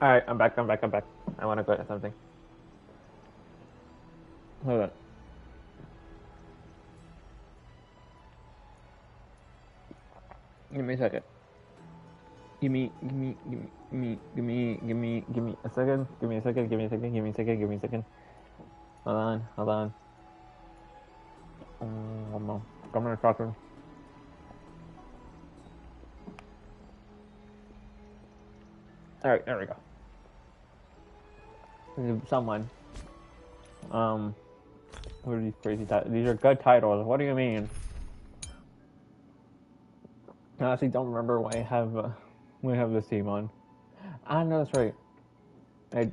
Alright, I'm back. I want to go at something. Hold on. Give me a second. Give me a second. Give me a second. Hold on. Come on, talking. Alright, there we go. Someone. What are these crazy titles? These are good titles. What do you mean? I honestly don't remember why I have this team on. Ah, no, that's right. I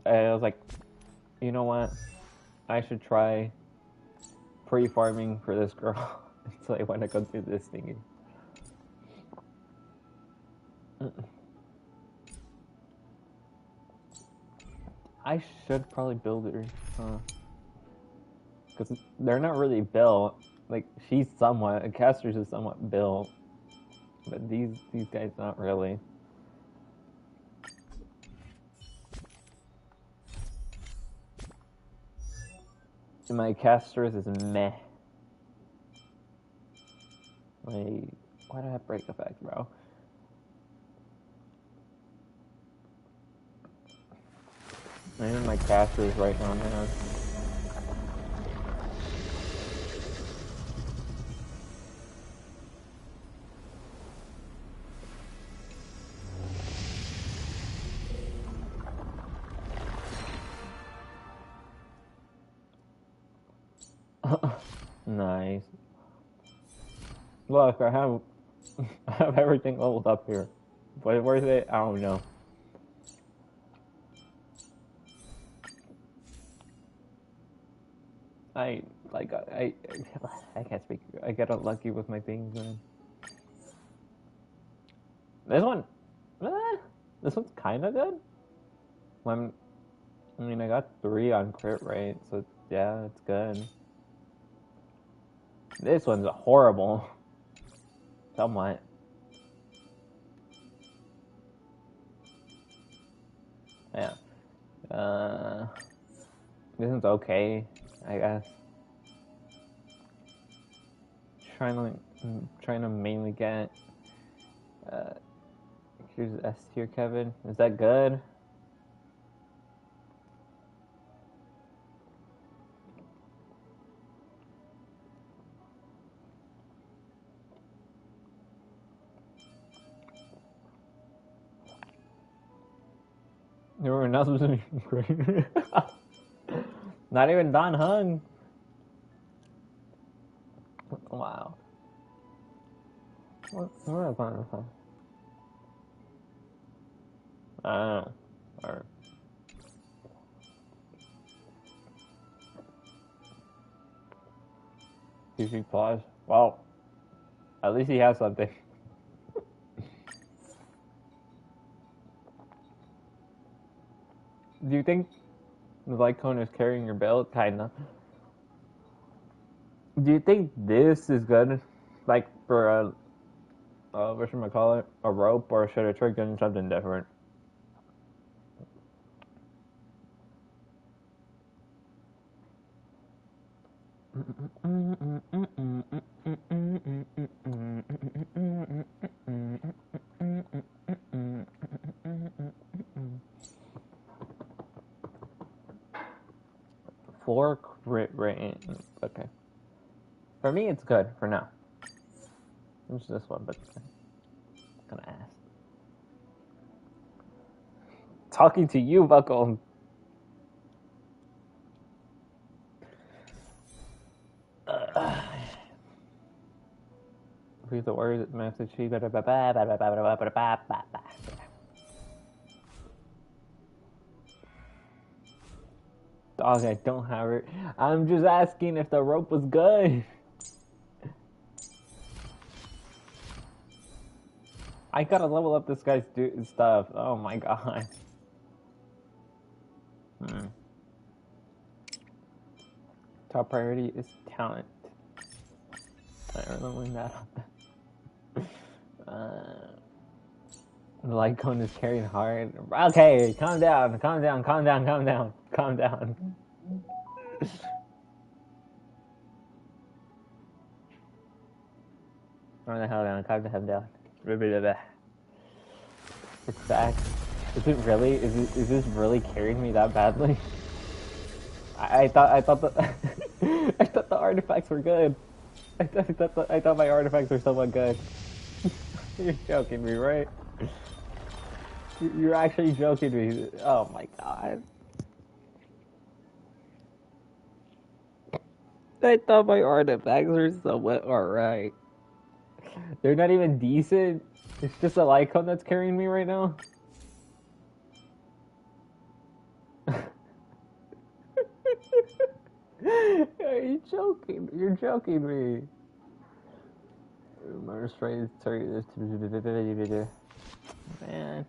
was like, you know what? I should try pre-farming for this girl until I want to go through this thingy. I should probably build her, because they're not really built. Like she's somewhat, Caster's is somewhat built, but these guys not really. My Caster's is meh. Like, why did I break effect, bro? Even my Caster's right now, man. Nice. Look, I have everything leveled up here. But where's it? I don't know. I can't speak. I get unlucky with my things, man. This one, this one's kind of good. I mean, I got 3 on crit rate, so yeah, it's good. This one's horrible. Somewhat. Yeah. This one's okay, I guess. Trying to mainly get. Here's S tier, Kevin. Is that good? Everyone else was doing great. Not even Don Hung. Wow. Where am I playing this from? I don't know. Alright. PC pause. Well, at least he has something. Do you think the light cone is carrying your build? Kinda. Do you think this is good? Like for a, what should I call it? A rope, or should I try getting something different? Four crit rate. Okay. For me, it's good for now. It's this one, but I'm gonna ask. Talking to you, Buckle. Read the words, message. Dog, I don't have it. I'm just asking if the rope was good. I gotta level up this guy's stuff. Oh my god. Top priority is talent. I don't know when that. The light cone is carrying hard. Okay, calm down, calm down, calm down, calm down, calm down. Calm the hell down, calm the hell down. It's back. Is it really? Is this really carrying me that badly? I thought the I thought the artifacts were good. I thought my artifacts were somewhat good. You're joking me, right? You're actually joking me. Oh my god. I thought my artifacts were somewhat alright. They're not even decent. It's just a Lycon that's carrying me right now. Are you joking? You're joking me. Murder spray. Sorry. Man.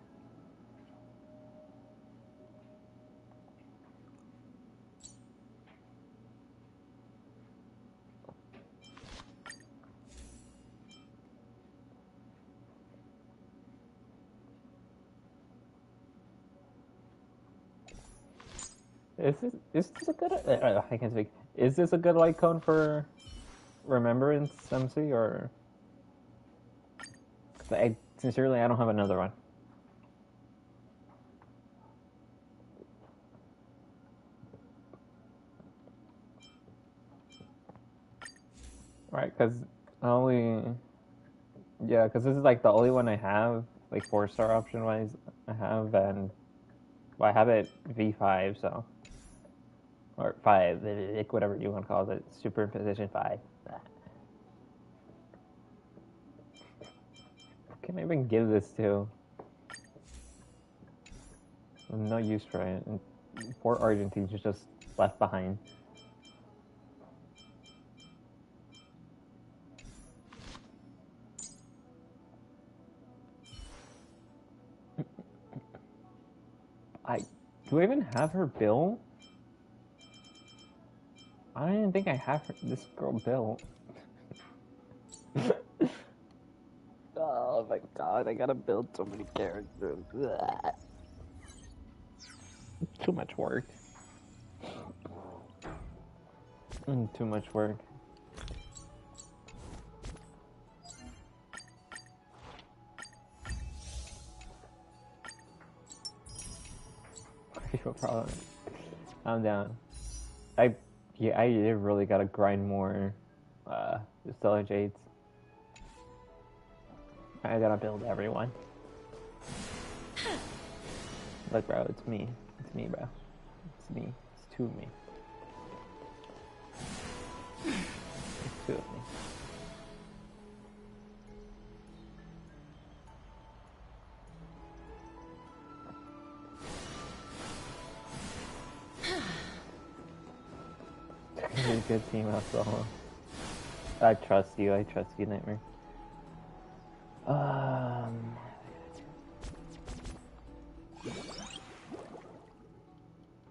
Is this a good? I can't speak. Is this a good light cone for Remembrance MC or? I sincerely, I don't have another one. Right, because because this is like the only one I have, like 4-star option wise. I have, and well, I have it V5, so or 5, like whatever you want to call it, superimposition 5. Can I even give this to? No use for it. And poor Argentines are just left behind. Do I even have her built? I don't even think I have this girl built. Oh my god, I gotta build so many characters. Too much work. Too much work. No problem. I'm down. I really gotta grind more Stellar Jades. I gotta build everyone. Look, bro, it's me. It's me, bro. It's me. It's two of me. It's two of me. Good team after all. I trust you, Nightmare.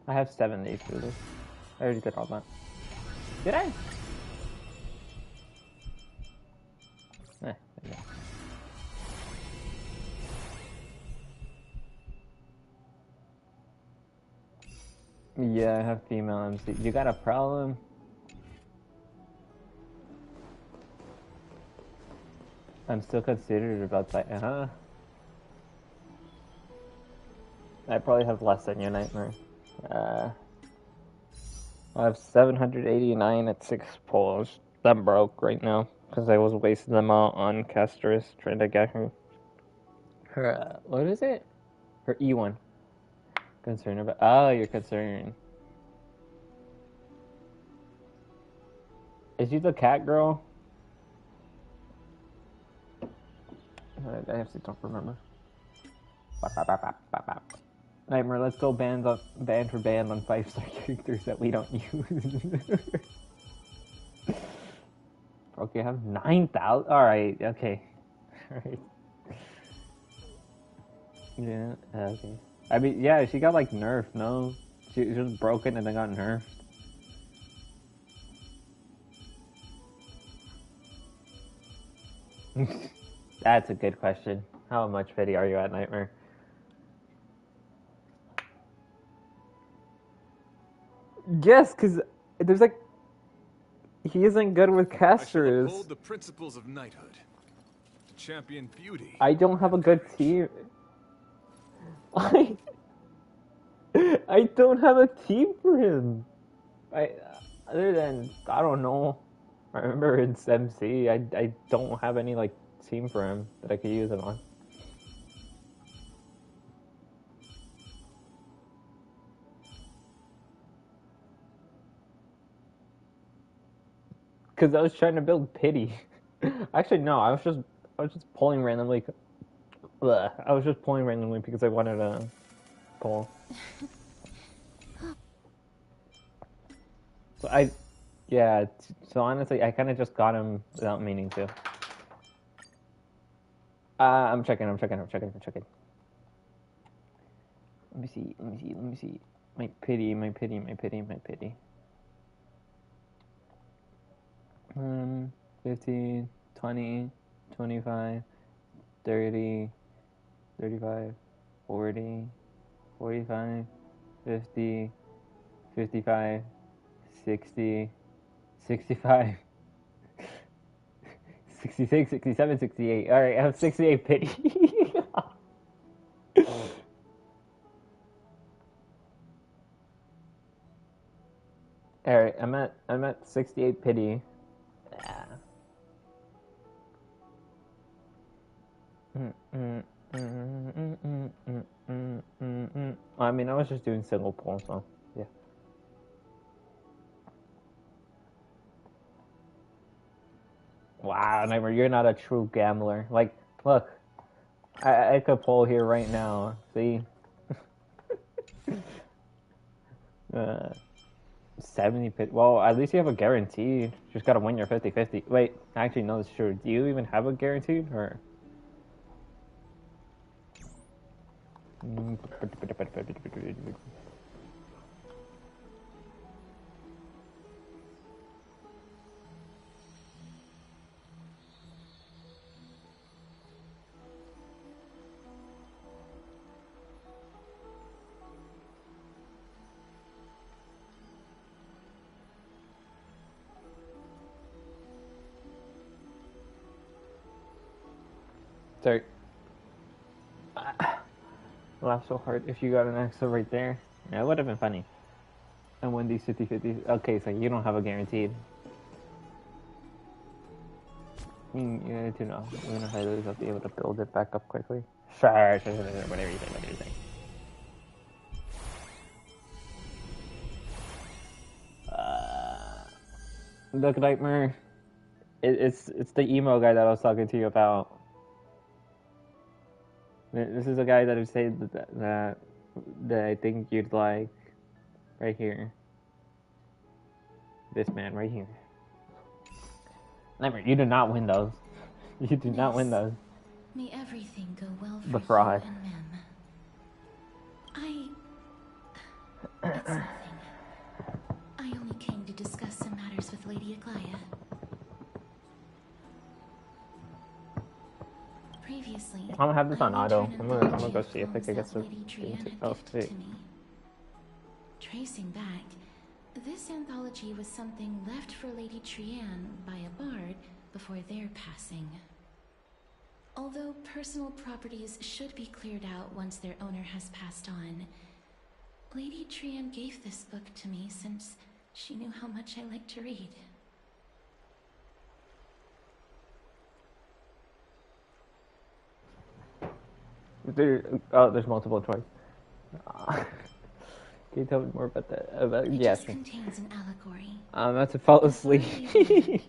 I have 7 days for this. I already did all that. Did I? Yeah. Yeah, I have female MC. You got a problem? I'm still considerate about that, I probably have less than your Nightmare. I have 789 at 6 pulls. I'm broke right now because I was wasting them all on Castris trying to get her. What is it? Her E1. Concerned about. Oh, you're concerned. Is she the cat girl? I actually don't remember. Nightmare, let's go band for band on 5-star characters that we don't use. Okay, I have 9,000. Alright, okay. Alright. Yeah, okay. I mean, yeah, she got like nerfed, no? She was broken and then got nerfed. That's a good question. How much pity are you at, Nightmare? Yes, because there's like he isn't good with casters. I shall uphold the principles of knighthood. To champion beauty. I don't have a good team. I don't have a team for him. Other than I don't know. I remember it's MC. I don't have any like team for him that I could use it on. Because I was trying to build pity. Actually, no. I was just pulling randomly. Bleh. I was just pulling randomly because I wanted to pull. So yeah. So honestly, I kind of just got him without meaning to. I'm checking. Let me see. My pity. 15, 20, 25, 30, 35, 40, 45, 50, 55, 60, 65, 66, 67, 68. Alright, I have 68 pity. Alright, I'm at 68 pity. I mean, I was just doing single pull, so yeah. Wow, Nightmare, you're not a true gambler. Like, look, I could pull here right now. See? 70 pit. Well, at least you have a guaranteed. Just gotta win your 50-50. Wait, actually, no, that's true. Do you even have a guaranteed, or? Sorry. Laugh so hard if you got an extra right there. Yeah, it would have been funny. And win these 50-50s. Okay, so you don't have a guaranteed. You need to know. Even if I lose, I'll be able to build it back up quickly. Sure, whatever you say. Look, Nightmare. It's the emo guy that I was talking to you about. This is a guy that would say that I think you'd like. Right here. This man right here. Nightmare, you do not win those. You do not win those. May everything go well for the fraud. you and Mem. It's nothing. I only came to discuss some matters with Lady Aglaia. Previously, I'm gonna have this on auto. I'm gonna go see if I can get some. Oh, sweet. Tracing back, this anthology was something left for Lady Trianne by a bard before their passing. Although personal properties should be cleared out once their owner has passed on, Lady Trianne gave this book to me since she knew how much I like to read. There's multiple choice. Can you tell me more about that? Yes. It contains an allegory. I'm about to fall asleep. Hey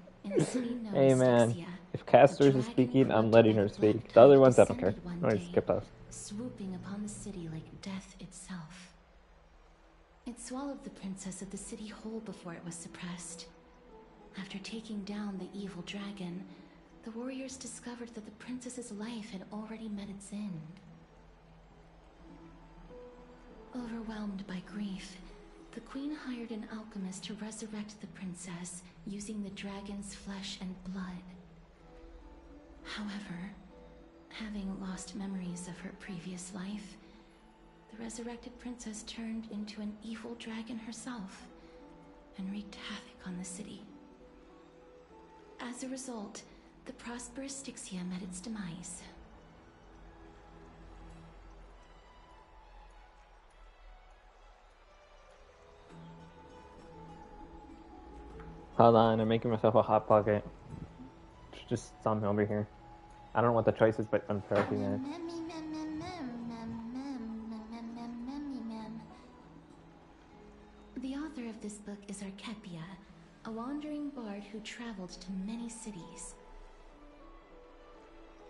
man, if Casters is speaking, I'm letting her speak. The other ones, I don't care. I'm gonna skip those. Swooping upon the city like death itself. It swallowed the princess of the city whole before it was suppressed. After taking down the evil dragon, the warriors discovered that the princess's life had already met its end. Overwhelmed by grief, the queen hired an alchemist to resurrect the princess using the dragon's flesh and blood. However, Having lost memories of her previous life, the resurrected princess turned into an evil dragon herself and wreaked havoc on the city. As a result, the prosperous Styxia met its demise. Hold on, I'm making myself a hot pocket. Just some over here. I don't know what the choice is, but I'm paraphrasing it. The author of this book is Archepia, a wandering bard who traveled to many cities.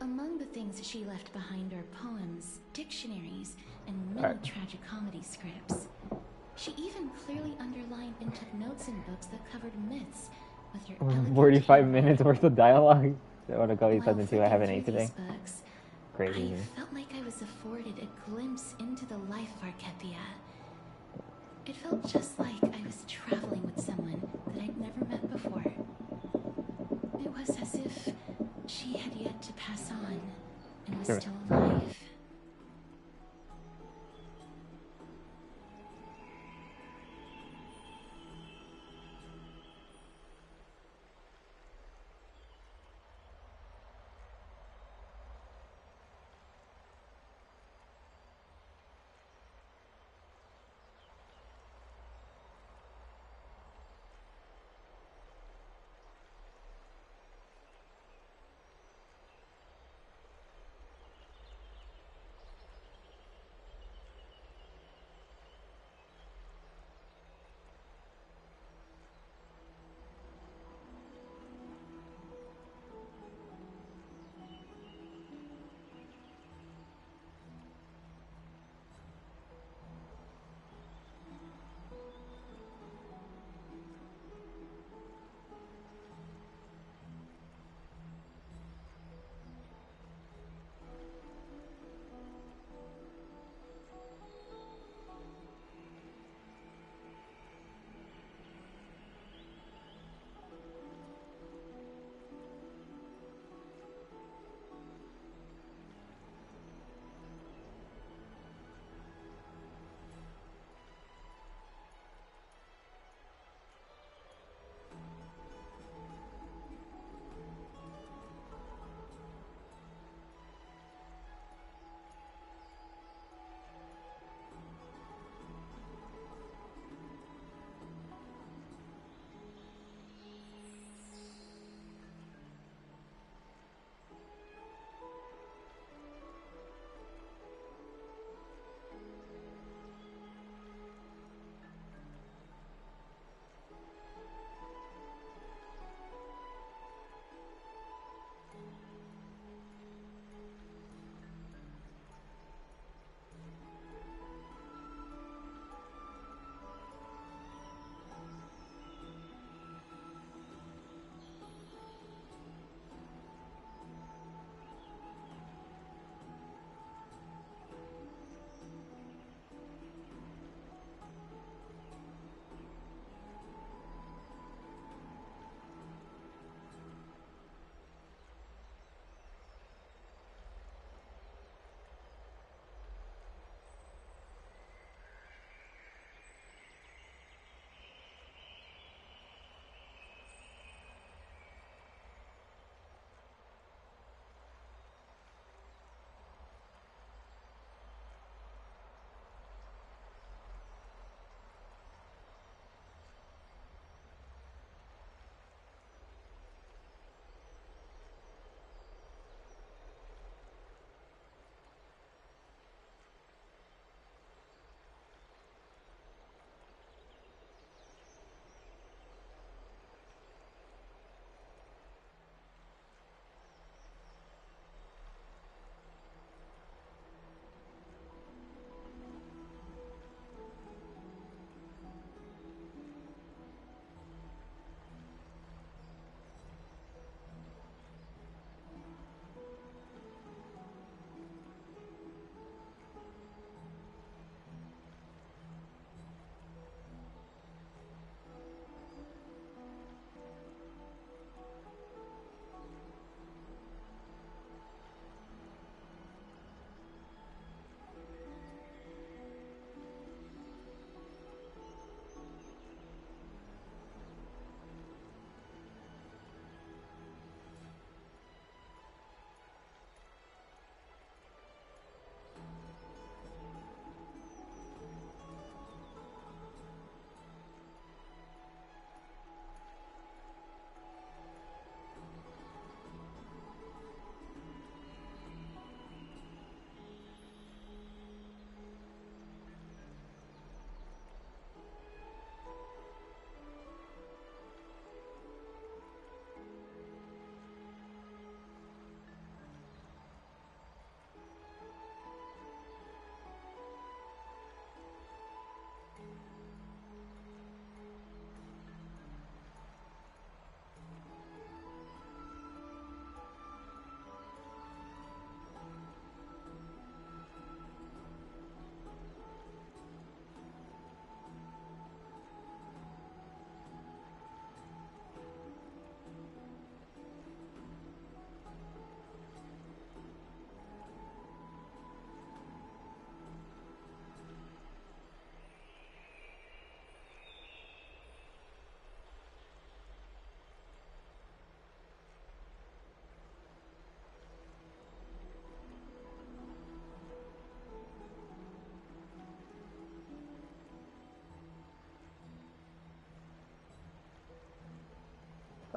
Among the things she left behind are poems, dictionaries, and many tragic comedy scripts. She even clearly underlined and took notes in books that covered myths with her elegant 45 handwriting. minutes worth of dialogue. I want to go eat While something too. I haven't flipping ate through today. these books, Crazy. I felt like I was afforded a glimpse into the life of Archepia. It felt just like I was traveling with someone that I'd never met before. It was as if she had yet to pass on and was Sure. still alive.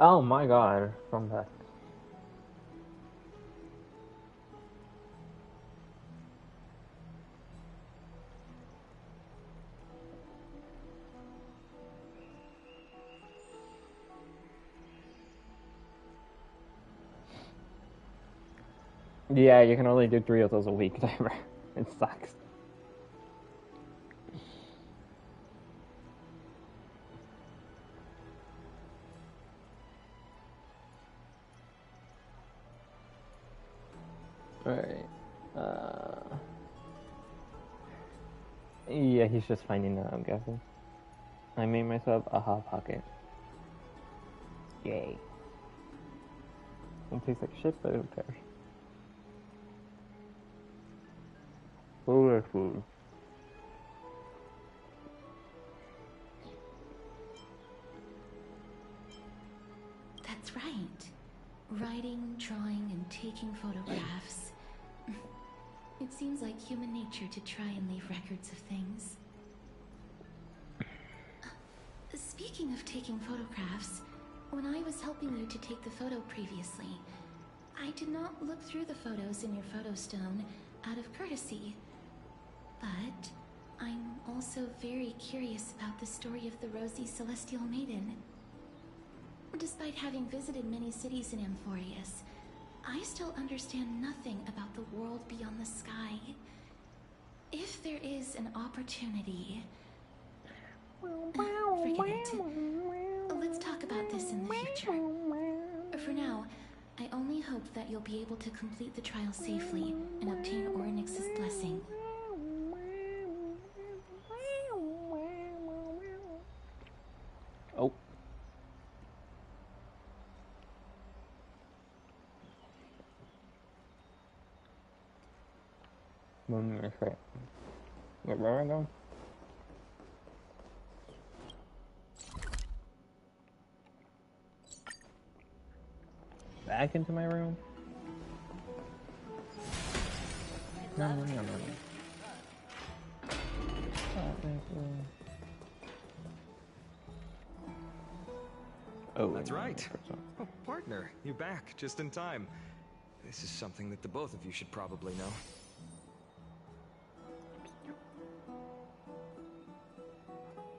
Oh my god, from that. Yeah, you can only do 3 of those a week, Timer. It sucks. Alright. Yeah, he's just finding that, I'm guessing. I made myself a hot pocket. Yay. It tastes like shit, but who cares? Food or food. That's right. Writing, drawing, and taking photographs. It seems like human nature to try and leave records of things. Speaking of taking photographs, when I was helping you to take the photo previously, I did not look through the photos in your photo stone out of courtesy. But I'm also very curious about the story of the Rosy Celestial Maiden. Despite having visited many cities in Amphorius, I still understand nothing about the world beyond the sky. If there is an opportunity... Forget it. Let's talk about this in the future. For now, I only hope that you'll be able to complete the trial safely and obtain Orynyx's blessing. Oh. Wait, where am I going? Back into my room? No. Oh, That's right. Oh, partner, you're back just in time. This is something that the both of you should probably know.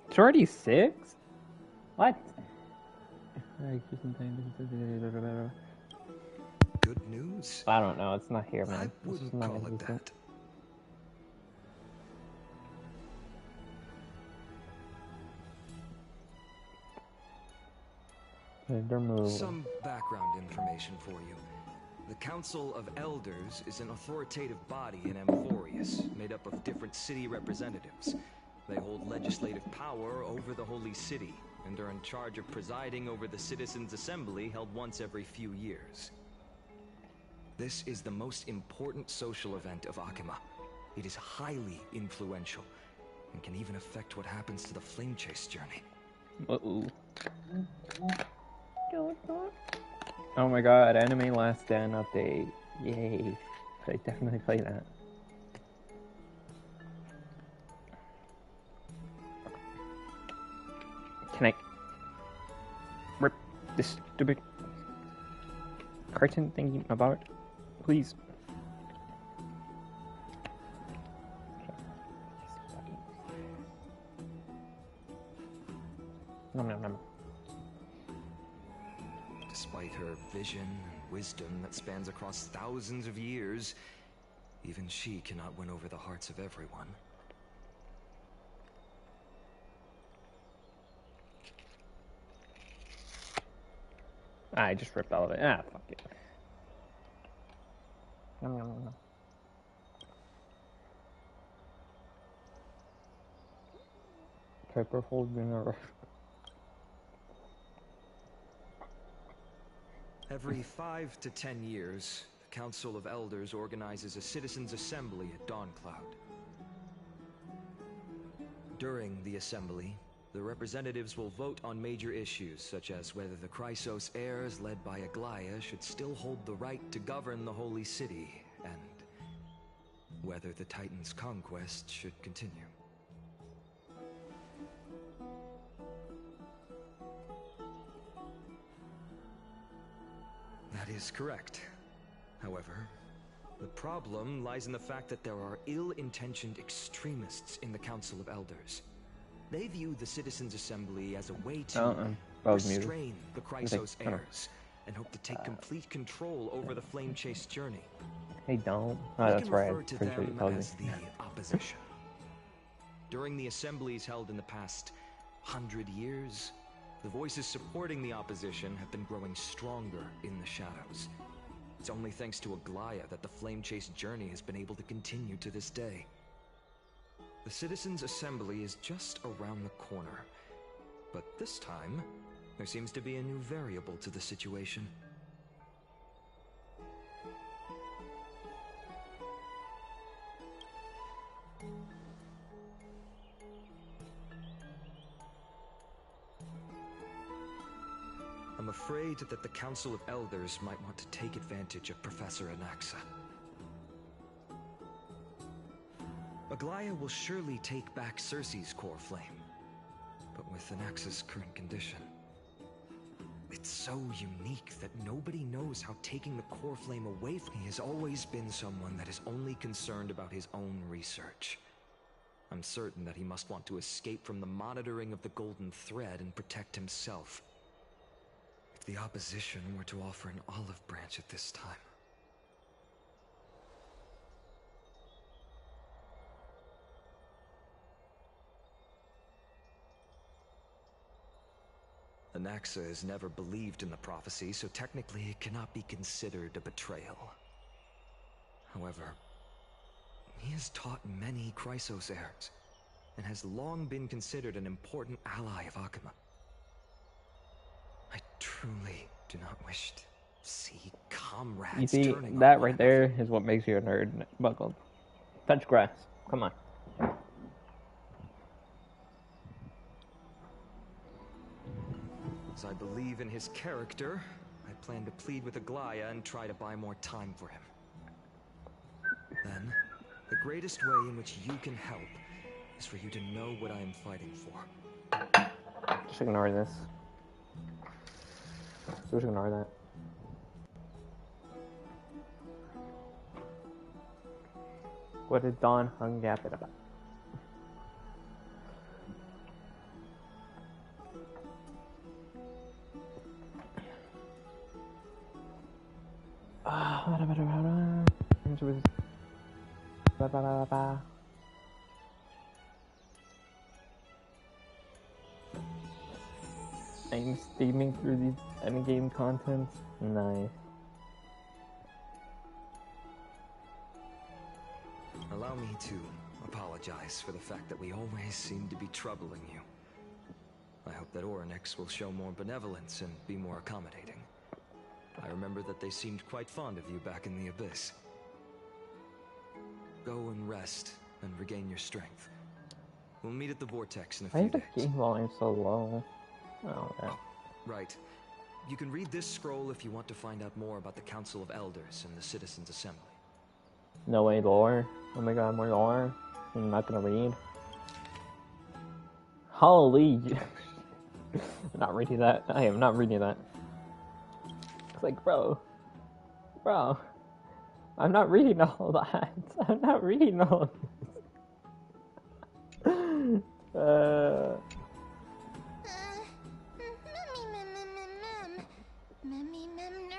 It's already 6? What? Good news? I don't know, it's not here, man. I wouldn't call it that. Some background information for you. The Council of Elders is an authoritative body in Amphorius, made up of different city representatives. They hold legislative power over the Holy City, and are in charge of presiding over the Citizens' Assembly held once every few years. This is the most important social event of Akima. It is highly influential, and can even affect what happens to the Flame Chase journey. Uh-oh. Oh my god, Anime Last Stand update. Yay. I definitely play that. Can I rip this stupid carton thingy about? Please. No. Despite her vision and wisdom that spans across thousands of years, even she cannot win over the hearts of everyone. I just ripped all of it. Ah, fuck it. No. Pepper hold dinner. Every 5 to 10 years, the Council of Elders organizes a Citizens' Assembly at Dawncloud. During the assembly, the representatives will vote on major issues, such as whether the Chrysos heirs led by Aglaia should still hold the right to govern the Holy City, and whether the Titan's conquest should continue. is correct. However, the problem lies in the fact that there are ill-intentioned extremists in the Council of Elders. They view the Citizens' Assembly as a way to restrain the Chrysos heirs and hope to take complete control over the Flame-Chase journey. Hey, don't. Oh, We that's can right. refer to Pretty sure you them told me. as the opposition. During the assemblies held in the past 100 years, the voices supporting the opposition have been growing stronger in the shadows. It's only thanks to Aglaya that the Flame-Chase journey has been able to continue to this day. The Citizens' Assembly is just around the corner, but this time, there seems to be a new variable to the situation. I'm afraid that the Council of Elders might want to take advantage of Professor Anaxa. Aglaya will surely take back Circe's core flame, but with Anaxa's current condition, it's so unique that nobody knows how taking the core flame away from him. He has always been someone that is only concerned about his own research. I'm certain that he must want to escape from the monitoring of the Golden Thread and protect himself. If the opposition were to offer an olive branch at this time. Anaxa has never believed in the prophecy, so technically it cannot be considered a betrayal. However, he has taught many Chrysos heirs, and has long been considered an important ally of Akuma. I truly do not wish to see comrades. You see, turning that on right there is what makes you a nerd, Buckled. Touch grass. Come on. As I believe in his character, I plan to plead with Aglaya and try to buy more time for him. Then, the greatest way in which you can help is for you to know what I am fighting for. Just ignore this. Just ignore that. What is Dawn hung yapping about? I'm steaming through these endgame contents. Nice. Allow me to apologize for the fact that we always seem to be troubling you. I hope that Orynyx will show more benevolence and be more accommodating. I remember that they seemed quite fond of you back in the Abyss. Go and rest and regain your strength. We'll meet at the Vortex in a Why few is the days. game volume so low? Oh, okay. Right. You can read this scroll if you want to find out more about the Council of Elders and the Citizens' Assembly. No way, lore. Oh my god, more lore. I'm not gonna read. Holy. I'm not reading that. I am not reading that. It's like, bro. I'm not reading all that. I'm not reading all of this.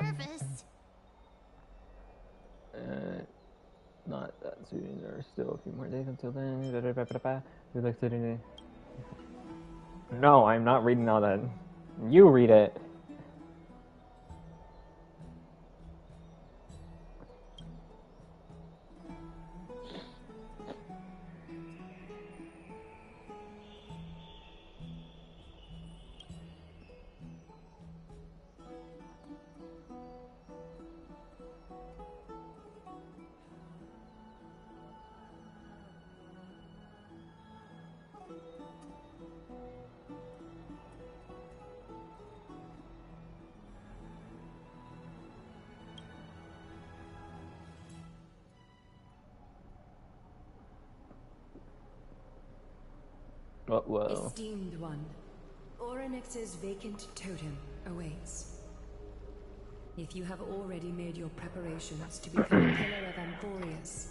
Nervous. Not that soon. There are still a few more days until then. Who likes it? No, I'm not reading all that. You read it. Whoa. Esteemed one, Orynyx's vacant totem awaits. If you have already made your preparations to become a pillar of Amphorius,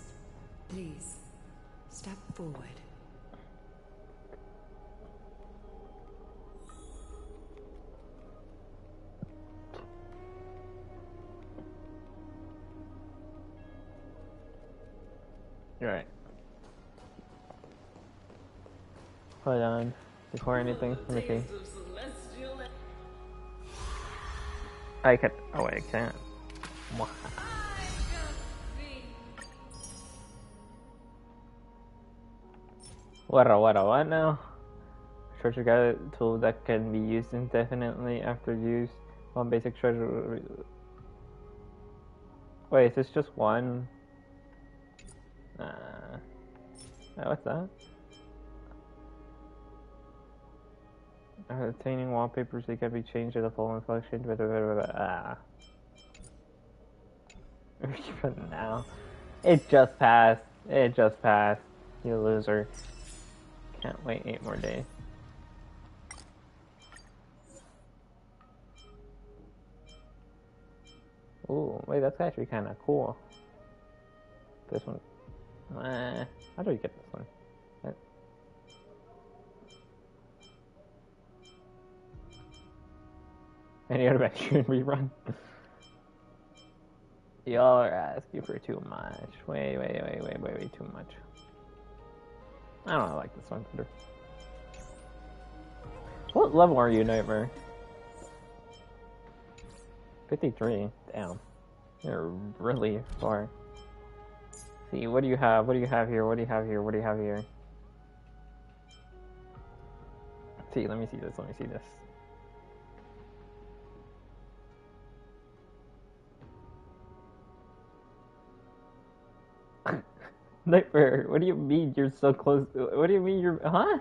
please, step forward. You're right. Hold on. Before anything, let me see. I can. Oh wait, I can't. What now? Treasure gather tool that can be used indefinitely after use. One basic treasure. Wait, is this just one? What's that? Obtaining wallpapers, they can be changed to the full inflection. For now. It just passed. It just passed. You loser. Can't wait 8 more days. Ooh, wait, that's actually kind of cool. This one. How do we get this one? Any other Adventure rerun? Y'all are asking for too much. Way too much. I don't know, I like this one better. What level are you, Nightmare? 53. Damn. You're really far. See, what do you have? What do you have here? What do you have here? What do you have here? See, let me see this. Let me see this. Nightmare, what do you mean you're so close? What do you mean you're, huh?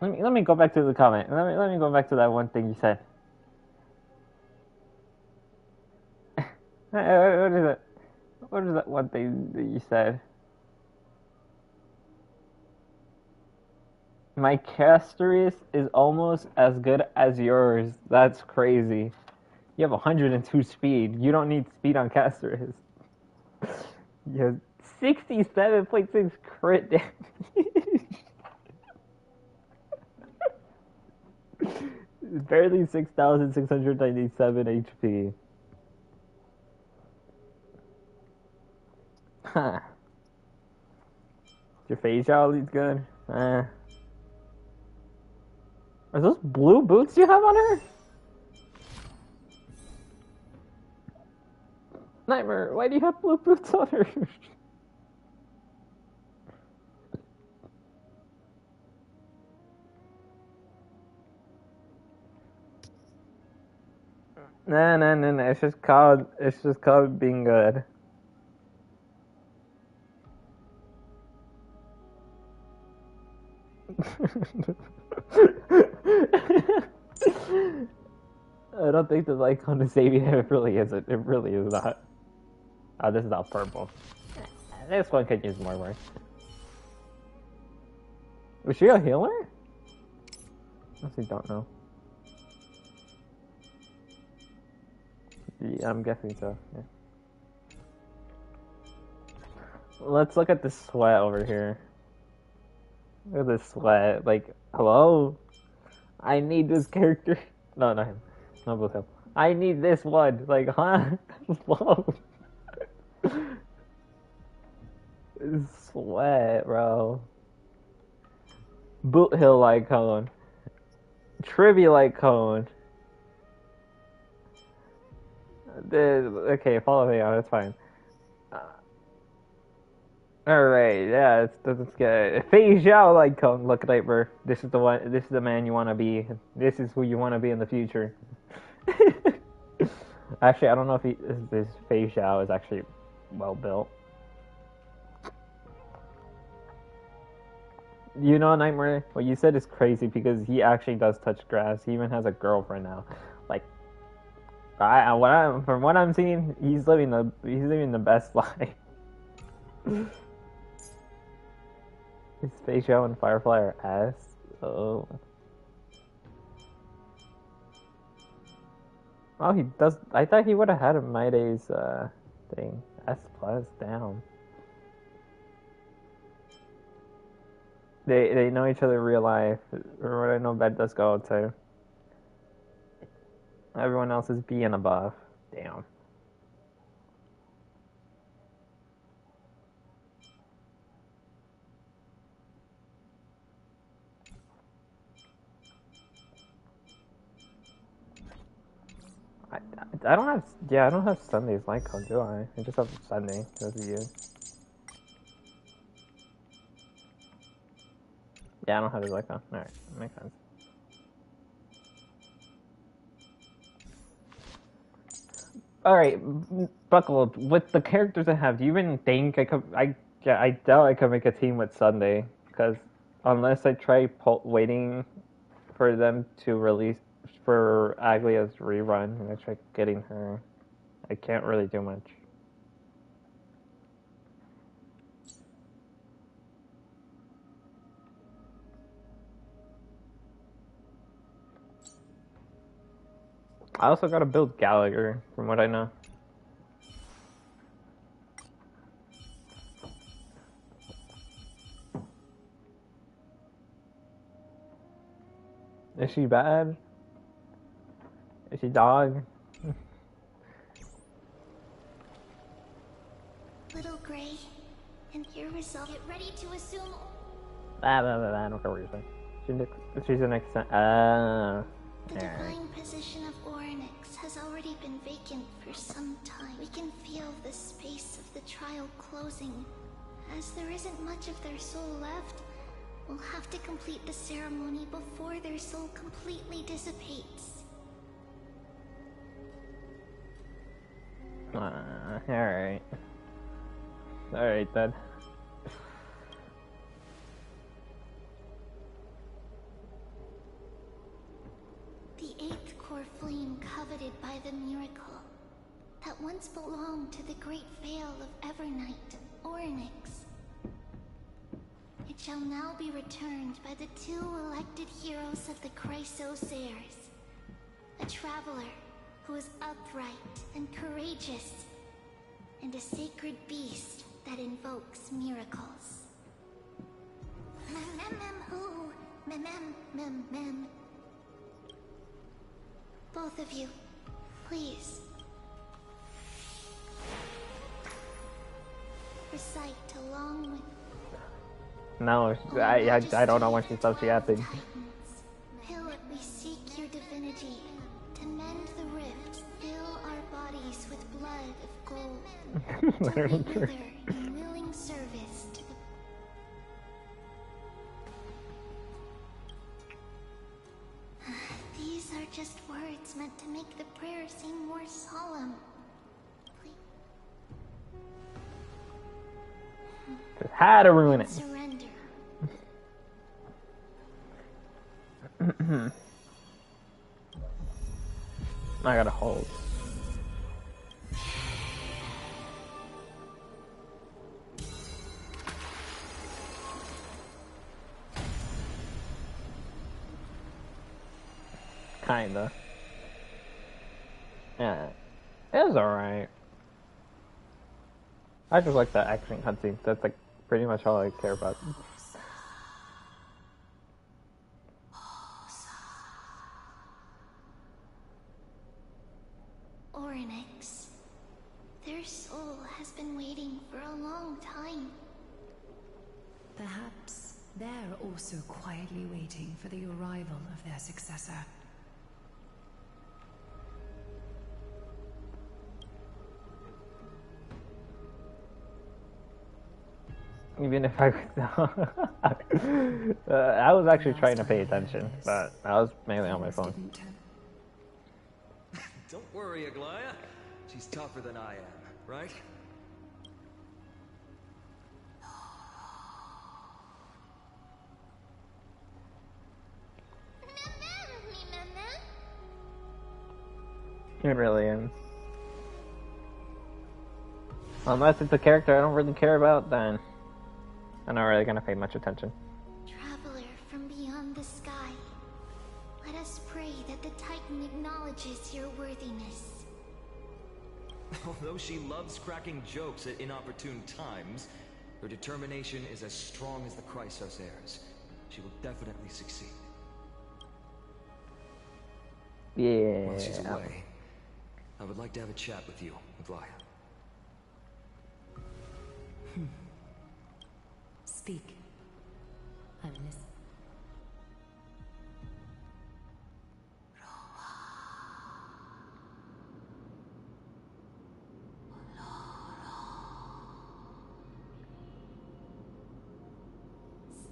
Let me go back to the comment. Let me go back to that one thing you said. What is it? What is that one thing that you said? My Castorius is almost as good as yours. That's crazy. You have 102 speed. You don't need speed on Castorius. You have 67.6 crit damage. Barely 6,697 HP. Huh. Your phase out is good. Are those blue boots you have on her? Nightmare, why do you have blue boots on her? No. It's just called being good. I don't think the icon is saving it. It really isn't. It really is not. Oh, this is all purple. This one could use more work. Was she a healer? Honestly, don't know. Yeah, I'm guessing so. Yeah. Let's look at the sweat over here. Look at this sweat. Like, hello? I need this character. No, not him. Not both him. I need this one. Like, huh? Whoa. Sweat, bro. Boot Hill icon. Trivia icon. Okay, follow me on. It's fine. Alright, yeah, that's good. Fei Zhao icon. Look, Nightmare. This is the one. This is the man you want to be. This is who you want to be in the future. Actually, I don't know if this Fei Zhao is actually well built. You know, Nightmare, what you said is crazy because he actually does touch grass. He even has a girlfriend now. Like, from what I'm seeing, he's living the best life. His Fei Zhao and Firefly are ass. Oh. Oh, he does. I thought he would have had a Maydays thing. S plus down. They know each other in real life. Or what I know about does go too. Everyone else is B and above. Damn. I don't have, yeah, I don't have Sundays like code, do I? I just have Sunday, that's you. Yeah, I don't have his icon. Alright, makes sense. Alright, buckle up. With the characters I have, do you even think I could, yeah, I doubt I could make a team with Sunday, because unless I try waiting for them to release, for Aglia's rerun, and I try getting her, I can't really do much. I also gotta build Gallagher, from what I know. Is she bad? Is she dog? Little Gray, and your result. Get ready to assume. I don't care what you're saying. She's the next. The divine position of Orynyx has already been vacant for some time. We can feel the space of the trial closing. As there isn't much of their soul left, we'll have to complete the ceremony before their soul completely dissipates. Alright. Alright then. The eighth core flame coveted by the miracle that once belonged to the great veil of Evernight, Orynyx. It shall now be returned by the two elected heroes of the Chrysosairs. A traveler who is upright and courageous, and a sacred beast that invokes miracles. Both of you, please. Recite along with... No, I don't know when she's supposed to be acting. Pilot, we seek your divinity to mend the rifts, fill our bodies with blood of gold. Literally To true. wither in willing service to the... These are just words meant to make the prayer seem more solemn. Just had to ruin it. Surrender. I gotta hold. Kinda. Yeah. It was alright. I just like the action cutscenes. That's like pretty much all I care about. Orynyx. Their soul has been waiting for a long time. Perhaps they're also quietly waiting for the arrival of their successor. Even if I I was actually trying to pay attention, but I was mainly on my phone. Don't worry, Aglaia. She's tougher than I am, right? It really is. Unless it's a character I don't really care about, then I'm not really gonna pay much attention. Traveler from beyond the sky. Let us pray that the Titan acknowledges your worthiness. Although she loves cracking jokes at inopportune times, her determination is as strong as the Chrysos' She will definitely succeed. Yeah. Once she's away, I would like to have a chat with you, Maglaya. Speak. I'm listening.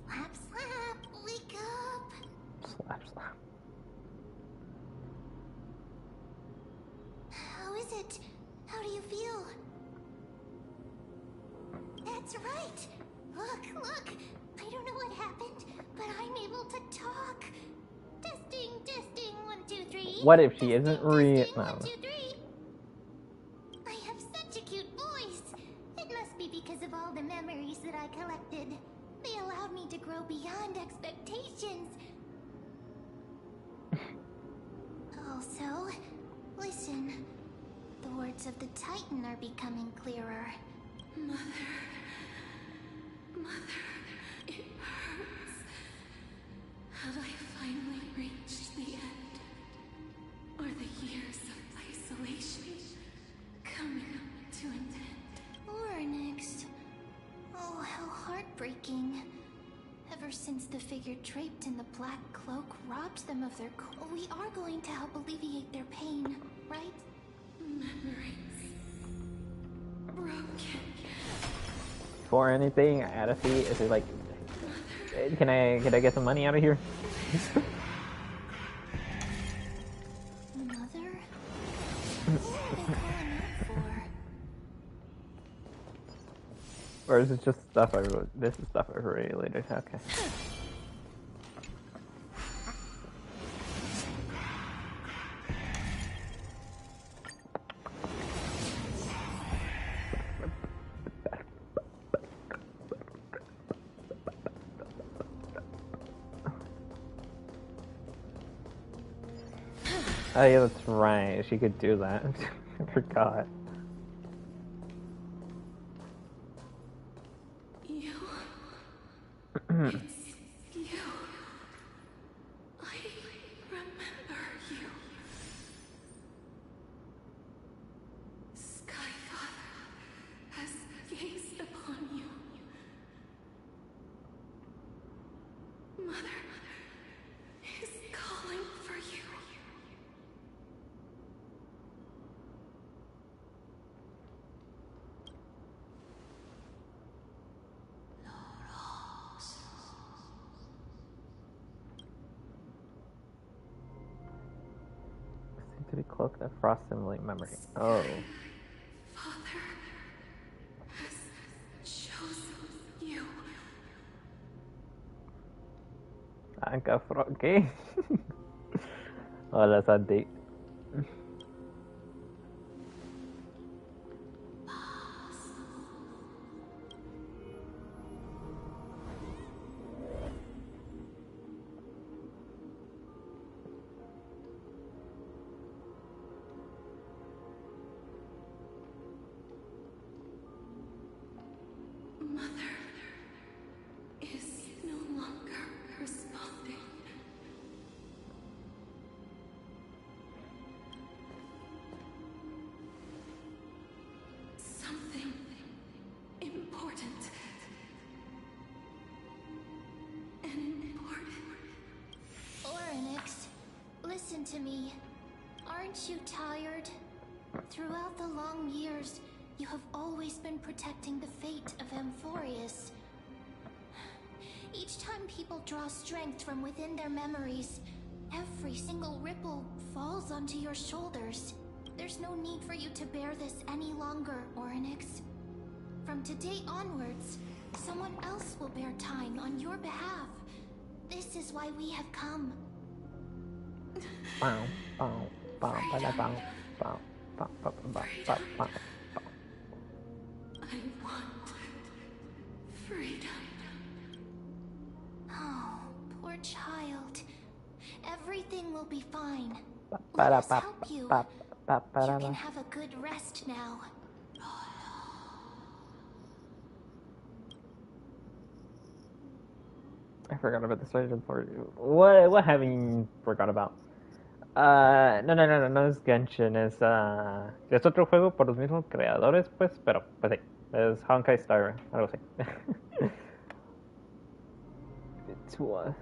Slap, slap, wake up! Slap, slap. How is it? How do you feel? That's right! Look! I don't know what happened, but I'm able to talk. Testing, 1, 2, 3. What if she isn't Testing, no. 1, 2, 3. I have such a cute voice. It must be because of all the memories that I collected. They allowed me to grow beyond expectations. Also, listen. The words of the Titan are becoming clearer. Mother, it hurts. Have I finally reached the end? Or the years of isolation coming to an end? Or next. Oh, how heartbreaking. Ever since the figure draped in the black cloak robbed them of their we are going to help alleviate their pain, right? Memories. Broken. For anything, I gotta see. Is it like, can I get some money out of here? Mother? Who are they calling out for? Or is it just stuff I wrote? This is stuff I wrote later. Okay. Oh yeah, that's right. She could do that. I forgot. You. It's you. I remember you. Skyfather has gazed upon you. Mother is calling for you. To be cloaked that frost simulate memory. Oh. Father has chosen you. Anka okay. Oh, that's a date. Mother is no longer responding. Something important. Oryx, listen to me. Aren't you tired? Throughout the long years, you have always been protecting the fate of Amphorius. Each time people draw strength from within their memories, every single ripple falls onto your shoulders. There's no need for you to bear this any longer, Oryx. From today onwards, someone else will bear time on your behalf. This is why we have come. Bow, bow, bow, bow, bow, bow, bow, bow, bow, bow, bow, bow. I want freedom. Oh, poor child. Everything will be fine. Pa, Let us pa, help you. pa, pa, pa, You pa. can have a good rest now. I forgot about the Stranger for what having forgot about? No es Genshin, es otro juego por los mismos creadores, pues, pero pues sí, es Honkai Star, algo así. It's what?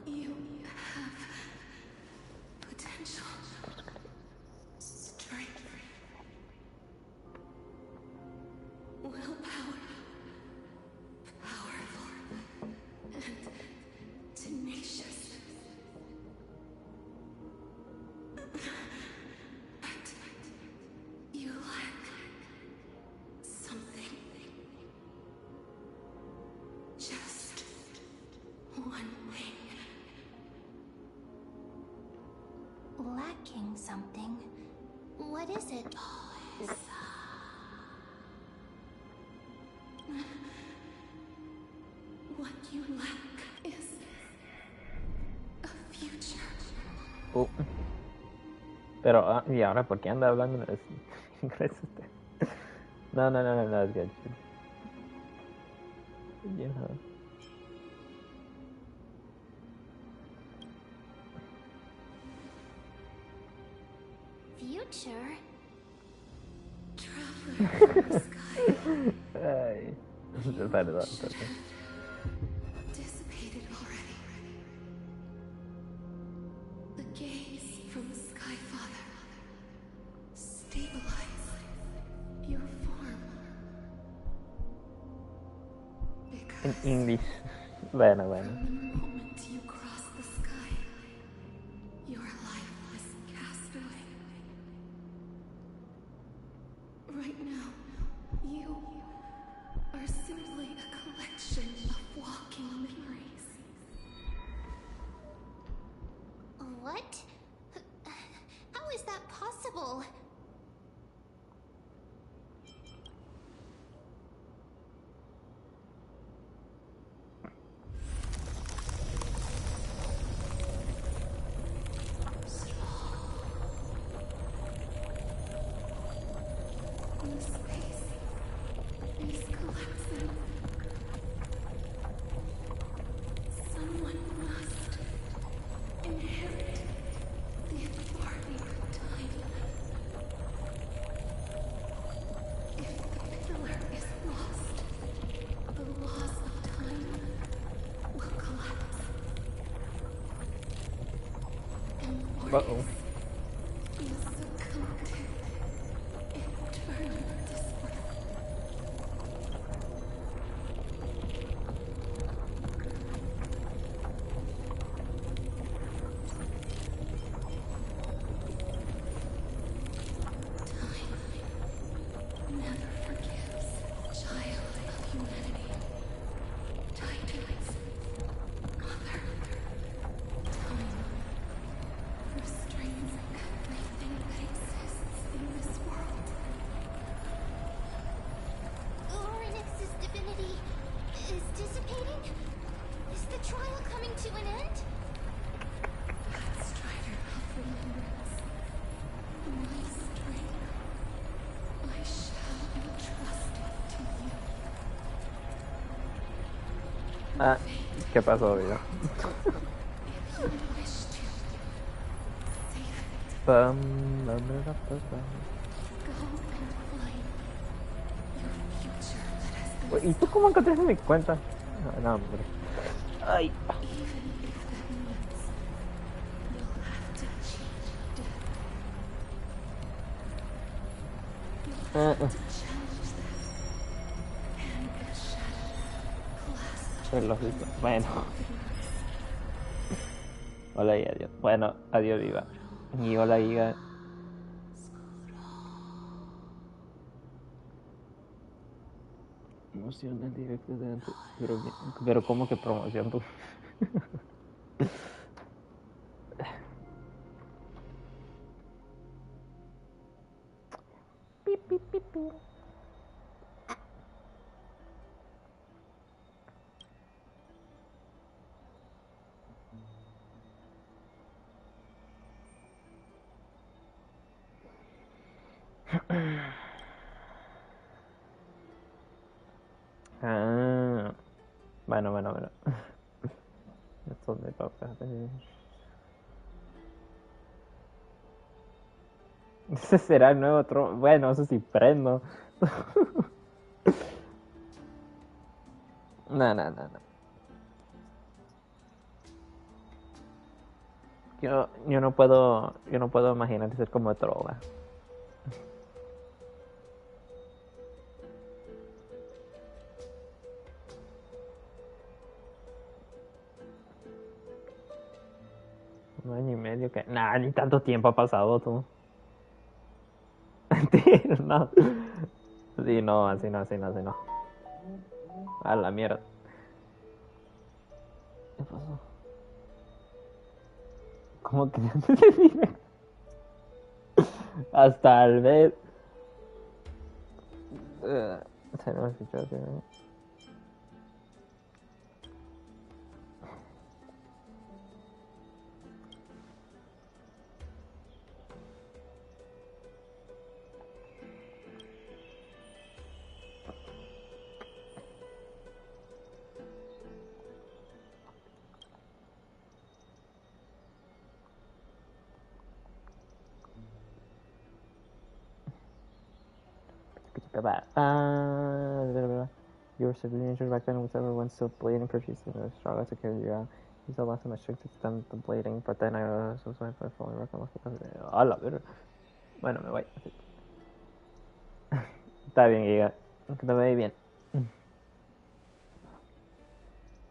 You have potential, strength, willpower, powerful, and tenacious. But you lack something. Just one thing. Lacking something? What is it? What you lack is a future. Oh. Pero, ¿y ahora por qué anda hablando en inglés usted? No, es Genshin. Yeah. Future? Traveler from the sky. Ay, perdón. Dissipated already. The gaze from the Sky Father stabilized your form. In Because English. Bueno. from the moment you crossed the sky, your life was cast away. Right now, you are simply a collection of walking memories. What? How is that possible? The space is collapsing. Someone must inherit the authority of time. If the pillar is lost, the laws of time will collapse. And Uh-oh. will succumb to eternal discord. Time never forgives. Child of humanity. Titans. Mother. Time restrains everything that exists in this world. Oryx's divinity is dissipating? Is the trial coming to an end? That strider of remembrance. My strength. I shall entrust it to you. Ah, ¿qué pasó, vida? If you wish to. Save it. Pam, Go and find your future that has been ¿Y tú cómo encontraste mi cuenta? No, hombre. Ay. even if that means you'll have to cheat death. You'll have to challenge that. And a shadow clasped Es lógico. Bueno. fingers. Hola y adiós. Bueno, adiós, Viva. Y hola, Iga. Promoción en directo de antes. Pero ¿cómo que promoción tú? Bueno. Esto me toca. Ese será el nuevo tron. Bueno, eso sí prendo. No. Yo no puedo imaginar ser como Trova. Un año y medio que. Nah, ni tanto tiempo ha pasado tú. No. Sí, no, así no. A la mierda. ¿Qué pasó? ¿Cómo que antes de dime? Hasta el mes. Se me escuchó así, ¿no? You were severely injured back then with everyone still bleeding profusely and struggled to carry you out. Used a lot of my strength to stem the bleeding, but then I was falling back on the hospital. A la verga. Bueno, me voy. Está bien, Giga. Que te vaya bien.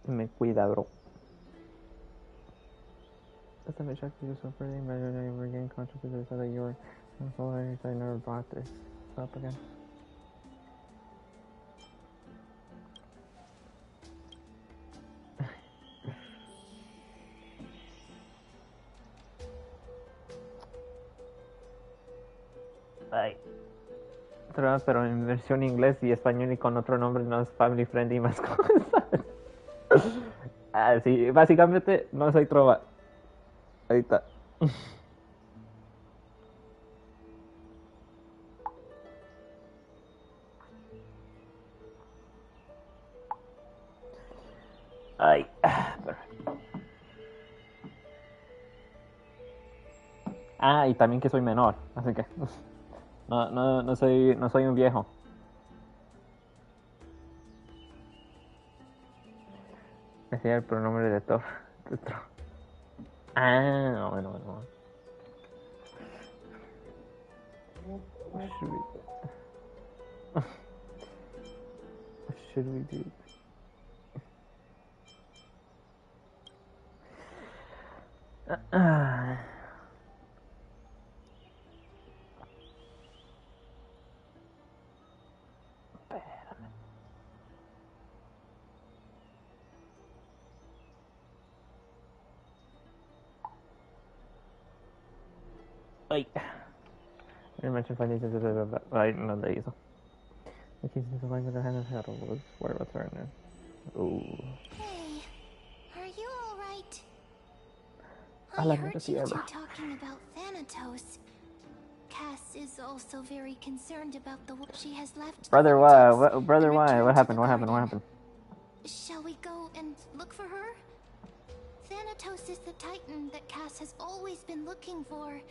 Me cuida, bro. That's a bit shock you so pretty, but I regained consciousness so that you were I never brought this up again. Ay. Pero en versión inglés y español y con otro nombre no es family friendly más cosas. Ah, sí, básicamente no soy trova. Ahí está. Ay, perfecto. Ah, y también que soy menor, así que no soy un viejo. Decía el pronombre de todo. Ah, bueno. What should we do? Ay. I mentioned financial. Ay, no le hizo. The case is aligned with the hand of Harold. Where was her name? Ooh. Hey, are you alright? I I heard you two talking about Thanatos. Cass is also very concerned about the work she has left. Brother, why? Brother, why? What happened? Shall we go and look for her? Thanatos is the Titan that Cass has always been looking for.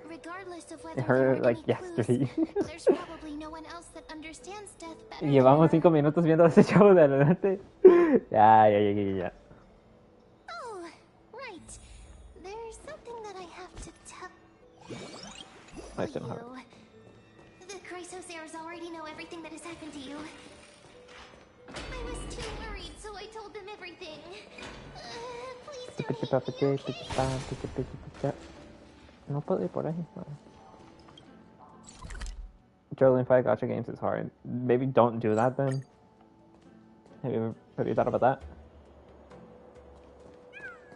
Regardless of whether there are like any yesterday. clues, there's probably no one else that understands death better. Llevamos 5 minutos viendo ese show de adelante. Ya. Oh, right. There's something that I have to tell you. The Chrysosaurs already know everything that has happened to you. I was too worried, so I told them everything. Please don't hate me. No puedo ir por ahí. Juggling 5 gacha games is hard. Maybe don't do that then. Have you thought about that?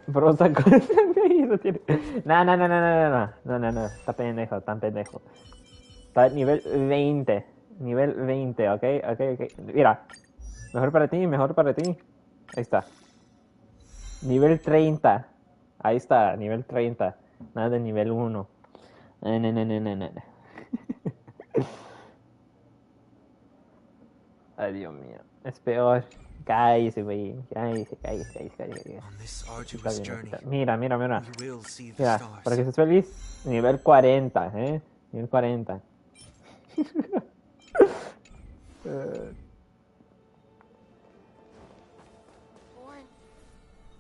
Bro, esa cosa no tiene. No. Está pendejo. Está nivel 20. Nivel 20, ok. Mira. Mejor para ti. Ahí está. Nivel 30. Ahí está, nivel 30. Nada de nivel 1. No. Ay, Dios mío. Es peor. Cállese, güey. Cállese. On this Está arduous bien, journey, mira. we will see the Mira, stars. para que estés feliz, nivel 40, Nivel 40.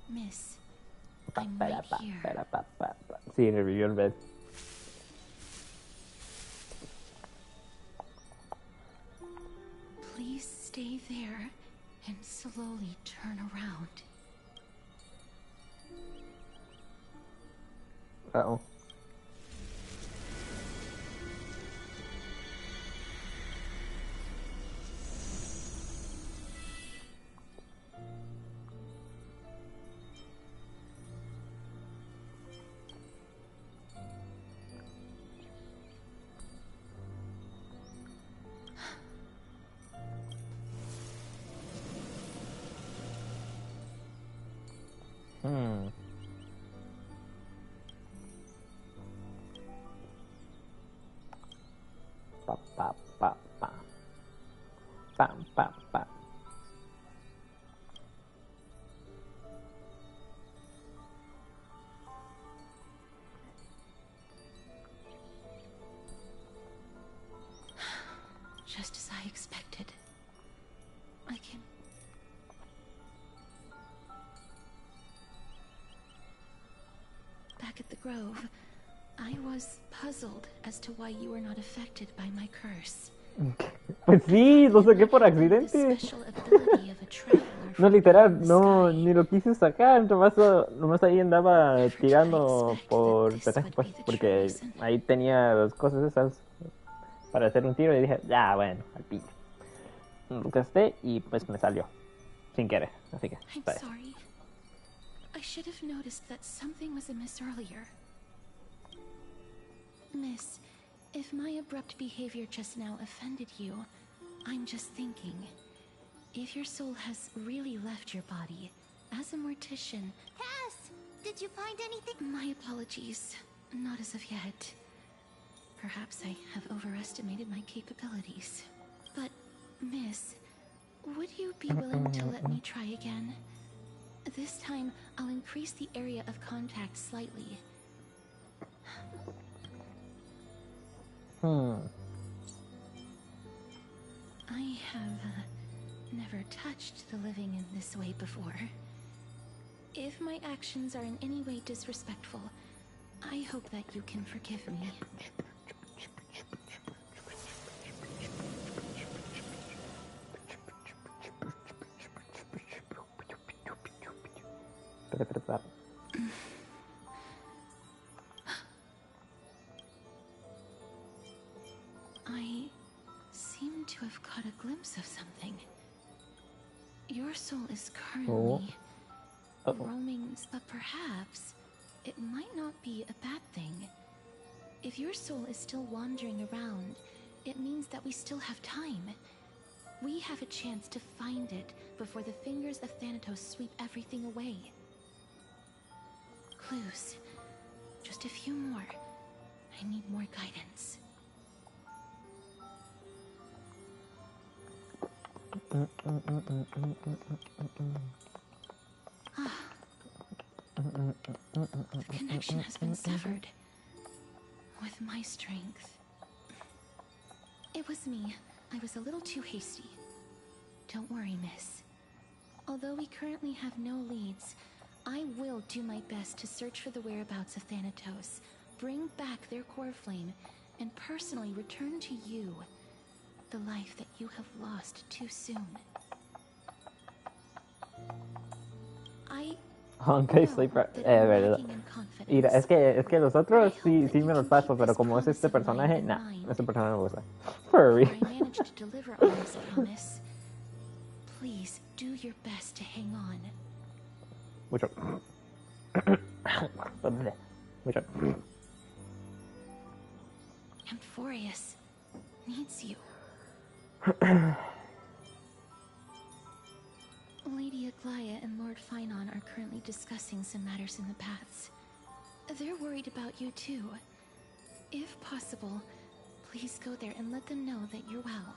Miss, I'm right here. Sí, revivió el bed. Please stay there and slowly turn around. Uh-oh. Pa. Just as I expected. I can... Back at the Grove, I was puzzled as to why you were not affected by my curse. Pues sí, lo saqué por accidente. No, literal, no, ni lo quise sacar, nomás ahí andaba tirando por pendejo, pues, porque ahí tenía las cosas esas para hacer un tiro y dije, ya, bueno, al pillo. Lo gasté y pues me salió, sin querer, así que... I'm sorry. I should have noticed that something was amiss earlier. Miss, if my abrupt behavior just now offended you, I'm just thinking. If your soul has really left your body, as a mortician... Cass! Did you find anything? My apologies. Not as of yet. Perhaps I have overestimated my capabilities. But, Miss, would you be willing to let me try again? This time, I'll increase the area of contact slightly. I have never touched the living in this way before. If my actions are in any way disrespectful, I hope that you can forgive me. I seem to have caught a glimpse of something. Your soul is currently roaming, but perhaps it might not be a bad thing. If your soul is still wandering around, it means that we still have time. We have a chance to find it before the fingers of Thanatos sweep everything away. Clues. Just a few more. I need more guidance. The connection has been severed. With my strength. It was me. I was a little too hasty. Don't worry, miss. Although we currently have no leads, I will do my best to search for the whereabouts of Thanatos, bring back their core flame, and personally return to you the life that you have lost too soon. Aunque Sleeper, verdad. Mira, es que los otros sí me los paso, pero como es este personaje, nah, este personaje no me gusta. Furry. I managed to deliver on this promise. Please do your best to hang on. Mucho. Mucho. Amphorius needs you. Lady Aglaia and Lord Finon are currently discussing some matters in the paths. They're worried about you too. If possible, please go there and let them know that you're well.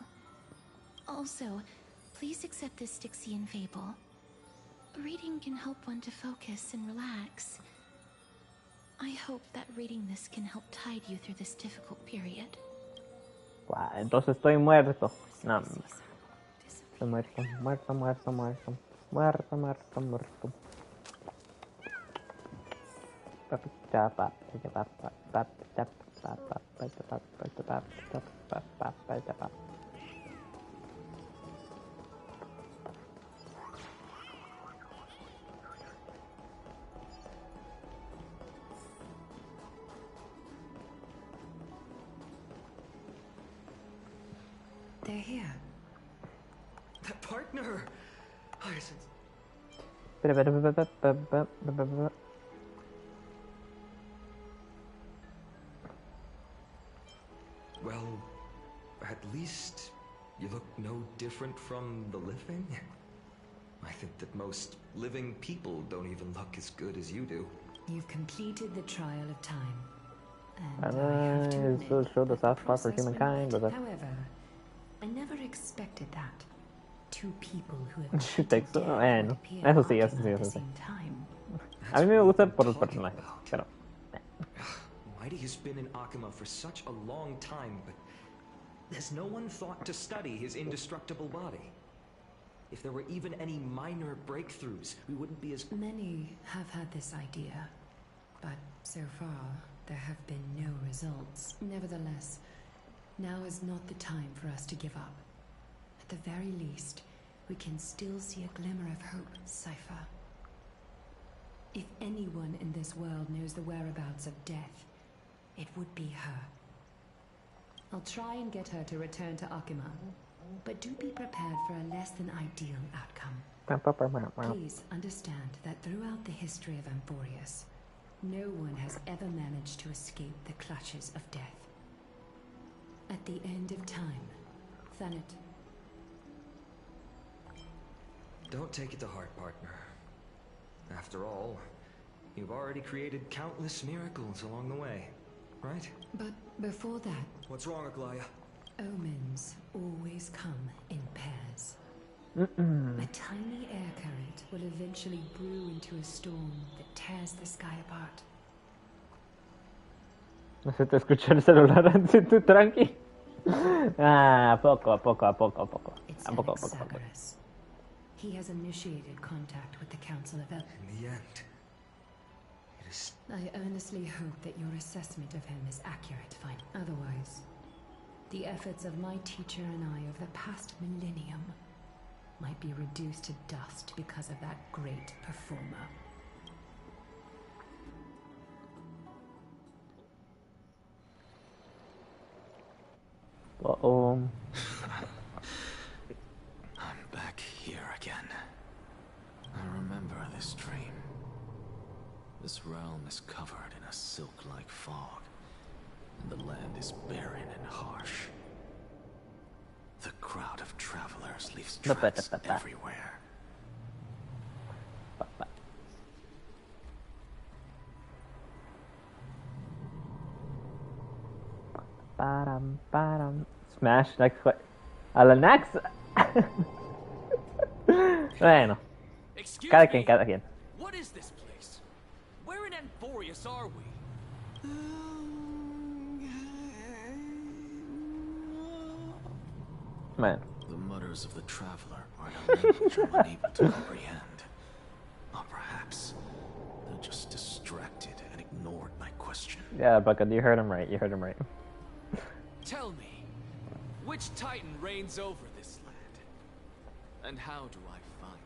Also, Please accept this Styxian fable. Reading can help one to focus and relax. I hope that reading this can help tide you through this difficult period. Wow, entonces estoy muerto. No. Estoy muerto, muerto, muerto, muerto. Muerto, muerto, muerto. They're here. That partner! Hyacinth. Well, at least you look no different from the living. I think that most living people don't even look as good as you do. You've completed the trial of time. And I have to admit Still show the that soft spot for process humankind, went- but However, I never expected that. Two people who have cheated Texto, death bueno, would appear eso sí, in eso sí, Arkham at eso the sí. same time. A mí me gusta por los Talking personajes, about. pero Mighty has been in Akuma for such a long time, but has no one thought to study his indestructible body? If there were even any minor breakthroughs, we wouldn't be as... Many have had this idea, but so far there have been no results. Nevertheless, now is not the time for us to give up. At the very least, we can still see a glimmer of hope, Cypher. If anyone in this world knows the whereabouts of death, it would be her. I'll try and get her to return to Akuma, but do be prepared for a less than ideal outcome. Please understand that throughout the history of Amphorius, no one has ever managed to escape the clutches of death. At the end of time, Thanet. Don't take it to heart, partner. After all, you've already created countless miracles along the way, right? But before that, What's wrong, Aglaya? omens always come in pairs. A tiny air current will eventually brew into a storm that tears the sky apart. no se te escucha el celular así tú tranqui. Ah, poco a poco, a poco a poco. It's A poco a poco. Anaxagoras. He has initiated contact with the Council of Elder. In the end, it is... I earnestly hope that your assessment of him is accurate, fine. Otherwise, the efforts of my teacher and I over the past millennium might be reduced to dust because of that great performer. Uh-oh. I'm back here again. I remember this dream. This realm is covered in a silk-like fog, and the land is barren and harsh. The crowd of travelers leaves tracks everywhere. Param. Smash next question. A la next. Bueno, Excuse cada me. quien, cada quien. What is this place? Where in Amphorius are we? Man, The mutters of the traveler are in a language I'm unable to comprehend. Or perhaps they're just distracted and ignored my question. yeah, Bucket, you heard him right. You heard him right. Tell me, which Titan reigns over this land? And how do I find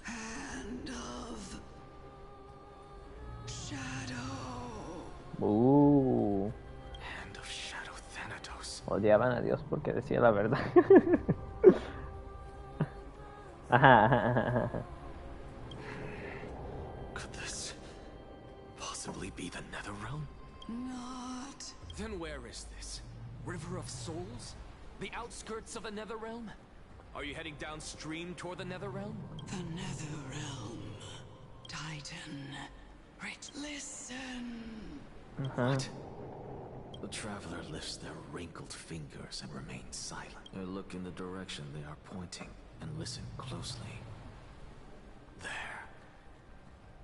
Hand of Shadow. Hand of Shadow Thanatos. Odiaban a Dios porque decía la verdad. Ajá. Could this possibly be the Netherrealm? Not. Then where is this? River of Souls? The outskirts of the Netherrealm? Are you heading downstream toward the Netherrealm? The Netherrealm. Tied Titan, listen. What? The traveler lifts their wrinkled fingers and remains silent. I look in the direction they are pointing and listen closely. There.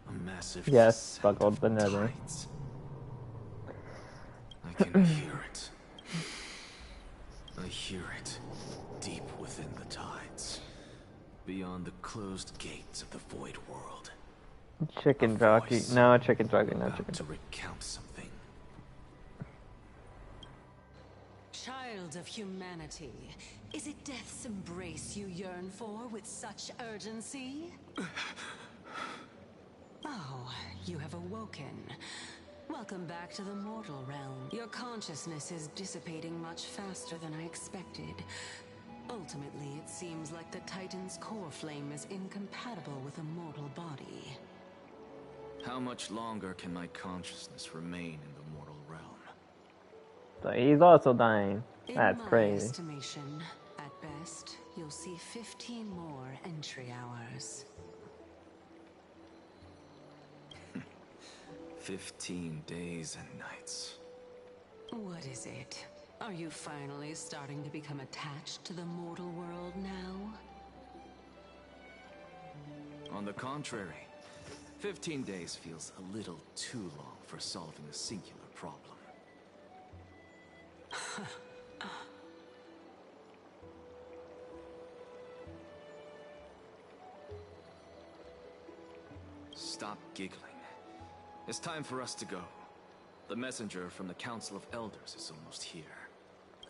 A massive Yes, descent buckled of the nether. tides. I can hear it. I hear it deep within the tides, beyond the closed gates of the void world. Chicken jockey. No, chicken jockey, no About chicken to jockey. recount something. Child of humanity, is it death's embrace you yearn for with such urgency? Oh, you have awoken. Welcome back to the mortal realm. Your consciousness is dissipating much faster than I expected. Ultimately, it seems like the Titan's core flame is incompatible with a mortal body. How much longer can my consciousness remain in the mortal realm? So he's also dying. In That's my crazy. estimation, at best, you'll see 15 more entry hours. 15 days and nights. What is it? Are you finally starting to become attached to the mortal world now? On the contrary, 15 days feels a little too long for solving a singular problem. Stop giggling. It's time for us to go. The messenger from the Council of Elders is almost here.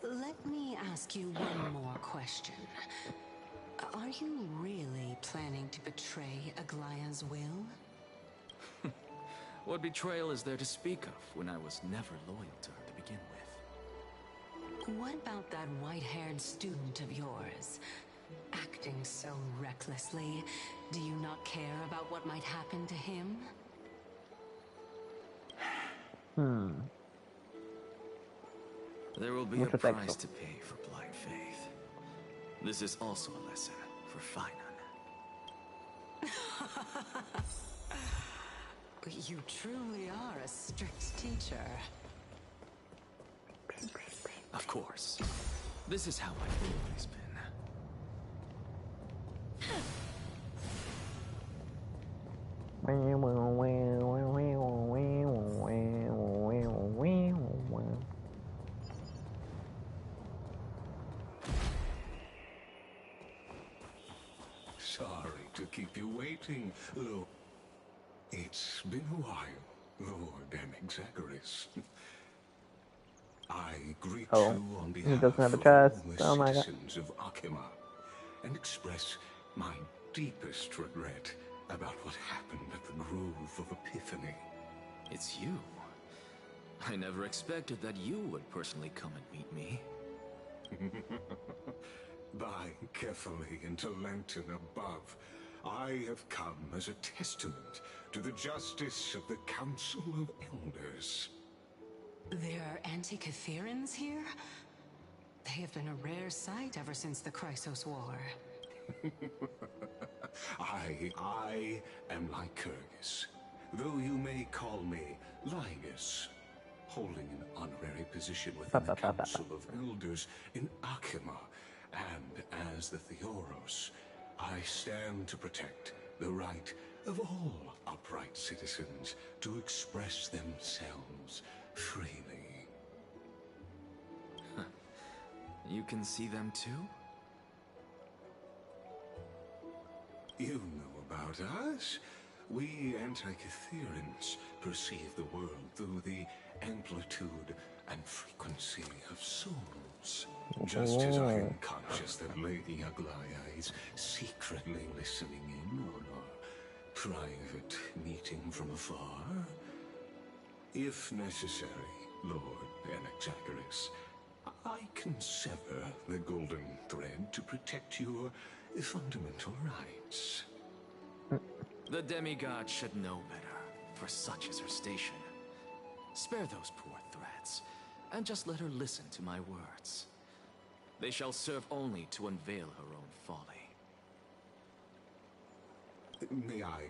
Let me ask you one more question. Are you really planning to betray Aglaya's will? What betrayal is there to speak of when I was never loyal to her to begin with? What about that white-haired student of yours? Acting so recklessly, do you not care about what might happen to him? There will be a price to pay for blind faith. This is also a lesson for Finan. You truly are a strict teacher. Of course. This is how I've always been. Sorry to keep you waiting, Lord. It's been a while, Lord Anexagoras. I greet you on he behalf doesn't have a of chest. all the Oh my god. citizens of Akima, and express my deepest regret about what happened at the Grove of Epiphany. It's you. I never expected that you would personally come and meet me. By carefully into Lantern above, I have come as a testament to the justice of the Council of Elders. There are Anti-Catherians here? They have been a rare sight ever since the Chrysos War. I am Lycurgus, though you may call me Linus, holding an honorary position within the Council of Elders in Akima, and as the Theoros, I stand to protect the right of all upright citizens to express themselves freely. You can see them too? You know about us. We Anti-Catherians perceive the world through the amplitude and frequency of souls. Just as I am conscious that Lady Aglaya is secretly listening in on our private meeting from afar. If necessary, Lord Anexagoras, I can sever the golden thread to protect your fundamental rights. The demigod should know better, for such is her station. Spare those poor threats, and just let her listen to my words. They shall serve only to unveil her own folly. May I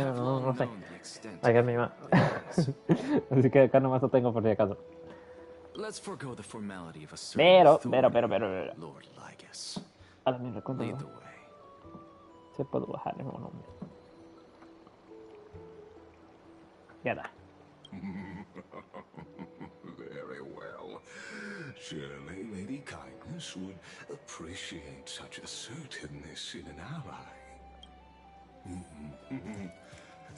have no long sé. known the extent Ay, of mi your mamá. abilities. Así que acá nomás lo tengo por si acaso. Let's forego the formality of a certain authority, Pero. Lord Lygus. A la mierda, ¿cuánto Lead va? the way. Se puede bajar el volumen. Ya da. Very well. Surely Lady Kindness would appreciate such assertiveness in an ally.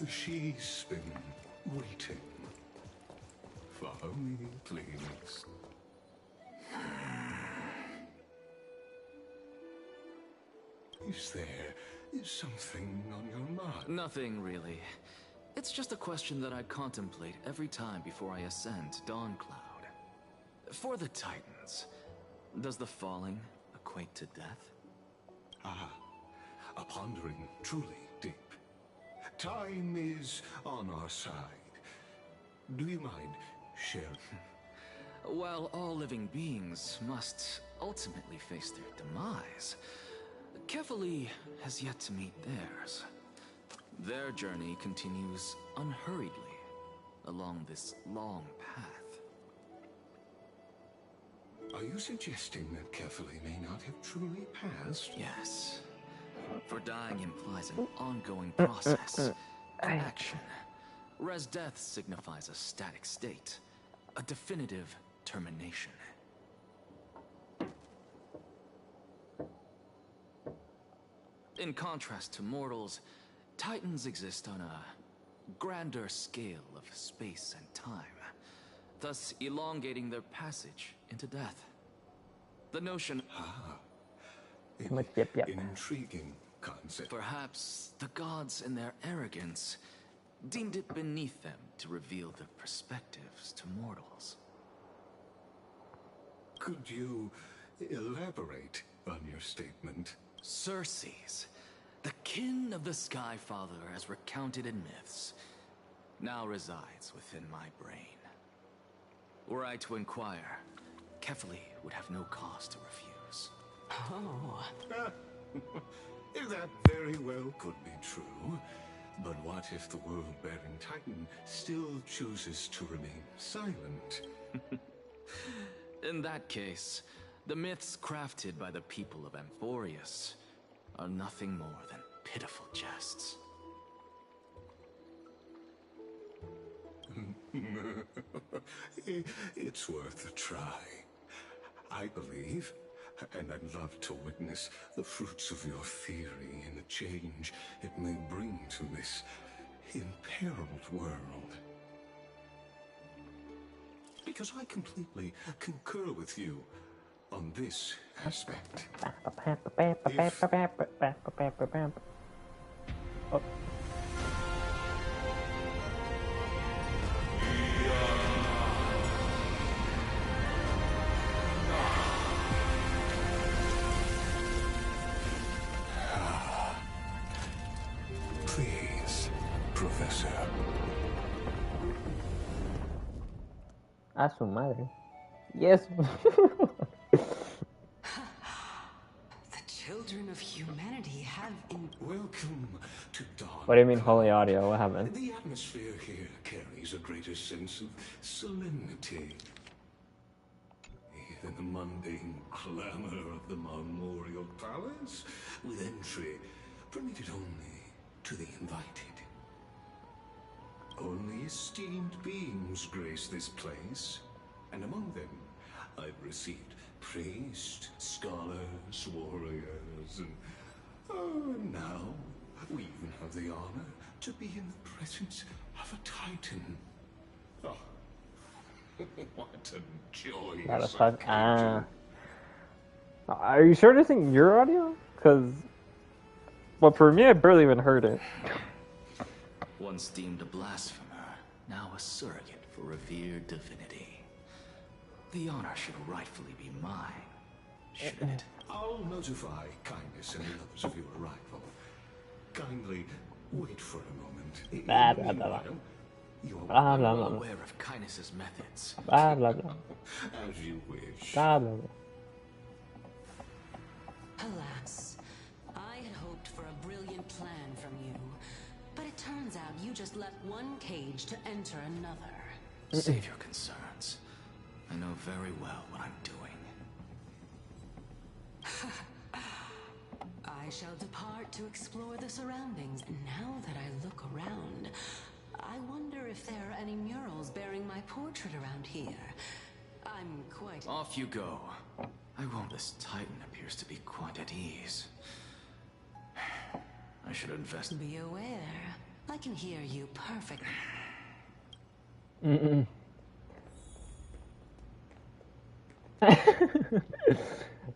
She's been waiting. Follow me, please. Is there something on your mind? Nothing, really. It's just a question that I contemplate every time before I ascend to Dawncloud. For the Titans, does the falling equate to death? Ah, a pondering truly deep. Time is on our side. Do you mind sharing? While all living beings must ultimately face their demise, Kefali has yet to meet theirs. Their journey continues unhurriedly along this long path. Are you suggesting that Kefali may not have truly passed? Yes. For dying implies an ongoing process, an action. Whereas death signifies a static state, a definitive termination. In contrast to mortals, Titans exist on a grander scale of space and time, thus elongating their passage into death. The notion... An intriguing concept. Perhaps the gods in their arrogance deemed it beneath them to reveal their perspectives to mortals. Could you elaborate on your statement? Circes, the kin of the Skyfather as recounted in myths, now resides within my brain. Were I to inquire, Kefali would have no cause to refuse. Oh. That very well could be true. But what if the world-bearing Titan still chooses to remain silent? In that case, the myths crafted by the people of Amphorius are nothing more than pitiful jests. It's worth a try. I believe, and I'd love to witness the fruits of your theory and the change it may bring to this imperiled world. Because I completely concur with you on this aspect. Oh. Please, Professor. A su madre. Yes. The children of humanity have Welcome to Dawn. What do you mean holy audio? What happened? The atmosphere here carries a greater sense of solemnity. Even the mundane clamor of the Memorial Palace, with entry permitted only to the invited. Only esteemed beings grace this place, and among them I've received priests, scholars, warriors, and now we even have the honor to be in the presence of a Titan. Oh, what a joyous occasion. Are you sure this isn't your audio? Because, well, for me, I barely even heard it. Once deemed a blasphemer, now a surrogate for revered divinity. The honor should rightfully be mine, shouldn't it? I'll notify Kindness and the others of your arrival. Kindly wait for a moment. Blah, blah, blah, blah. You're Blah, blah, Well blah. aware of Kindness's methods. Blah, blah, blah. as you wish. Blah, blah, blah. Alas, I had hoped for a brilliant plan from you, but it turns out you just left one cage to enter another. Save your concerns. I know very well what I'm doing. I shall depart to explore the surroundings. Now that I look around, I wonder if there are any murals bearing my portrait around here. I'm quite... Off you go. I won't. This Titan appears to be quite at ease. I should invest. Be aware. I can hear you perfectly.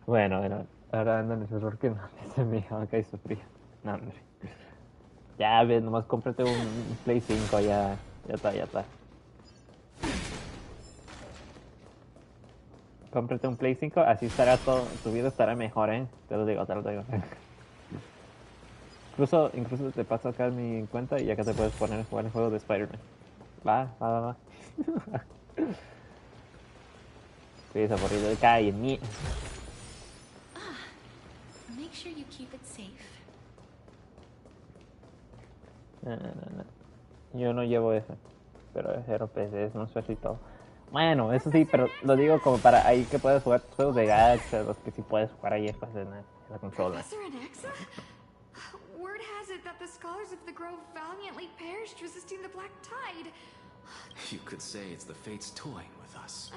Bueno, ahora ando en el error que no se me acá y sufría. No, hombre. Ya ves, nomás cómprate un Play 5, ya está. Cómprate un Play 5, así estará todo, tu vida estará mejor, te lo digo. Incluso te paso acá mi cuenta y acá te puedes poner a jugar el juego de Spider-Man. Va. Sí, es aburrido de calle, ni. Make sure you keep it safe. No. Yo no llevo eso. Pero es RPC, es un suavecito. Bueno, eso sí, pero lo digo como para ahí que puedes jugar juegos de gacha, los que sí puedes jugar ahí después en la consola. Professor Anaxa? Word has it that the scholars of the Grove valiantly perished resisting the Black Tide. You could say it's the fates toying with us.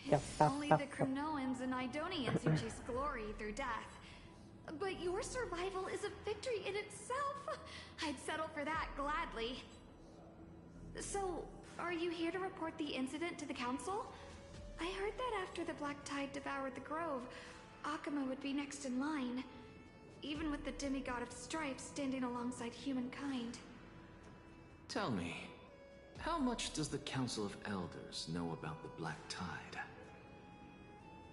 It's only the Kremnoans and Idonians who chase glory through death. But your survival is a victory in itself. I'd settle for that gladly. So, are you here to report the incident to the council? I heard that after the Black Tide devoured the Grove, Akuma would be next in line, even with the demigod of stripes standing alongside humankind. Tell me, how much does the Council of Elders know about the Black Tide?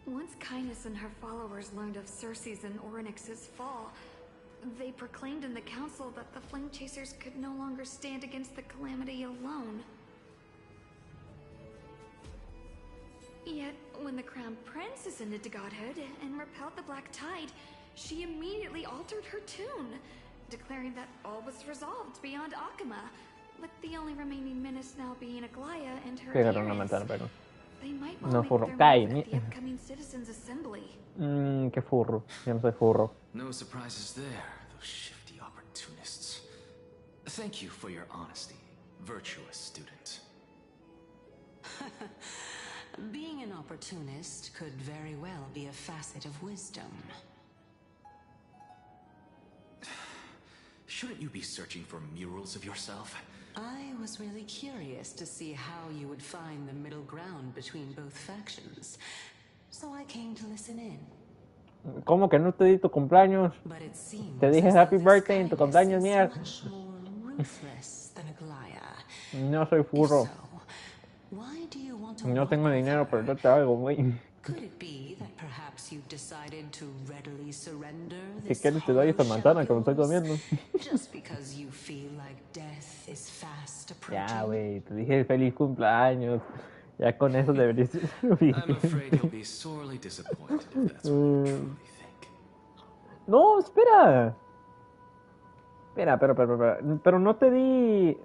Once Kindness and her followers learned of Circe's and Orynyx's fall, they proclaimed in the council that the Flame Chasers could no longer stand against the calamity alone. Yet, when the Crown Prince ascended to godhood and repelled the Black Tide, she immediately altered her tune, declaring that all was resolved beyond Akuma, with the only remaining menace now being Aglaya and her adherents. They might well make their move at the upcoming Citizens' Assembly. Qué furro. Yo no soy furro. No surprises there, those shifty opportunists. Thank you for your honesty, virtuous student. Being an opportunist could very well be a facet of wisdom. Shouldn't you be searching for murals of yourself? I was really curious to see how you would find the middle ground between both factions, so I came to listen in. ¿Cómo que no te di tu cumpleaños? Te dije happy birthday en tu cumpleaños, mierda. No soy furro. No tengo dinero, pero yo te hago, güey. Si quieres te doy esta manzana que me estoy comiendo. Ya, güey, te dije feliz cumpleaños. Ya con eso deberías ser No, espera. Espera, pero no te di...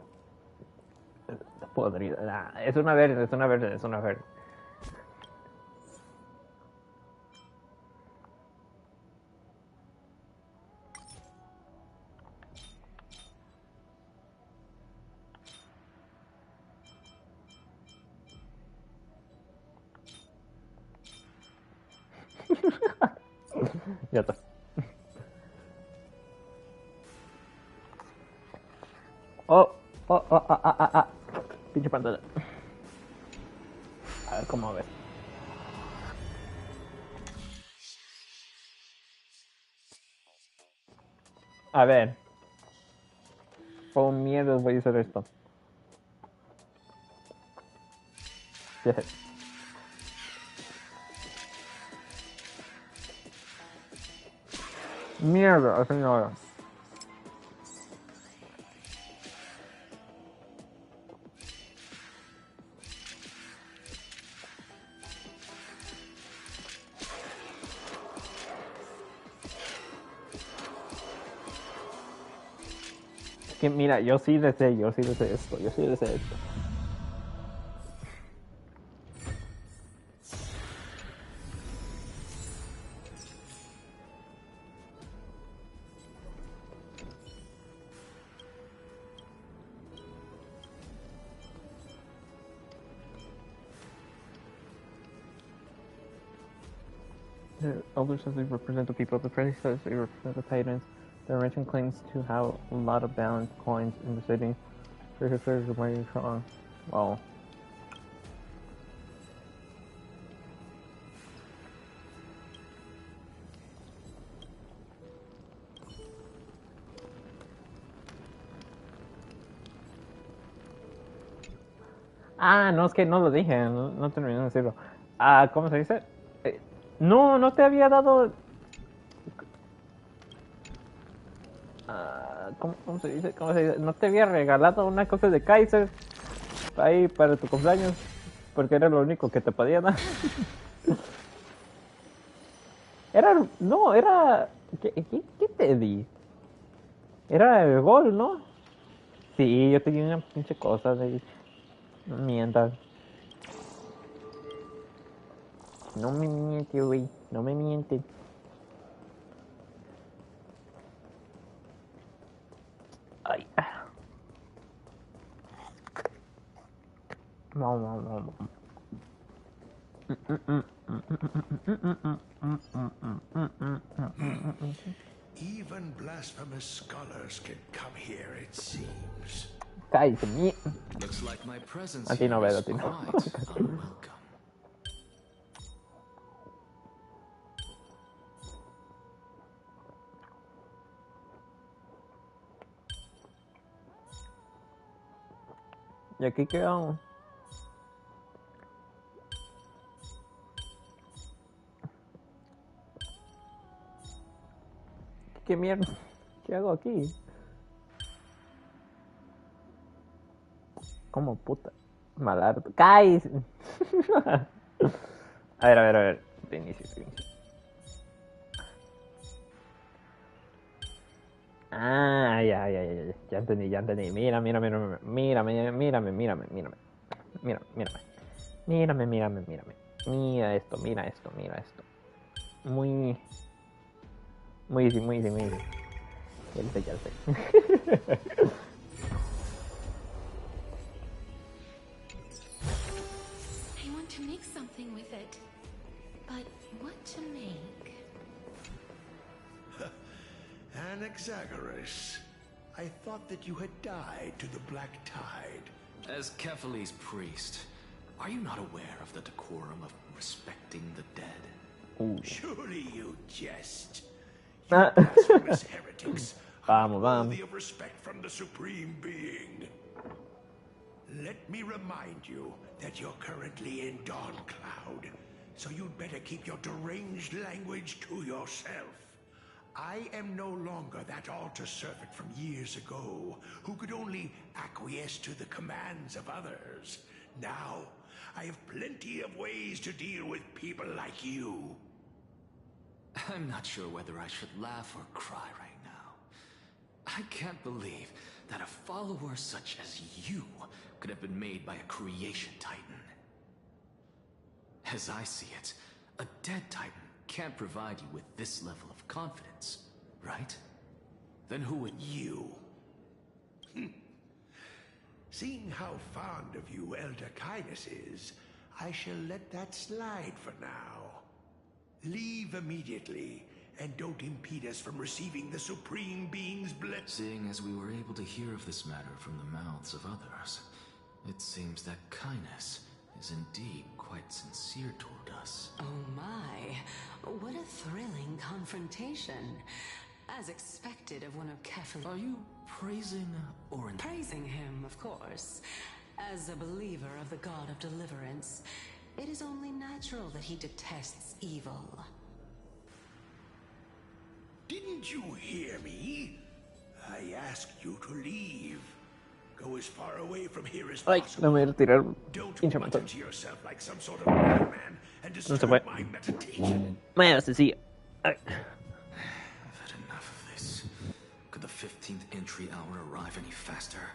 Podrido. Nah, es una verde. Ya está. Pinche pantalla. A ver cómo ves. A ver. ¿Cómo mierda voy a hacer esto? Mierda, así no era. Que mira, yo sí deseo esto, yo sí deseo esto. The elders says they represent the people, the priest says they represent the titans. The mention claims to have a lot of balanced coins in the city. For his are very strong. Well. Ah, no, es que no lo dije, no terminé de decirlo. Ah, ¿cómo se dice? No te había dado... ¿Cómo se dice? ¿Cómo se dice? No te había regalado una cosa de Kaiser ahí para tu cumpleaños, porque era lo único que te podía dar. Era... ¿Qué te di? Era el gol, ¿no? Sí, yo tenía una pinche cosa de... No mientas. No me miente, güey. No me miente. Ay. No. Even blasphemous scholars can come here, it seems. Cállate, Looks like my presence a ti no here veo, is a ti no. quite unwelcome. ¿Y aquí qué hago? ¿Qué mierda? ¿Qué hago aquí? ¿Cómo puta? Malardo. ¡Cállate! A ver. Te inicio. Ah, ya entendí. Mírame. Mira esto. Muy easy. Ya lo sé. I want to make something with it. But what to make? Anaxagoras, I thought that you had died to the Black Tide. As Kephale's priest, are you not aware of the decorum of respecting the dead? Ooh. Surely you jest. You blasphemous heretics are worthy of respect from the Supreme Being. Let me remind you that you're currently in Dawn Cloud, so you'd better keep your deranged language to yourself. I am no longer that altar servant from years ago, who could only acquiesce to the commands of others. Now, I have plenty of ways to deal with people like you. I'm not sure whether I should laugh or cry right now. I can't believe that a follower such as you could have been made by a creation titan. As I see it, a dead titan can't provide you with this level of confidence, right? Then who would you? Seeing how fond of you Elder Kindness is, I shall let that slide for now. Leave immediately, and don't impede us from receiving the Supreme Being's blessing. Seeing as we were able to hear of this matter from the mouths of others, it seems that Kindness is indeed quite sincere toward us. Oh my, what a thrilling confrontation. As expected of one of Kefali's. Are you praising or praising him, of course? As a believer of the god of deliverance, it is only natural that he detests evil. Didn't you hear me? I asked you to leave. Go as far away from here as possible. No me voy a tirar Don't hinchame mutter to yourself like some sort of madman and disturb my meditation. Bueno, sencillo. I've had enough of this. Could the 15th entry hour arrive any faster?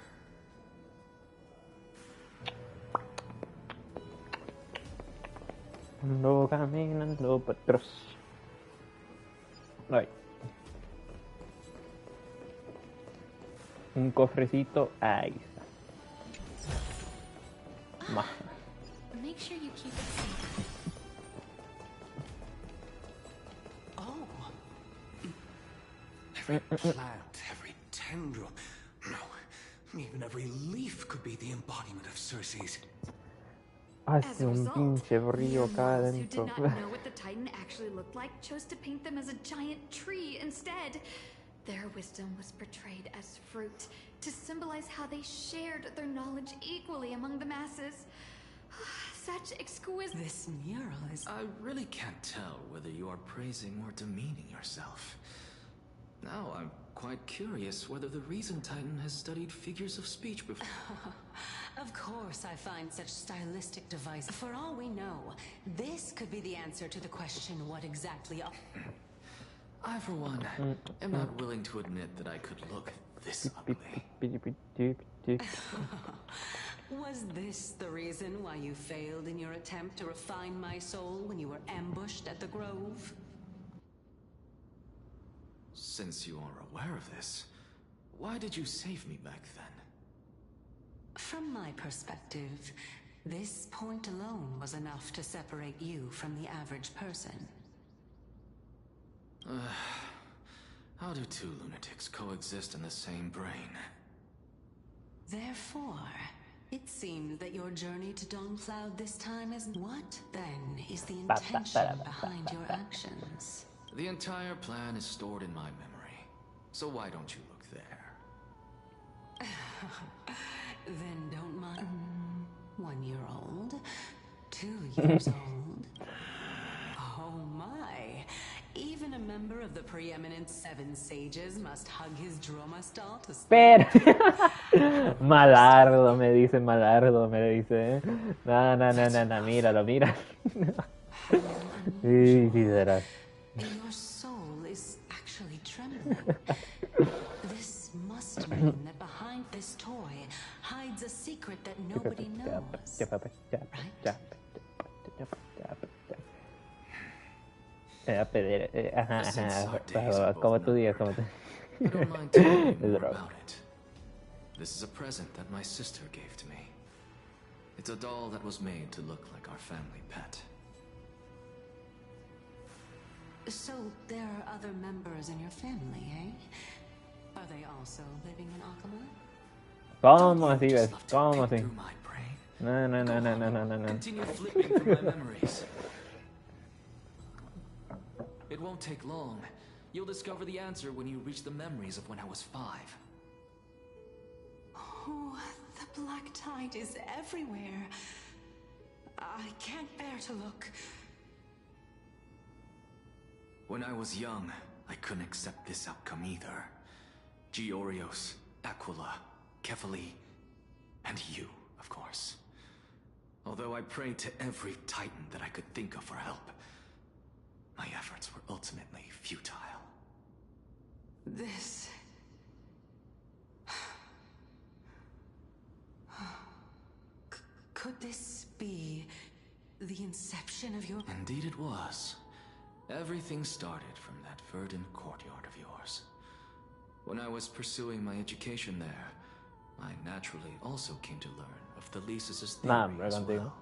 Ando caminando para atrás. Ay. Un cofrecito. Ahí está. Ma. Make sure you keep it safe. Oh. Every plant, every tendril, no, even every leaf could be the embodiment of Circe's. Hace un pinche frío acá adentro. Who did not know what the Titan actually looked like chose to paint them as a giant tree instead. Their wisdom was portrayed as fruit, to symbolize how they shared their knowledge equally among the masses. Such exquisite... This mural is... I really can't tell whether you are praising or demeaning yourself. Now I'm quite curious whether the Reason Titan has studied figures of speech before. Of course I find such stylistic devices. For all we know, this could be the answer to the question, what exactly... I, for one, am not willing to admit that I could look this ugly. Was this the reason why you failed in your attempt to refine my soul when you were ambushed at the Grove? Since you are aware of this, why did you save me back then? From my perspective, this point alone was enough to separate you from the average person. How do two lunatics coexist in the same brain? Therefore, it seems that your journey to Dawnfloud this time is... What, then, is the intention behind your actions? The entire plan is stored in my memory, so why don't you look there? Then don't mind... 1 year old? 2 years old? Oh my! Even a member of the preeminent 7 sages must hug his Dromastal to... Pero... Malardo, me dice, Malardo, me dice. No, míralo, mira. Sí, serás. Your soul is actually trembling. This must mean that behind this toy hides a secret that nobody knows. Right? Como tú digas, como tú. I don't mind telling you more about it. This is a present that my sister gave to me. It's a doll that was made to look like our family pet. So there are other members in your family, eh? Are they also living in Akama? ¿Cómo así ves? ¿Cómo así? No. Continue flipping through my memories. It won't take long. You'll discover the answer when you reach the memories of when I was 5. Oh, the black tide is everywhere. I can't bear to look. When I was young, I couldn't accept this outcome either. Georios, Aquila, Kefali, and you, of course. Although I prayed to every titan that I could think of for help, my efforts were ultimately futile. This... Could this be the inception of your... Indeed it was. Everything started from that verdant courtyard of yours. When I was pursuing my education there, I naturally also came to learn of the Lysis' theory as well.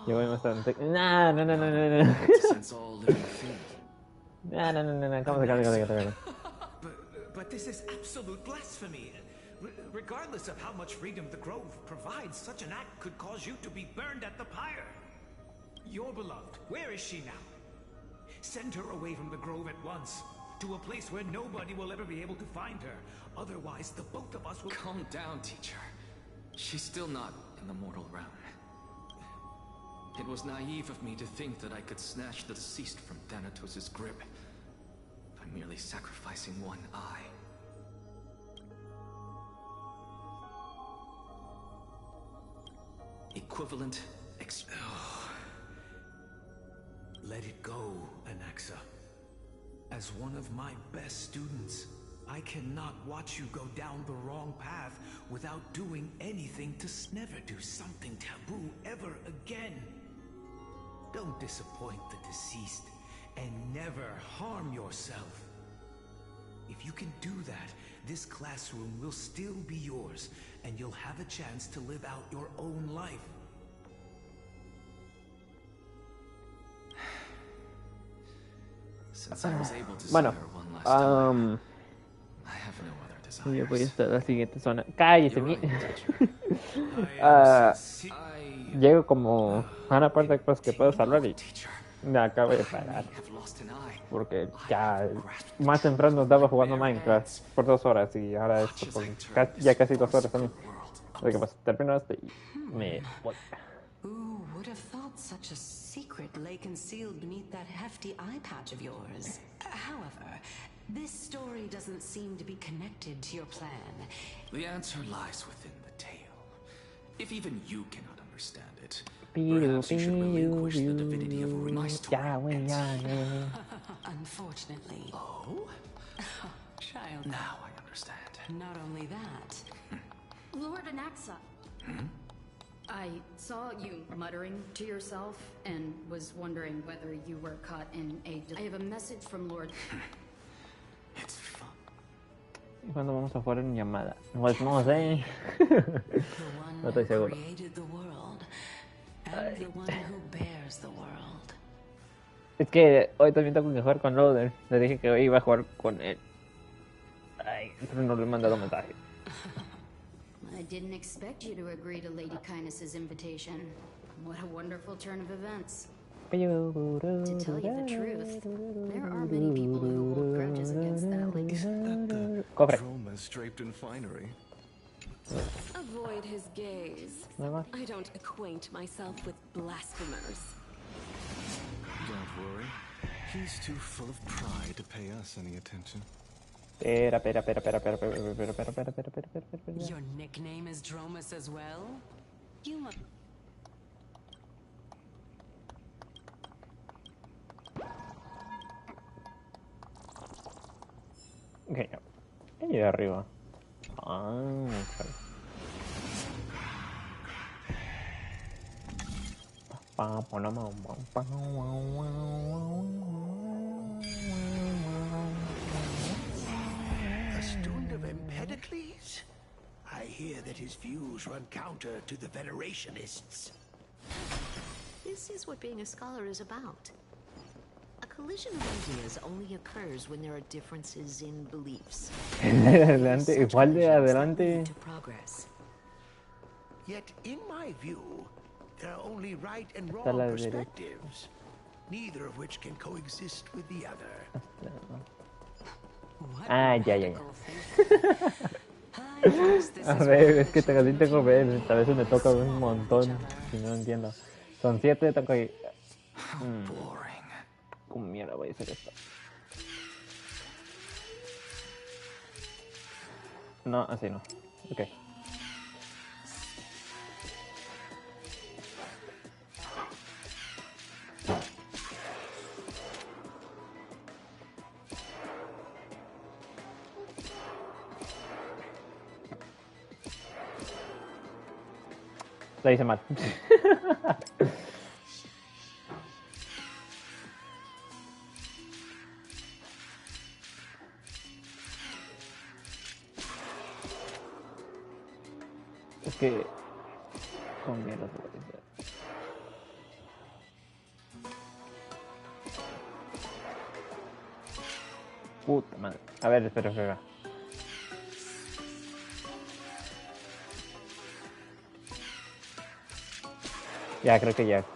Yo voy a estar... No. Since all living things. No. Come. But this is absolute blasphemy. Regardless of how much freedom the Grove provides, such an act could cause you to be burned at the pyre. Your beloved, where is she now? Send her away from the Grove at once. to a place where nobody will ever be able to find her. Otherwise, the both of us will... Calm down, teacher. She's still not in the mortal realm. It was naive of me to think that I could snatch the deceased from Thanatos' grip by merely sacrificing one eye. Equivalent Let it go, Anaxa. As one of my best students, I cannot watch you go down the wrong path without doing anything to never do something taboo ever again. Don't disappoint the deceased and never harm yourself. If you can do that, this classroom will still be yours, and you'll have a chance to live out your own life. Since I was able to see Bueno, her one last time, I have no other yo voy desires. hasta la siguiente zona. ¡Cállese, You're mi! right, teacher. Llego como a una parte pues, que puedo salvar y me acabo de parar. Have lost an eye. Porque ya más temprano estaba jugando Minecraft por 2 horas y ahora esto por ya casi 2 horas también. Así que pues termino esto y me voy. Who would have thought such a secret lay concealed beneath that hefty eye patch of yours? However, this story doesn't seem to be connected to your plan. The answer lies within the tale. If even you cannot understand it, perhaps you should relinquish the divinity of my story. Unfortunately. Oh? Child. Now I understand. Not only that. Lord Anaxa. I saw you muttering to yourself and was wondering whether you were caught in a... I have a message from Lord... It's fun. ¿Y cuándo vamos a jugar en llamada? Pues no sé. No estoy seguro. Es que hoy también tengo que jugar con Loader. Le dije que hoy iba a jugar con él. Ay, pero no le he mandado mensaje. I didn't expect you to agree to Lady Kindness's invitation. What a wonderful turn of events. To tell you the truth, there are many people who hold grudges against that lady. Dromas draped in finery. Avoid his gaze. I don't acquaint myself with blasphemers. Don't worry. He's too full of pride to pay us any attention. Your nickname is Dromas as well? You must... Ok, ahí de arriba. Ah, claro. A student of Empedocles? I hear that his views run counter to the Venerationists. This is what being a scholar is about. A collision of ideas only occurs when there are differences in beliefs. Adelante, igual de adelante. Yet, in my view, there are only right and wrong perspectives, neither of which can coexist with the other. Ah, ya. A ver, es que también tengo que ver, a veces me toca un montón, si no entiendo. Son 7, tengo que... ¿Cómo mierda voy a hacer esto? No, así no. Ok. La hice mal. Es que... con mierda se puede hacer. Puta madre. A ver, espera. Ya, creo que ya, sí.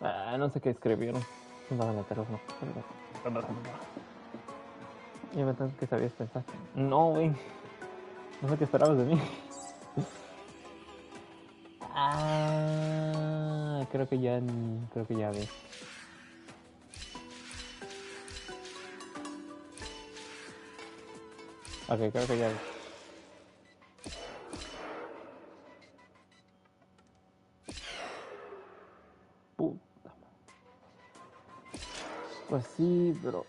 No sé qué escribieron. No, y me tengo que sabías pensar. No, güey. No sé qué esperabas de mí. Creo que ya vi. Ok, creo que ya vi. Puta. Pues sí, pero...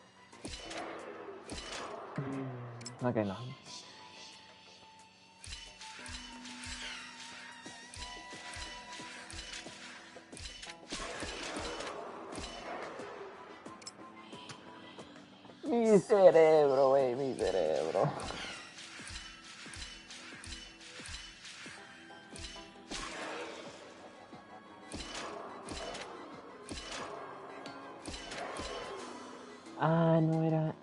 Ok, no. Mi cerebro, güey, mi cerebro. No era...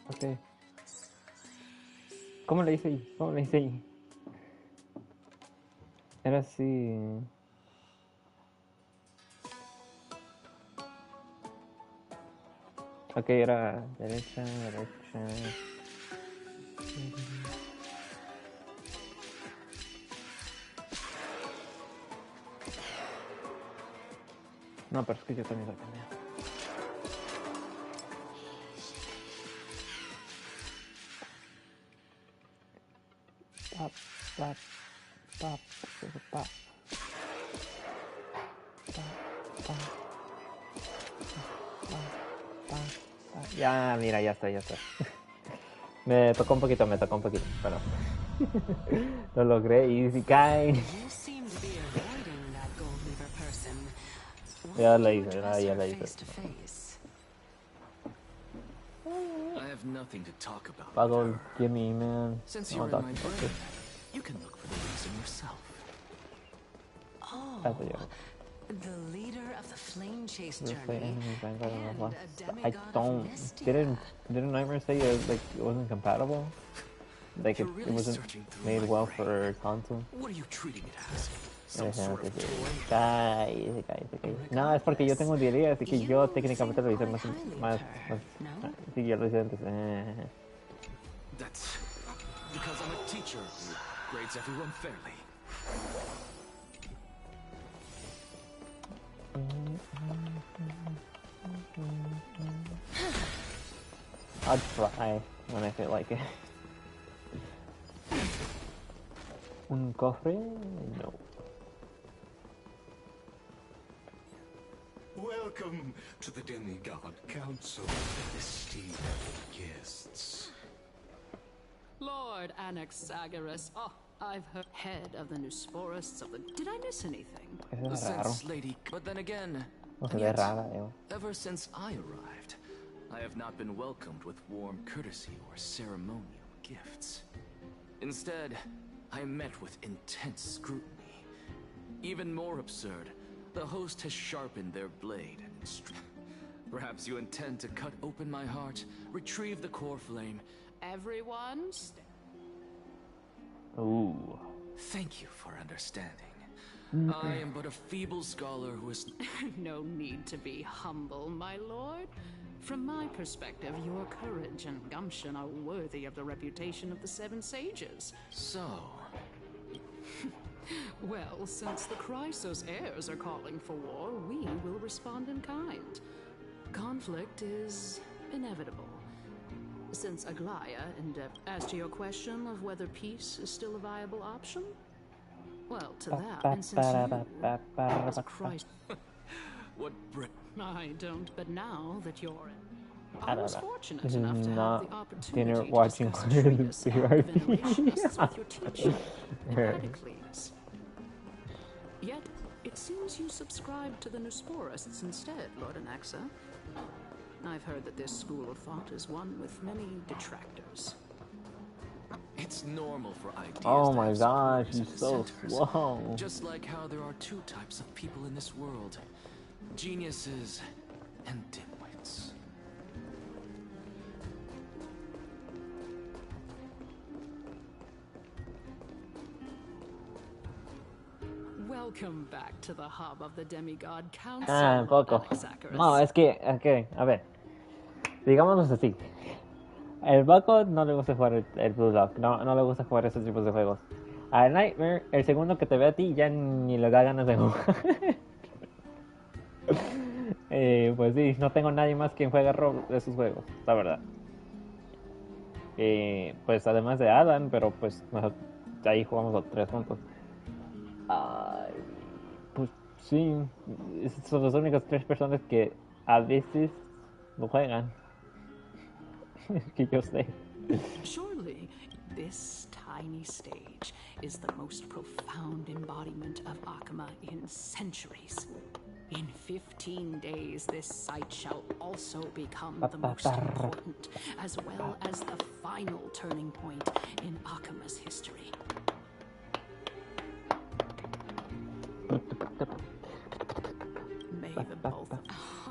Ok. ¿Cómo le hice ahí? ¿Cómo le hice ahí? Era así... Ok, era derecha, derecha... No, pero es que yo también lo tenía. Pap, pap, pap, pap. Ya, mira, ya está, ya está. Me tocó un poquito, pero... Lo logré y si cae... Ya la hice, ya la hice. I have nothing to talk about. Puzzle, gimme, man. Since you're in my brain, you can look for the reason yourself. Oh, the leader of the flame chase journey. I don't. Didn't Nightmare say it wasn't compatible? Like it wasn't made well for console? What are you treating it as? Cállate. No, es porque yo tengo un diario, así que yo técnicamente lo hice más sí, yo lo hice antes. That's because I'm a teacher who grades everyone fairly. I'll try when I feel like it. Un cofre? No. Welcome to the Demigod Council, esteemed guests. Lord Anaxagoras. Oh, I've heard head of the Newsporists of the... Did I miss anything? The sense, lady, but then again... Ever since I arrived, I have not been welcomed with warm courtesy or ceremonial gifts. Instead, I met with intense scrutiny. Even more absurd, the host has sharpened their blade and perhaps you intend to cut open my heart, retrieve the core flame. Everyone Ooh. Thank you for understanding. I am but a feeble scholar who is... No need to be humble, my lord. From my perspective, your courage and gumption are worthy of the reputation of the Seven Sages. So... Well, since the Chrysos heirs are calling for war, we will respond in kind. Conflict is inevitable. Since Aglaya, and as to your question of whether peace is still a viable option, well, to that, and since you, as a Christ... What Brit... I don't, but now that you're in... I was don't know. fortunate This is enough to have not the opportunity dinner to watching discuss a treatise on venerationists with your teacher, Right. Empedocles. Yet, it seems you subscribe to the Newsporists instead, Lord Anaxa. I've heard that this school of thought is one with many detractors. It's normal for ideas Oh to my have gosh, supporters he's and so dissenters. slow. Just like how there are two types of people in this world. Geniuses and dimwits. Welcome back to the hub of the demigod council. Ah, poco. No, es que, a ver. Digámoslo así. El Paco no le gusta jugar el Bulldog, no le gusta jugar esos tipos de juegos. A Nightmare, el segundo que te ve a ti ya ni le da ganas de jugar. Pues sí, no tengo nadie más quien juegue esos juegos, la verdad. Pues además de Adam, pero pues ahí jugamos los tres juntos. Pues sí, son las únicas tres personas que a veces lo juegan. Que yo sé. Surely, this tiny stage is the most profound embodiment of Akama in centuries. In 15 days, this site shall also become the most important, as well as the final turning point in Akama's history. May the both...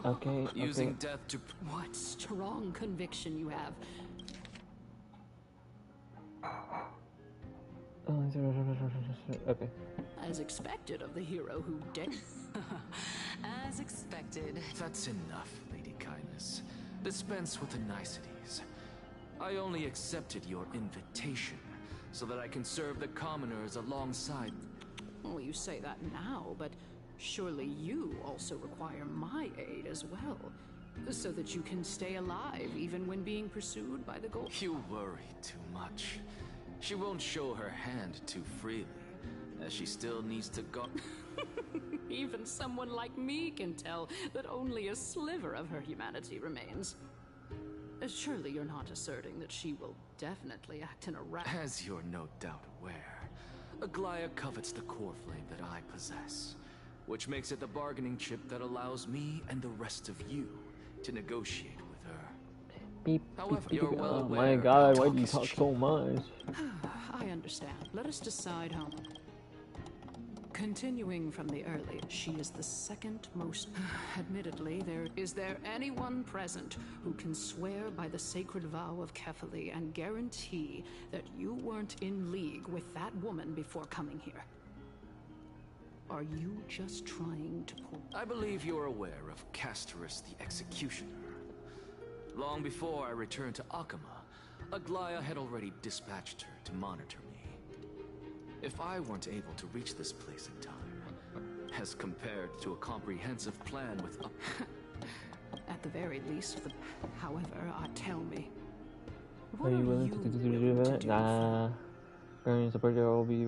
Okay. Using death to... What strong conviction you have. Okay. As expected of the hero who did. As expected. That's enough, Lady Kindness. Dispense with the niceties. I only accepted your invitation so that I can serve the commoners alongside... Well, you say that now, but surely you also require my aid as well, so that you can stay alive even when being pursued by the gold. You worry too much. She won't show her hand too freely, as she still needs to go... Even someone like me can tell that only a sliver of her humanity remains. Surely you're not asserting that she will definitely act in a As you're no doubt aware, Aglaya covets the core flame that I possess, which makes it the bargaining chip that allows me and the rest of you to negotiate with her. Beep, However, beep, you're beep. well Oh aware my god, that why do you talk talk is so much? I understand. Let us decide how... Continuing from the early, she is the second most... Admittedly, is there anyone present who can swear by the sacred vow of Kefali and guarantee that you weren't in league with that woman before coming here? Are you just trying to pull... I believe you're aware of Castorus the Executioner. Long before I returned to Akama, Aglaya had already dispatched her to monitor me. If I weren't able to reach this place in time, as compared to a comprehensive plan with At the very least, however, tell me. Are you willing to do that? Nah. Guardians of Prayer will be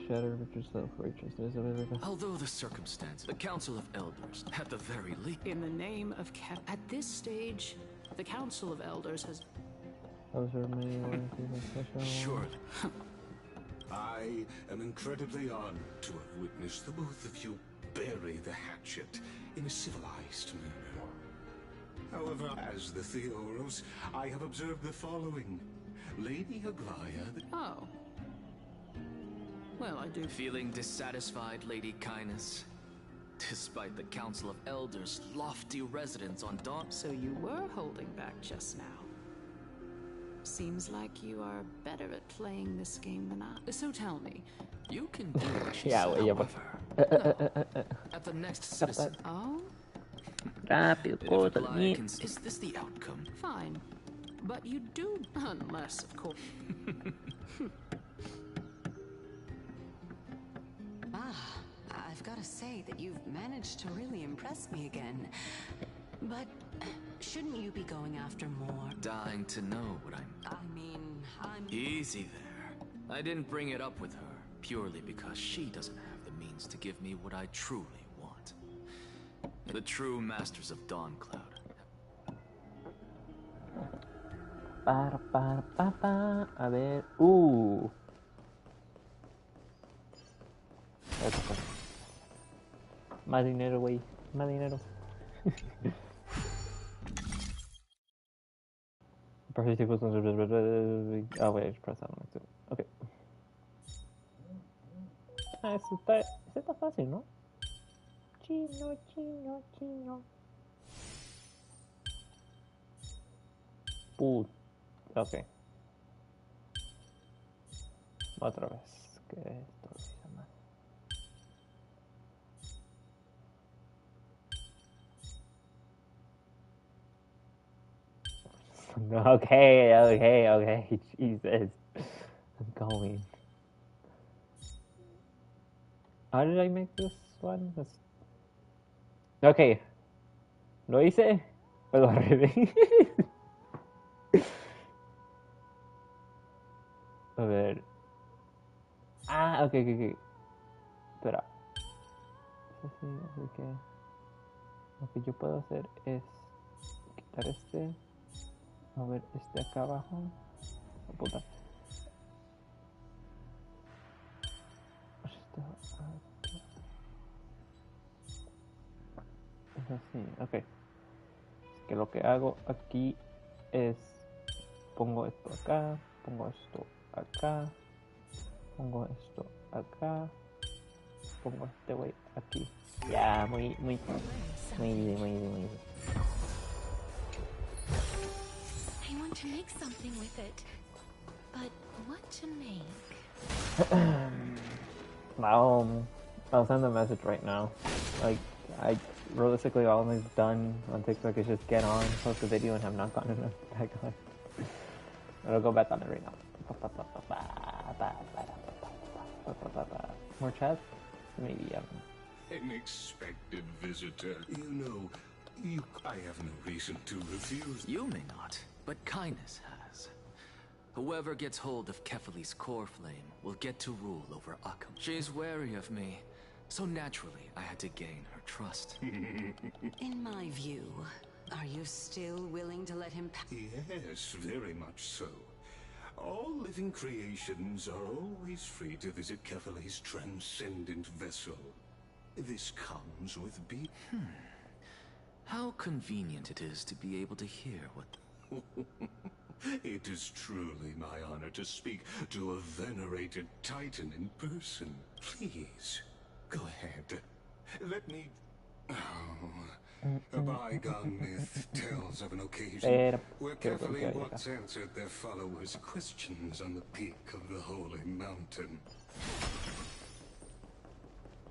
shattered with your self-righteousness. Although the circumstance, the Council of Elders, at the very least... In the name of at this stage, the Council of Elders has... Surely. I am incredibly honored to have witnessed the both of you bury the hatchet in a civilized manner. However, as the Theoros, I have observed the following. Lady Aglaya... Oh. Well, I do... Feeling dissatisfied, Lady Kindness? Despite the Council of Elders' lofty residence on Dawn... So you were holding back just now. Seems like you are better at playing this game than I. So tell me, you can do what she yeah, said, but... At the next citizen... Oh? Is this the outcome? Fine. But you do... Unless, of course... I've got to say that you've managed to really impress me again. But shouldn't you be going after more? Dying to know what I'm... Easy there. I didn't bring it up with her, purely because she doesn't have the means to give me what I truly want. The true masters of Dawncloud. A ver... Más dinero, güey. Más dinero. Oh, wait, press that one too. Okay. Eso está fácil, ¿no? Chino. Ok. Otra vez. Que esto se llama. Okay. Jesus. I'm going. How did I make this one? Okay. ¿Lo hice? ¿O lo arreglé? A ver. Ah, ok. Espera. Sí, así que lo que yo puedo hacer es quitar este, mover este acá abajo. Oh, puta. Esto aquí. Es así, ok. Es que lo que hago aquí es pongo esto acá, pongo esto acá, pongo esto acá, pongo este güey aquí. Ya, muy easy. I want to make something with it, but what to make? I'll send a message right now. Like, realistically, all I've done on TikTok is just get on, post a video, and have not gotten enough back on. I'll go back on it right now. More chats? Maybe, An expected visitor. You know, I have no reason to refuse. You may not, but kindness has. Whoever gets hold of Kefali's core flame will get to rule over Akam. She's wary of me, so naturally I had to gain her trust. In my view, are you still willing to let him Yes, very much so. All living creations are always free to visit Kefali's transcendent vessel. This comes with How convenient it is to be able to hear what... It is truly my honor to speak to a venerated titan in person. Please, go ahead. Let me... A bygone myth tells of an occasion where Kefali once answered their followers' questions on the peak of the holy mountain.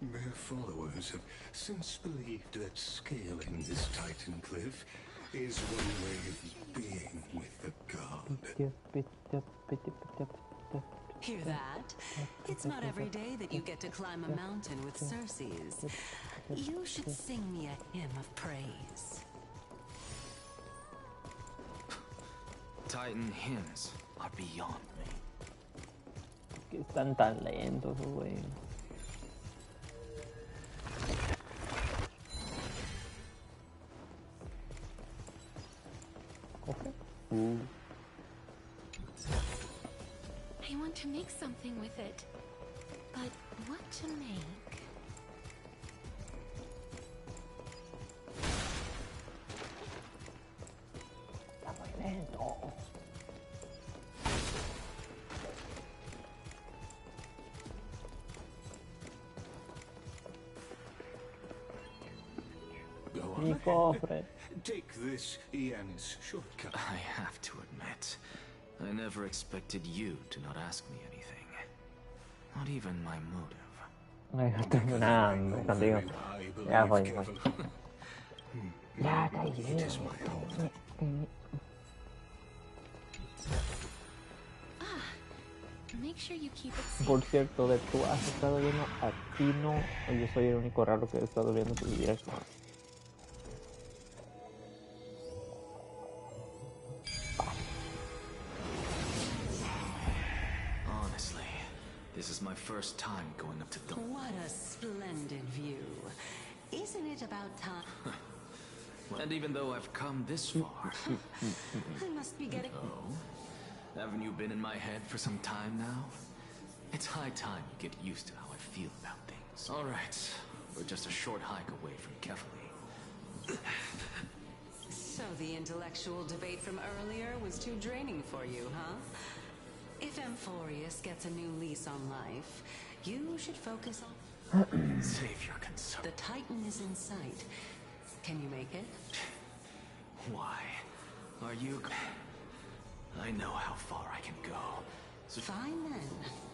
Their followers have since believed that scaling this titan cliff is one way of being with the god. Hear that? It's not every day that you get to climb a mountain with Circes. You should sing me a hymn of praise. Titan hymns are beyond me. Que están tan lentos, güey. Okay. I want to make something with it, but what to make? Está muy lento. Mi cofre. Take this Yanis shortcut. I have to admit, I never expected you to not ask me anything. Not even my motive. Ay, no tengo nada, hombre, contigo. Ya voy. Ya, Make sure you keep it safe. Por cierto, de tú has estado viendo a Tino, o yo soy el único raro que he estado viendo tus directos. Honestly, this is my first time going up to the... What a splendid view. Isn't it about time? And even though I've come this far... I must be getting... Oh? Haven't you been in my head for some time now? It's high time you get used to how I feel about things. Alright, we're just a short hike away from Kefali. So the intellectual debate from earlier was too draining for you, huh? If Amphorius gets a new lease on life, you should focus on... Save your concern. The Titan is in sight. Can you make it? Why? Are you... I know how far I can go. So... Fine then.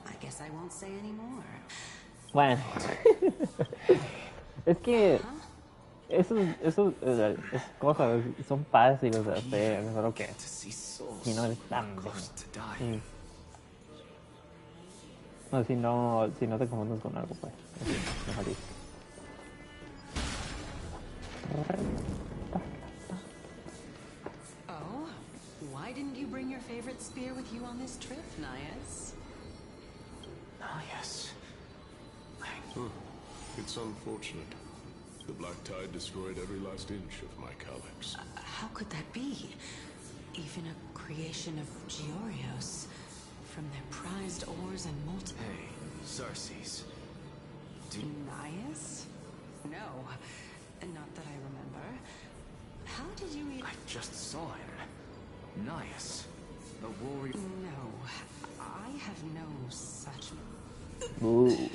I guess I won't say any more. Bueno. Es que es cosas son fáciles de hacer, solo que si no es tan no, si no te confundes con algo, pues mejor dicho. Oh, why didn't you bring your favorite spear with you on this trip, Nias? Nias. It's unfortunate. The Black Tide destroyed every last inch of my calyx. How could that be? Even a creation of Georios. From their prized ores and molten... Hey, Xerxes. Nias? No, not that I remember. How did you even... I just saw him. Nias. The warrior... No, I have no such... Ooh.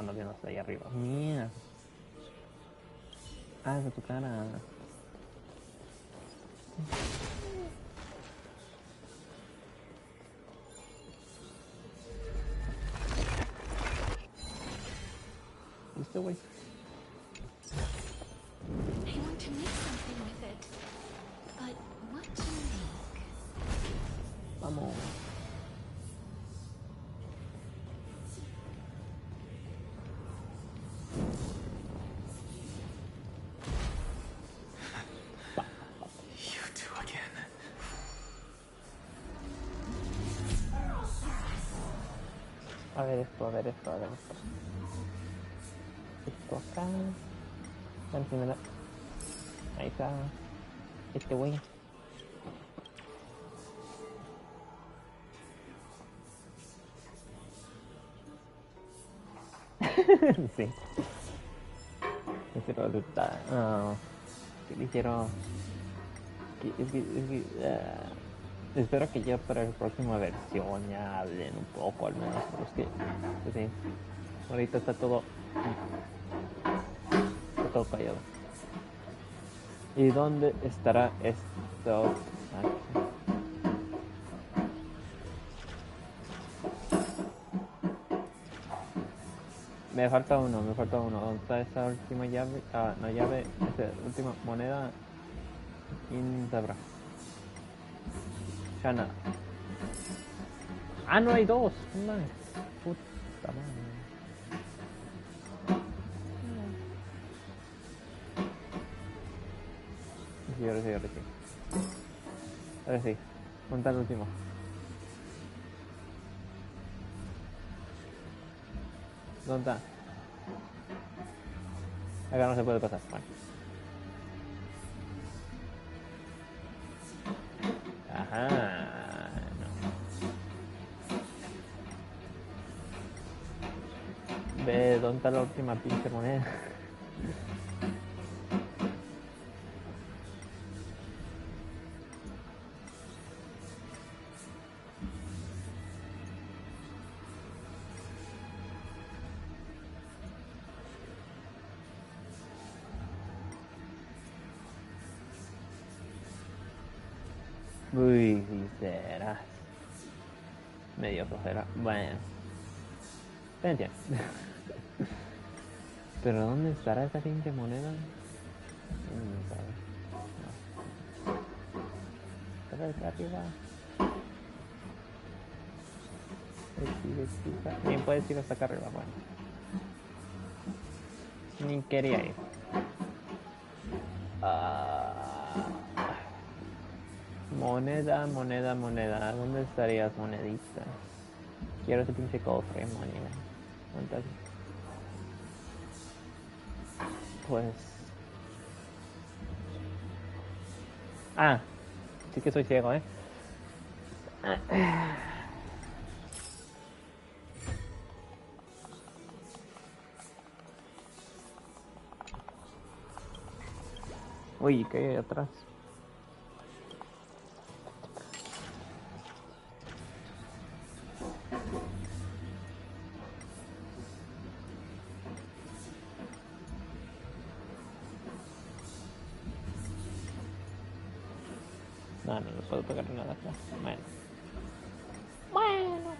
No viendo hasta ahí arriba. Mira. Ah, es de tu cara. ¿Viste, güey? I want to make something with it. But what to make? Vamos. A ver esto. Esto acá. Ahí está. Este güey. Sí. Ese resulta. Que ligero. Espero que ya para la próxima versión ya hablen un poco al menos, pero es que pues sí, ahorita está todo callado. ¿Y dónde estará esto? Me falta uno. ¿Dónde está esa última llave? No llave, esa última moneda. Indabra. Shana. Ah, no hay dos. Nice. Puta madre. Sí, ahora sí. Ahora sí. ¿Dónde está el último? ¿Dónde está? Acá no se puede pasar. Bueno. Ajá. No. Ve, ¿dónde está la última pinche moneda? Uy, será medio flojera. Bueno, te entiendo. Pero ¿dónde estará esa pinche moneda? ¿Está acá arriba? Bien, puedes ir hasta acá arriba. Bueno, ni quería ir. Moneda. ¿Dónde estarías, monedita? Quiero ese pinche cofre, moneda. ¿Dónde estás? Pues... sí que soy ciego, ¿eh? Uy, ¿qué hay atrás? No, no puedo pegar nada acá. Bueno. Bueno.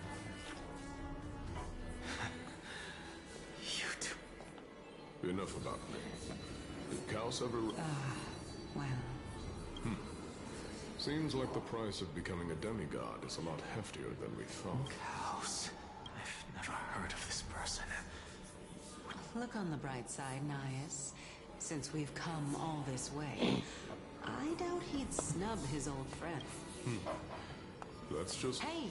You two. Enough about me. Did Kaos ever... well... Seems like the price of becoming a demigod is a lot heftier than we thought. Kaos. I've never heard of this person. Look on the bright side, Nias. Since we've come all this way, I doubt he'd snub his old friend. That's just... Hey!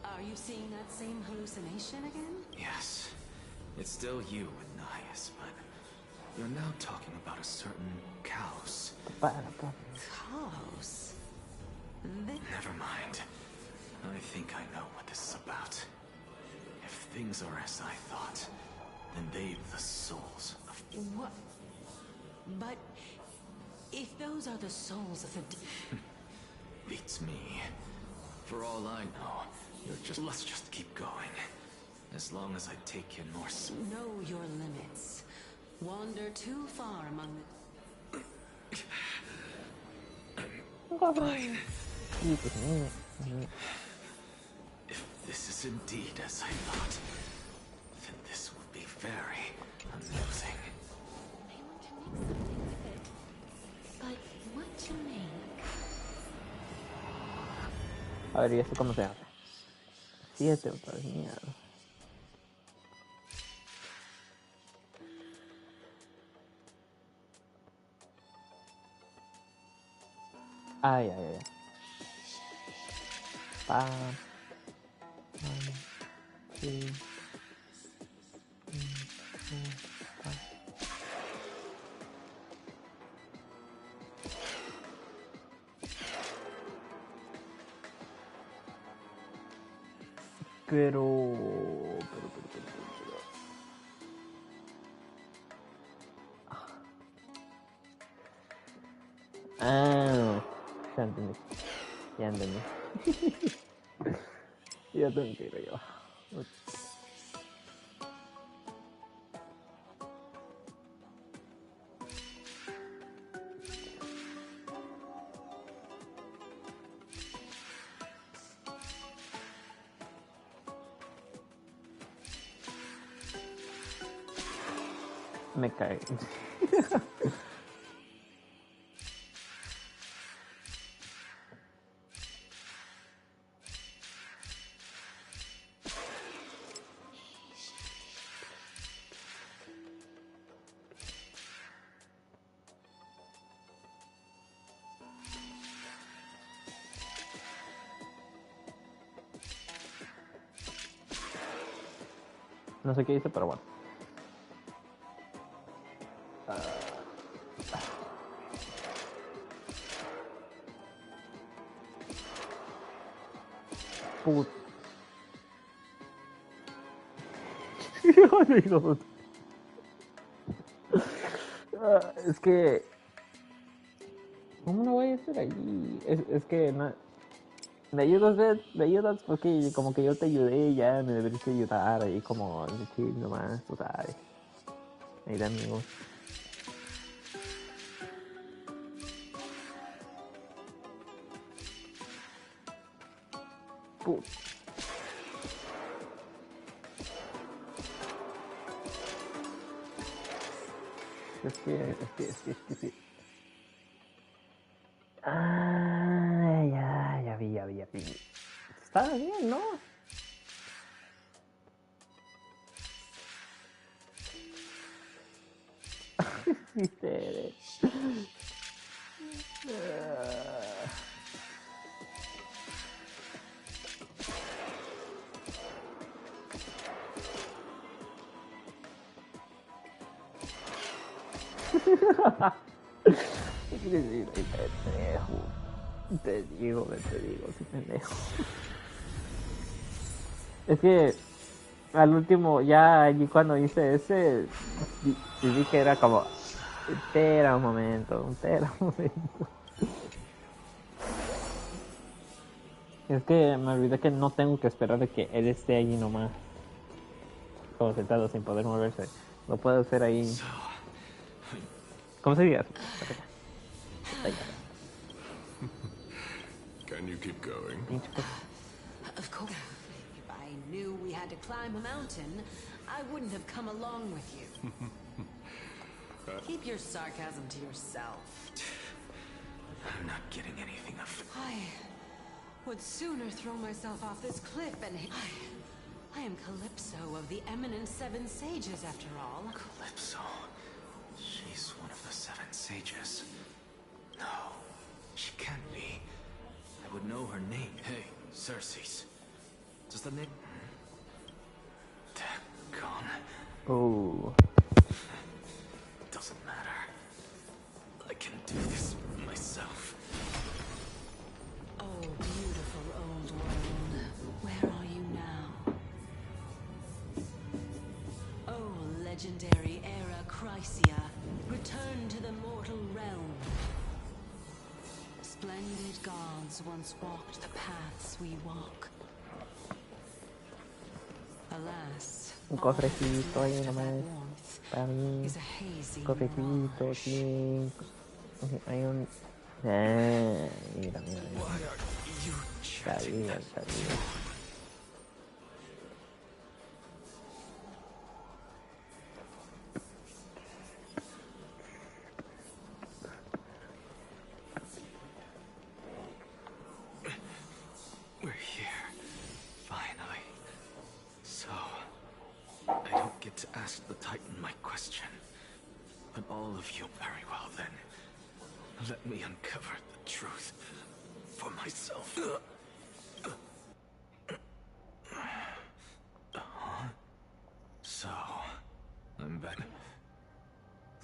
Are you seeing that same hallucination again? Yes. It's still you with Nias, but you're now talking about a certain Kaos. Kaos? Never mind. I think I know what this is about. If things are as I thought, then they've the souls of... What? But... if those are the souls of the... Beats me. For all I know, you're just... Let's just keep going. As long as I take in more... Know your limits. Wander too far among the... Fine. If this is indeed as I thought, then this will be very amusing. But what to make? A ver, ¿y esto cómo se hace? 7 otra vez, mierda. Ay, ay, ay. Pam. 1, 2, 3, 4, 5. Pero... Ah, ya entendí. Ya entendí. Ya tengo que ir yo. Me cae. No sé qué hice, pero bueno. Put. Es que... ¿Cómo no voy a estar allí? Es que no... ¿Me ayudas, Beth? ¿Me ayudas? Porque como que yo te ayudé, ya me deberías ayudar ahí como en el chill nomás, tú sabes. Ahí de amigos. Put. Es que... Ah, ya vi. Está bien, ¿no? Ustedes. ¿Qué quieres decir? Pendejo. Te digo, sí, pendejo. Es que al último, ya allí cuando hice ese, vi que era como, espera un momento. Es que me olvidé que no tengo que esperar a que él esté allí nomás, como sentado sin poder moverse. Lo puedo hacer ahí. ¿Cómo se dice? keep going? Of course. If I knew we had to climb a mountain, I wouldn't have come along with you. Keep your sarcasm to yourself. I'm not getting anything of... I would sooner throw myself off this cliff and... I am Calypso of the eminent Seven Sages, after all. Calypso? She's one of the Seven Sages. No, she can't be. I would know her name. Hey, Circe's. Just the name... Gone. Oh. Doesn't matter. I can do this myself. Oh, beautiful old world. Where are you now? Oh, legendary era Chrysia. Return to the mortal realm. Splendid gods once walked the paths we walk. Alas, Un cofrecito ahí nomás para mí. Cofrecito aquí. Hay un... mira. Sabía. We're here. Finally. So, I don't get to ask the Titan my question. But all of you very well then. Let me uncover the truth for myself. So, I'm back.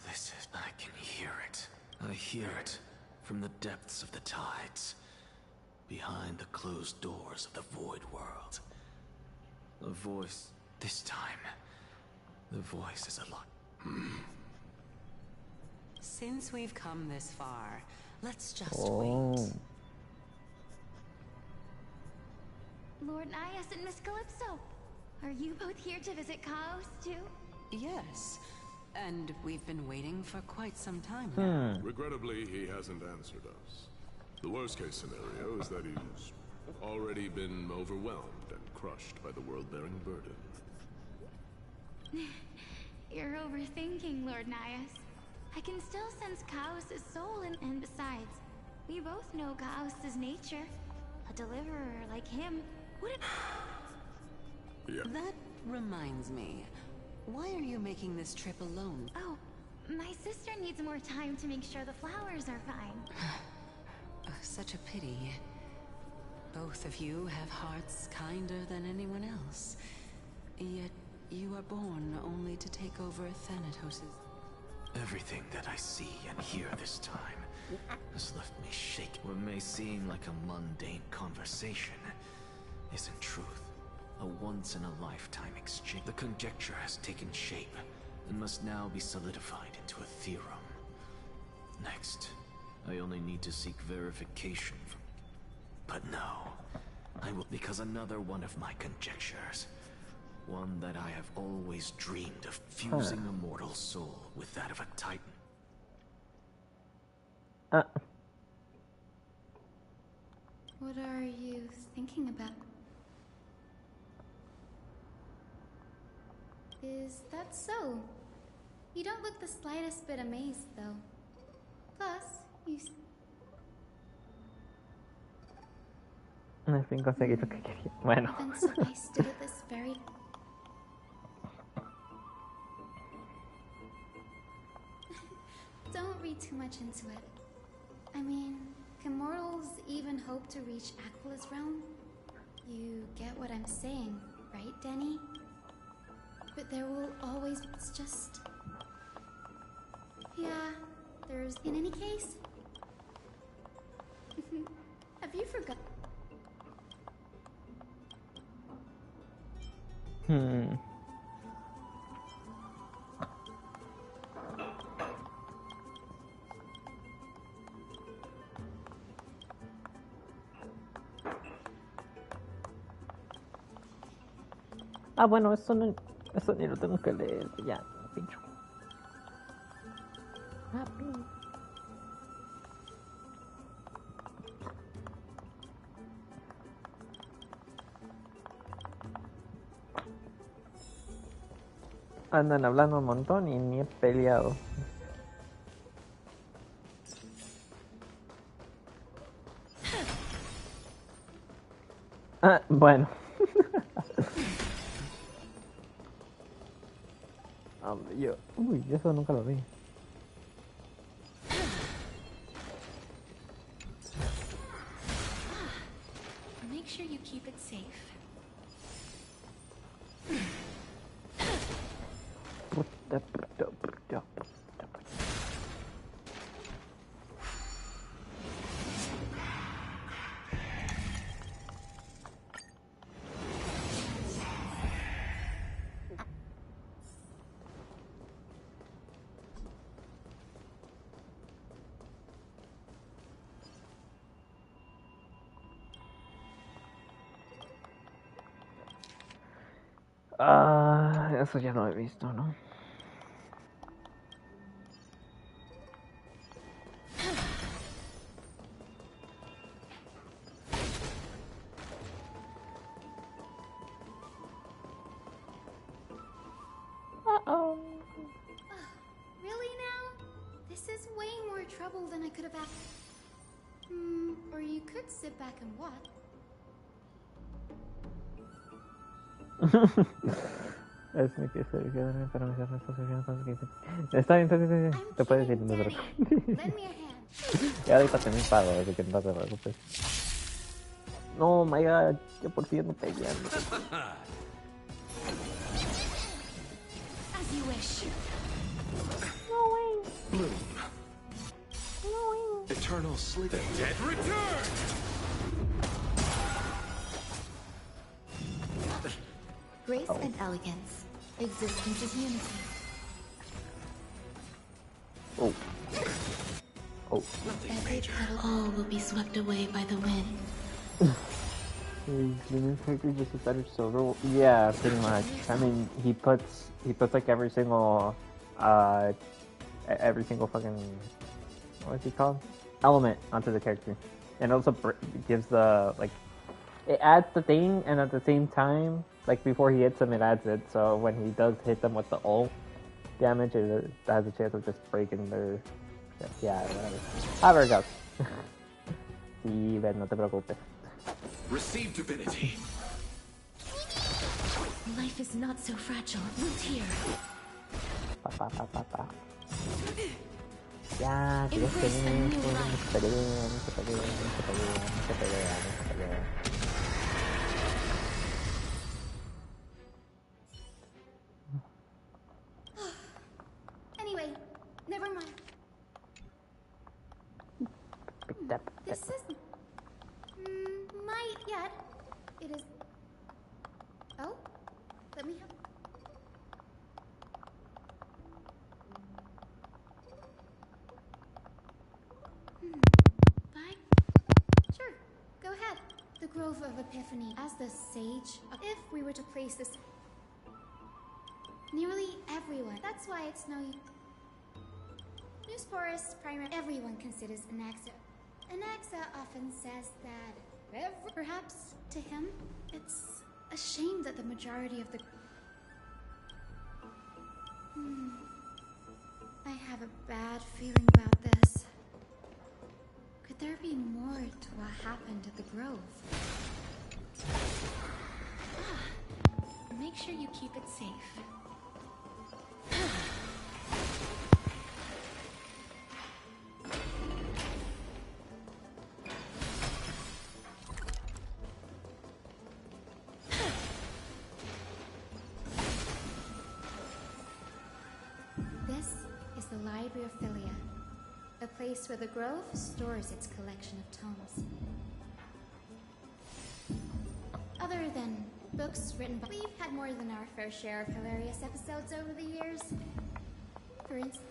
This is... I can hear it. I hear it from the depths of the tides. Behind the closed doors of the void world. A voice... This time, the voice is a lot... Since we've come this far, let's just wait. Lord Nias and Miss Calypso, are you both here to visit Chaos too? Yes, and we've been waiting for quite some time now. Regrettably, he hasn't answered us. The worst case scenario is that he's already been overwhelmed and crushed by the world-bearing burden. You're overthinking, Lord Nias. I can still sense Chaos' soul, and besides, we both know Chaos' nature. A deliverer like him wouldn't... Yeah. That reminds me. Why are you making this trip alone? Oh, my sister needs more time to make sure the flowers are fine. Such a pity. Both of you have hearts kinder than anyone else. Yet you are born only to take over Thanatos'... Everything that I see and hear this time has left me shaken. What may seem like a mundane conversation is in truth a once-in-a-lifetime exchange. The conjecture has taken shape and must now be solidified into a theorem. Next, I only need to seek verification from... But no, I will... Because another one of my conjectures, one that I have always dreamed of, fusing a mortal soul with that of a Titan. What are you thinking about? Is that so? You don't look the slightest bit amazed, though. Plus, you... En fin, conseguí lo que quería. Bueno. Even so, I stood at this very... Don't read too much into it. I mean, can mortals even hope to reach Aquila's realm? You get what I'm saying, right, Denny? But there will always... It's just... Yeah, there's... In any case... Have you forgotten? Ah, bueno, eso ni lo tengo que leer, ya, pincho. Andan hablando un montón y ni he peleado. Ah, bueno. Uy, eso nunca lo vi. Make sure you keep it safe. Ah, eso ya lo he visto, ¿no? Oh, really now? This is way more trouble than I could have asked. Or you could sit back and watch. Es mi que se quedan para mis responsabilidades. Está bien, te puedes ir, no te preocupes. Ya ahorita te me pago, así que no te preocupes. No, my god, yo por ti no peleando. As you wish. No way. Bloom. No way. Eternal sleep. The dead return. Grace and elegance. Existence is unity. Oh. Oh. Every petal all will be swept away by the wind. The new character just a better silver. Yeah, pretty much. I mean, he puts like every single fucking, what's he called? Element onto the character, and also gives the like, it adds the thing, and at the same time, like before he hits them, it adds it. So when he does hit them with the ult damage, it has a chance of just breaking their, yeah, whatever. However it goes. Sí, Ben, no te preocupes. Receive divinity. Life is not so fragile. Root here. Ya, tienes que venir, se pelea. Anyway, never mind. This isn't might yet. It is. Oh, let me help. Bye. Sure, go ahead. The Grove of Epiphany. As the sage, if we were to place this, nearly everyone. That's why it's no. News Forest Primer. Everyone considers Anaxa. Anaxa often says that. Perhaps to him, it's a shame that the majority of the. I have a bad feeling about this. Could there be more to what happened at the Grove? Make sure you keep it safe. The Library of Philia, a place where the Grove stores its collection of tomes. Other than books written by... We've had more than our fair share of hilarious episodes over the years. For instance...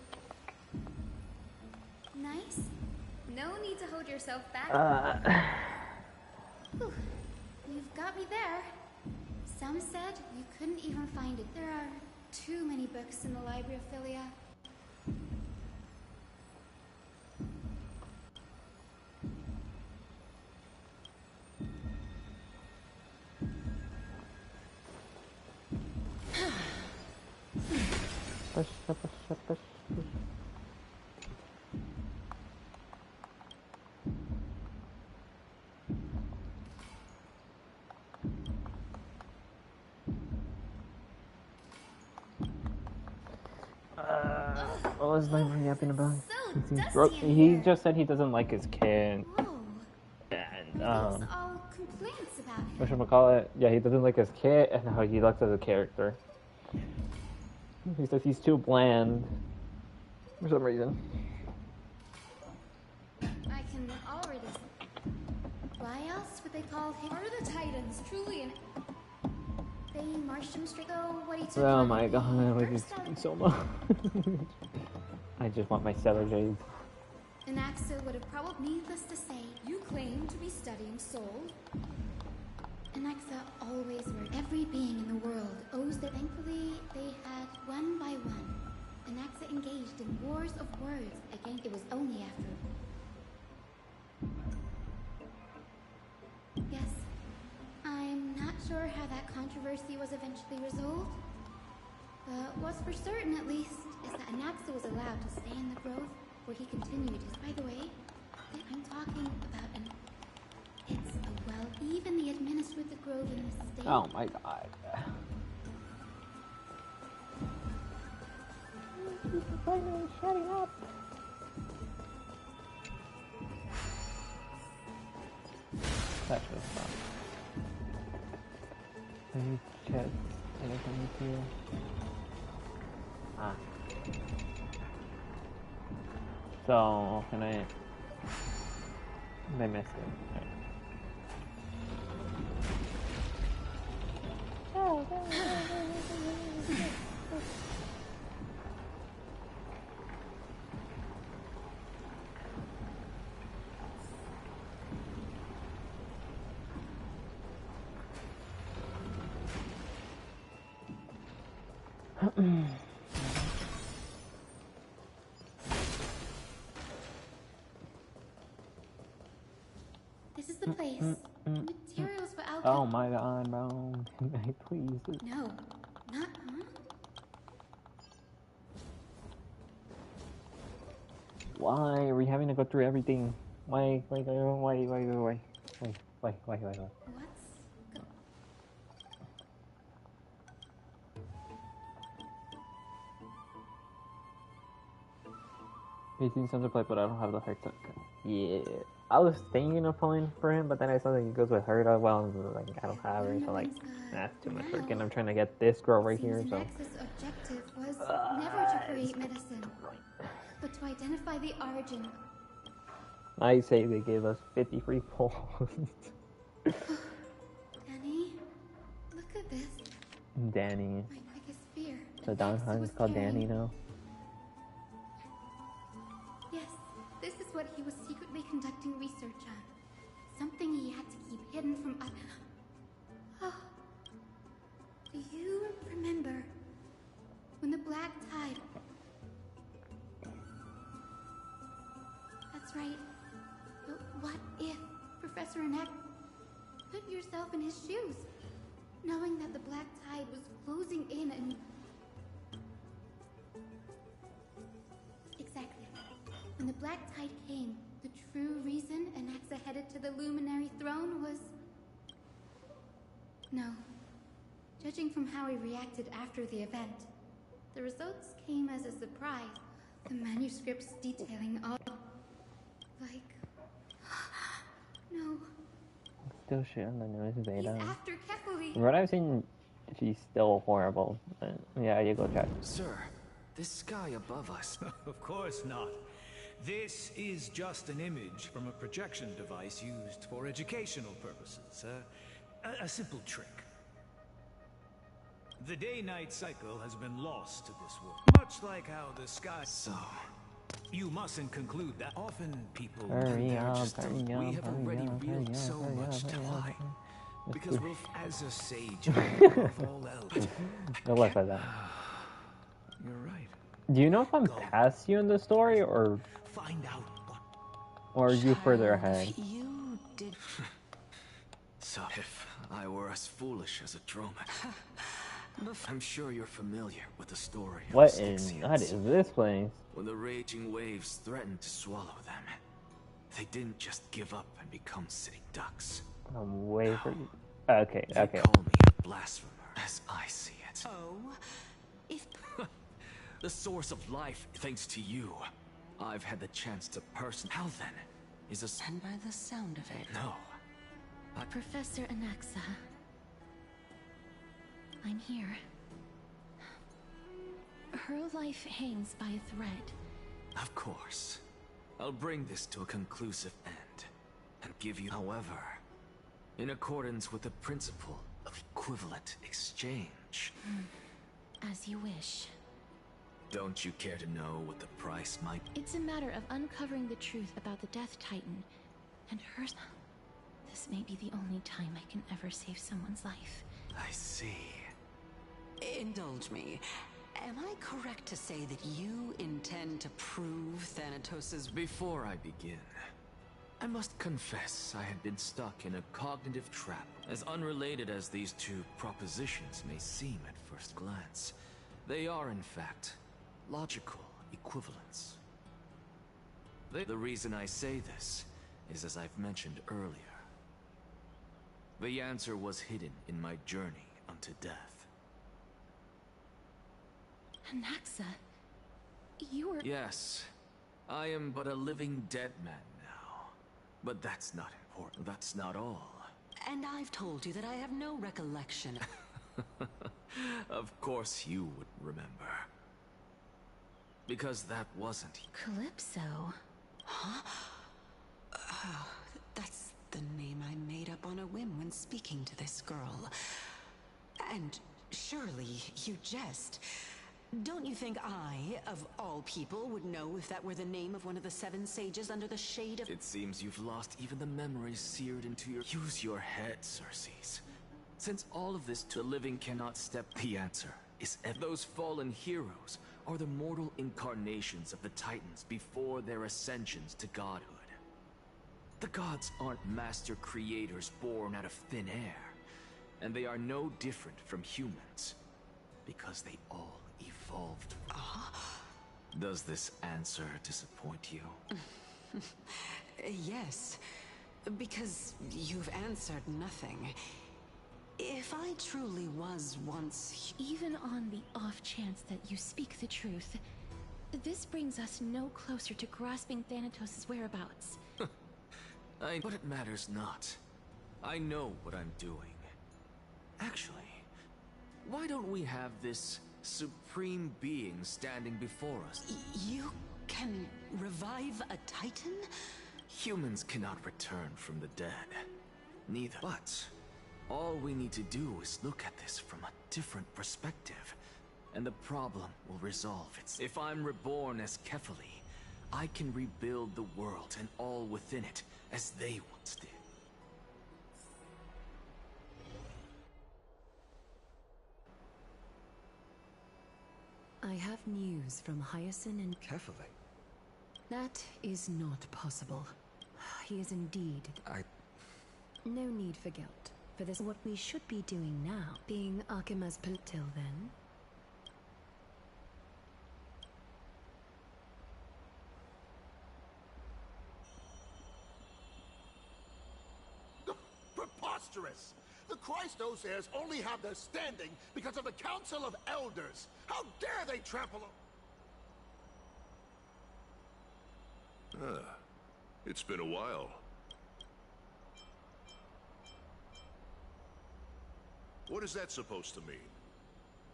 Nice? No need to hold yourself back. Whew. You've got me there. Some said you couldn't even find it. There are too many books in the Library of Philia. What was Nightmare yapping about? So He just said he doesn't like his kid. Whoa. And Are these all complaints about him? whatchamacallit? Yeah, he doesn't like his kid and how he looks as a character. He says he's too bland for some reason. I can already. Why else would they call him? Are the Titans truly an? They marched him straight. Though what he took. Oh my god, I just so much. I just want my stellar jades. Anaxa would have probably, needless to say, you claim to be studying soul. Anaxa always were. Every being in the world owes their. Thankfully, they had one by one. Anaxa engaged in wars of words again. It was only after. Yes, I'm not sure how that controversy was eventually resolved. But what's for certain, at least, is that Anaxa was allowed to stay in the grove where he continued his. By the way, I'm talking about an. It's a well evenly administered the grove in this state. Oh my god. Finally shutting up. That should stop. Any chest? Anything here? Ah. So, can I... They missed it. Right. This is the place. Materials for alchemy. Oh my god, bro. Please. No, not huh? Why are we having to go through everything? Why? What's He seems to play, but I don't have the haircut. Yeah, I was thinking of pulling for him, but then I saw that he goes with her. Well, like I don't have her, so like that's too much work. And I'm trying to get this girl right here, so. Nexus' objective was never to create medicine, but to identify the origin. I say they gave us 50 free pulls. Danny, look at this. Danny. My biggest fear. So Don Hunt's called Danny now. Yes, this is what he was secretly conducting research on. Something he had to keep hidden from us. Oh. Do you remember when the Black Tide... That's right. But what if Professor Enek... Put yourself in his shoes, knowing that the Black Tide was closing in and... Exactly. When the Black Tide came, the true reason Anaxa headed to the Luminary Throne was... No. Judging from how he reacted after the event, the results came as a surprise. The manuscripts detailing all... Like... No. Still shit on the news beta. He's after Kefali. From what I've seen, she's still horrible. But yeah, you go check. Sir, this sky above us. Of course not. This is just an image from a projection device used for educational purposes. A simple trick. The day-night cycle has been lost to this world, much like how the sky... So... You mustn't conclude that. Often people... Hurry up, We have already revealed so much to lie. Because we'll... As a sage, above all else... No less like that. You're right. Do you know if I'm past you in the story, or... Find out what... Or are you further ahead? You did... So if I were as foolish as a dromad... I'm sure you're familiar with the story of What the in Styxians. what is this place? When the raging waves threatened to swallow them, they didn't just give up and become sitting ducks. I'm way for you. Okay, They okay. call me a blasphemer, as I see it. Oh, if the source of life, thanks to you, I've had the chance to How then? Is a... and by the sound of it. No. Professor Anaxa. I'm here. Her life hangs by a thread. Of course. I'll bring this to a conclusive end, and give you, however, in accordance with the principle of equivalent exchange. As you wish. Don't you care to know what the price might be? It's a matter of uncovering the truth about the Death Titan and her. This may be the only time I can ever save someone's life. I see. Indulge me. Am I correct to say that you intend to prove Thanatos's... Before I begin, I must confess I had been stuck in a cognitive trap. As unrelated as these two propositions may seem at first glance, they are in fact logical equivalents. The reason I say this is, as I've mentioned earlier, the answer was hidden in my journey unto death. Anaxa, you were... Yes, I am but a living dead man now. But that's not important. That's not all. And I've told you that I have no recollection. Of course you would remember. Because that wasn't... Calypso. Huh? Oh, that's the name I made up on a whim when speaking to this girl. And surely you jest. Don't you think I, of all people, would know if that were the name of one of the 7 sages under the shade of... It seems you've lost even the memories seared into your... Use your head, Circes. Since all of this to the living cannot step... The answer is those fallen heroes are the mortal incarnations of the Titans before their ascensions to godhood. The gods aren't master creators born out of thin air, and they are no different from humans, because they all evolved. Does this answer disappoint you? Yes, because you've answered nothing. If I truly was once... Even on the off chance that you speak the truth, this brings us no closer to grasping Thanatos' whereabouts. But it matters not. I know what I'm doing. Actually, why don't we have this supreme being standing before us? You can revive a Titan? Humans cannot return from the dead. Neither. But all we need to do is look at this from a different perspective, and the problem will resolve itself. If I'm reborn as Kefali, I can rebuild the world and all within it as they once did. I have news from Hyacinth and... Kefali? That is not possible. He is indeed... No need for guilt. For this, what we should be doing now, being Akima's till then. Preposterous! The Christos heirs only have their standing because of the Council of Elders. How dare they trample on... It's been a while. What is that supposed to mean?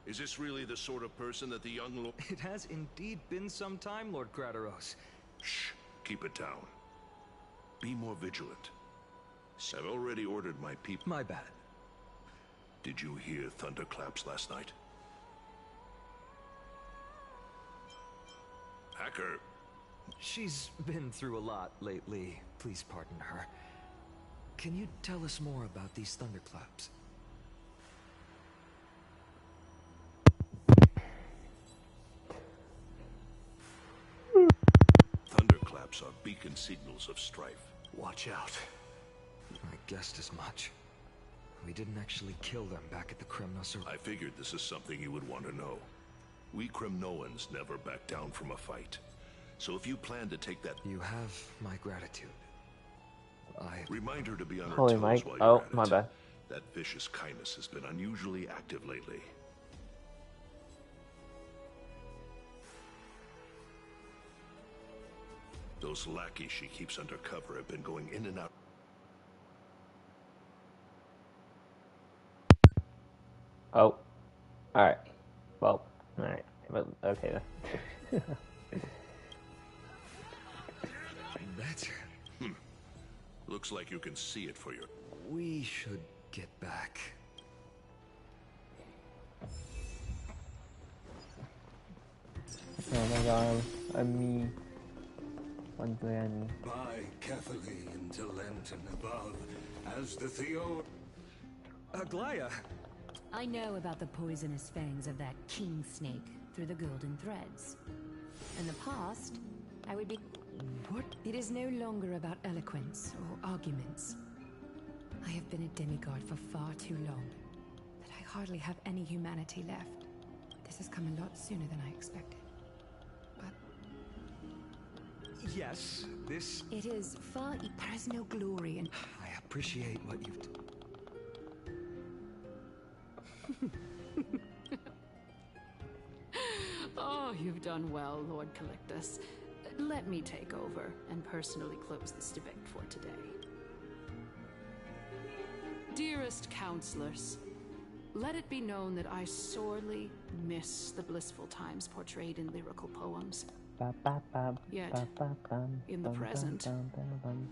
Is this really the sort of person that the young lord... It has indeed been some time, Lord Krateros. Shh! Keep it down. Be more vigilant. I've already ordered my people... My bad. Did you hear thunderclaps last night? Hacker! She's been through a lot lately. Please pardon her. Can you tell us more about these thunderclaps? Thunderclaps are beacon signals of strife. Watch out. I guessed as much. We didn't actually kill them back at the Kremnos. I figured this is something you would want to know. We Kremnoans never back down from a fight. So if you plan to take that... You have my gratitude. Remind her to be on her Holy toes Mike. while Oh, you're at my it. bad. That vicious kindness has been unusually active lately. Those lackeys she keeps under cover have been going in and out. Oh. Alright. Well, alright. But, okay then. Better. Looks like you can see it for your... We should get back. Oh my god. Me. Once again. By carefully into Lent and above, as the Theo... Aglaya! I know about the poisonous fangs of that king snake through the golden threads. In the past, I would be... What? It is no longer about eloquence or arguments. I have been a demigod for far too long, that I hardly have any humanity left. This has come a lot sooner than I expected. But... Yes, this... It is far... There is no glory in... I appreciate what you've done. Oh, you've done well, Lord Calictus. Let me take over and personally close this debate for today. Dearest counselors, let it be known that I sorely miss the blissful times portrayed in lyrical poems. Yet, in the present,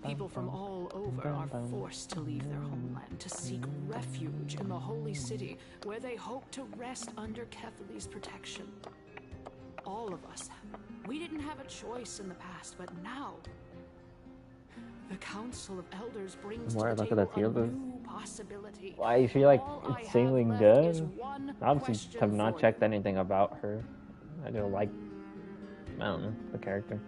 people from all over are forced to leave their homeland to seek refuge in the holy city, where they hope to rest under Kethali's protection. All of us, we didn't have a choice in the past, but now, the Council of Elders brings to the table a new possibility. Why is she like insanely good? I obviously have not checked anything about her. I don't like, I don't know, the character.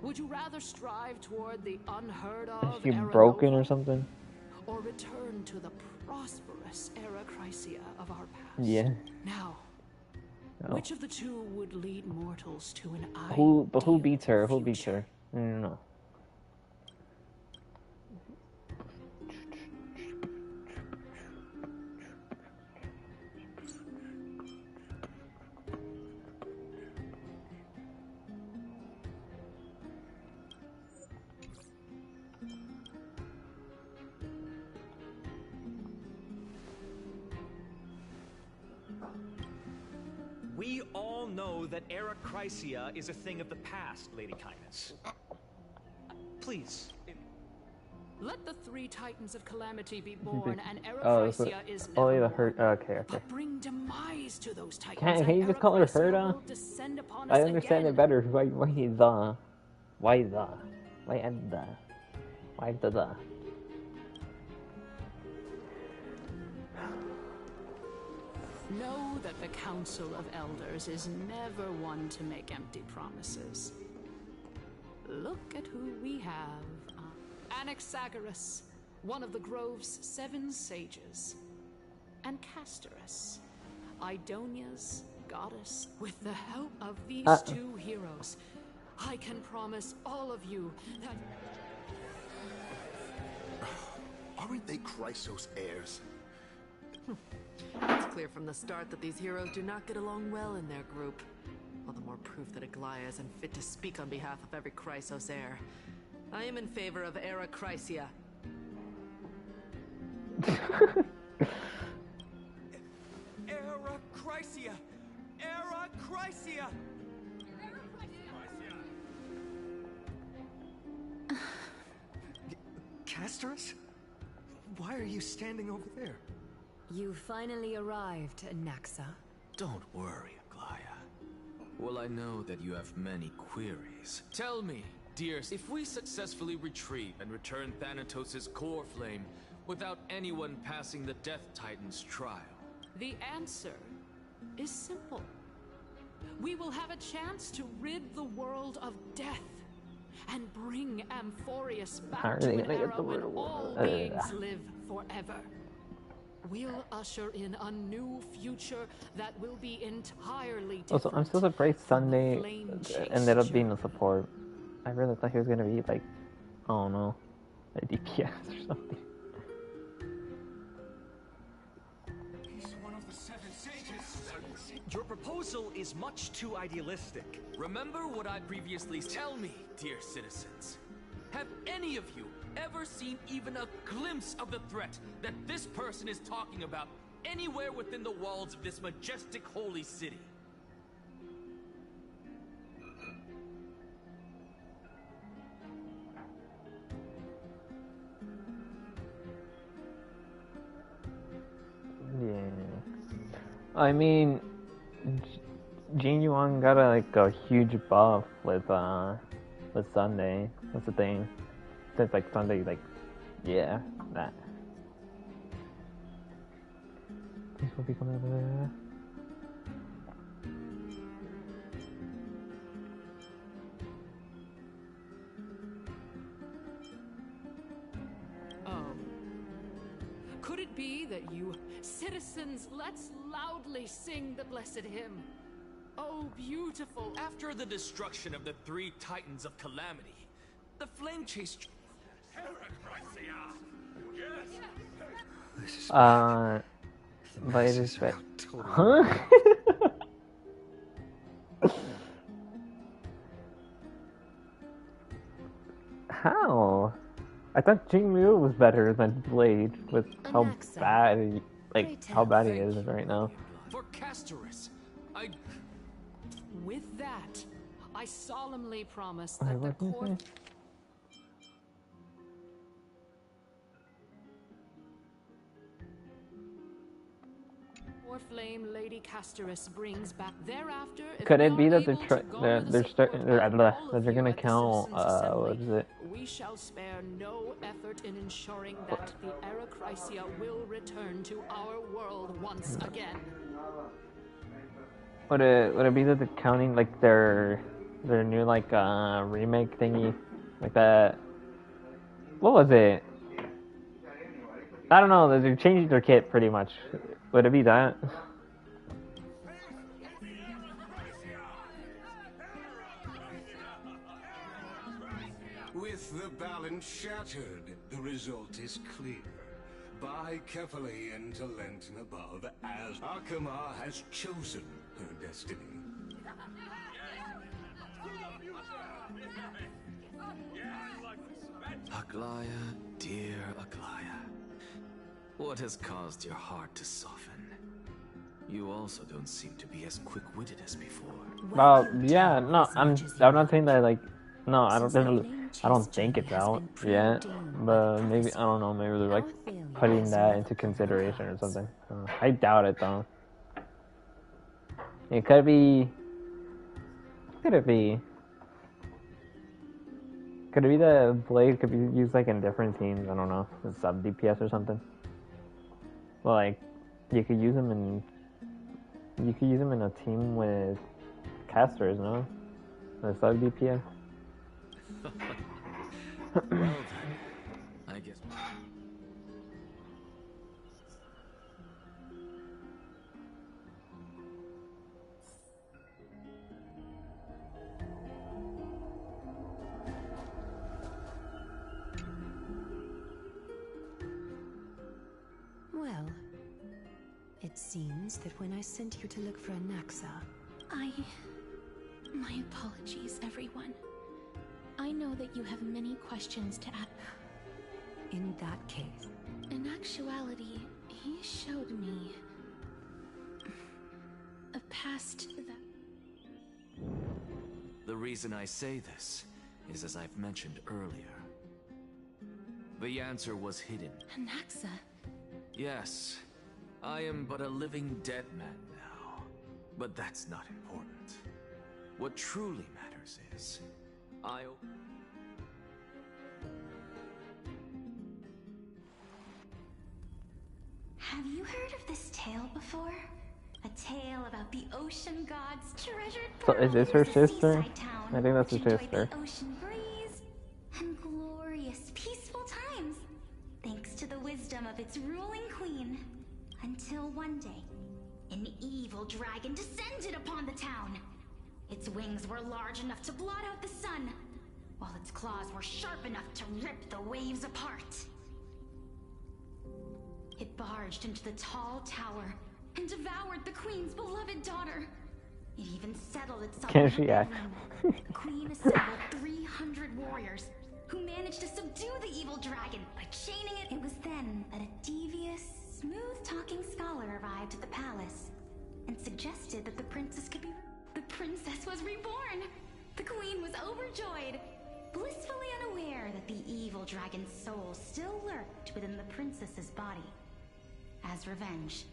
Would you rather strive toward the unheard of Is she broken or something? or return to the prosperous era Chrysia of our past? Yeah. Now, which of the two would lead mortals to an But who beats her? Who beats her? I don't know. We all know that Era Chrysia is a thing of the past, Lady Kindness. Please. Let the three titans of calamity be born, and Era Oh, Chrysia is oh, never yeah, born. her. Okay. But bring demise to those titans. Can you just call her Herda? I understand it better. Why the? Why the? Know that the Council of Elders is never one to make empty promises. Look at who we have. Anaxagoras, one of the Grove's 7 sages. And Castorus, Idonia's goddess. With the help of these 2 heroes, I can promise all of you that... Aren't they Chrysos heirs? It's clear from the start that these heroes do not get along well in their group. All the more proof that Aglaya isn't fit to speak on behalf of every Chrysos heir. I am in favor of Era Chrysia. Era Chrysia! Era Chrysia! Castorus? Why are you standing over there? You finally arrived, Naxa. Don't worry, Aglaya. Well, I know that you have many queries. Tell me, dears, if we successfully retrieve and return Thanatos' core flame without anyone passing the Death Titan's trial. The answer is simple. We will have a chance to rid the world of death and bring Amphorius back to an era when all beings live forever. we'll usher in a new future that will be entirely different. Also, I'm so surprised Sunday ended up being a support. I really thought he was gonna be like, I don't know, a DPS or something. He's one of the 7 sages. Your proposal is much too idealistic. Remember what I previously tell me, dear citizens. Have any of you ever seen even a glimpse of the threat that this person is talking about anywhere within the walls of this majestic holy city? Yeah. I mean, Jin Yuan got a huge buff with Sunday. That's the thing. Since like Sunday, like, yeah, that. This will become another. Could it be that you citizens, let's loudly sing the blessed hymn? Oh, beautiful. After the destruction of the 3 Titans of Calamity, the flame chase... But it is right. Huh? How? I thought Jing Liu was better than Blade with how bad he, how bad he is right now. For Castorus, With that, I solemnly promise that the court... Flame Lady Castorus brings back thereafter. Could it be that they're gonna count what is it? We shall spare no effort in ensuring that the Arachrysia will return to our world once again. Would it be that they're counting like their new like remake thingy, like that? What was it? I don't know. They're changing their kit pretty much. Would it be that? With the balance shattered, the result is clear. Buy carefully into Lenten above, as Akama has chosen her destiny. Aglaya, dear Aglaya. What has caused your heart to soften? You also don't seem to be as quick-witted as before. Well, yeah, no, I'm not saying that like, no, I don't think it's out yet, but maybe, I don't know, maybe they're like putting that into consideration or something. I doubt it though. It could be. Could it be? Could it be the Blade could be used like in different teams? I don't know, sub DPS or something. Well, like you could use them in a team with casters, no? The sub DPS. Well then, I guess. Well, it seems that when I sent you to look for Anaxa... My apologies, everyone. I know that you have many questions to ask. In that case... In actuality, he showed me... a past that... The reason I say this is as I've mentioned earlier. The answer was hidden. Anaxa? Yes, I am but a living dead man now. But that's not important. What truly matters is, Have you heard of this tale before? A tale about the ocean god's treasured So is this her sister? I think that's her enjoyed sister. the ocean breeze and glorious, peaceful times, thanks to the wisdom of its ruling queen. Until one day, an evil dragon descended upon the town. Its wings were large enough to blot out the sun, while its claws were sharp enough to rip the waves apart. It barged into the tall tower and devoured the queen's beloved daughter. It even settled itself in her bedroom. The queen assembled 300 warriors who managed to subdue the evil dragon by chaining it. It was then that a devious, smooth-talking scholar arrived at the palace and suggested that the princess could be... The princess was reborn! The queen was overjoyed, blissfully unaware that the evil dragon's soul still lurked within the princess's body. As revenge,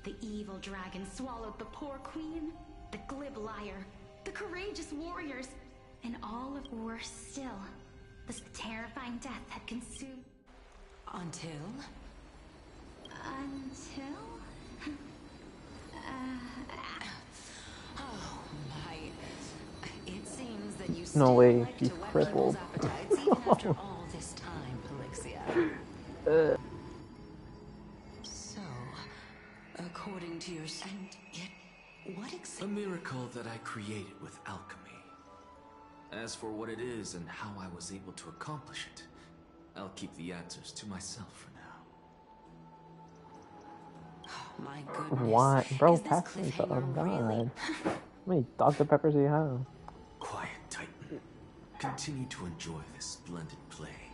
the evil dragon swallowed the poor queen, the glib liar, the courageous warriors, and all of worse still, this terrifying death had consumed... Until? Oh my... It seems that you still like to whet people's appetites even after all this time, Polixia. So, according to your saint, what exactly? A miracle that I created with alchemy. As for what it is and how I was able to accomplish it, I'll keep the answers to myself for now. Oh my goodness. What? Bro, pass me the God. How many Dr. Peppers do you have? Quiet, Titan. Continue to enjoy this splendid play,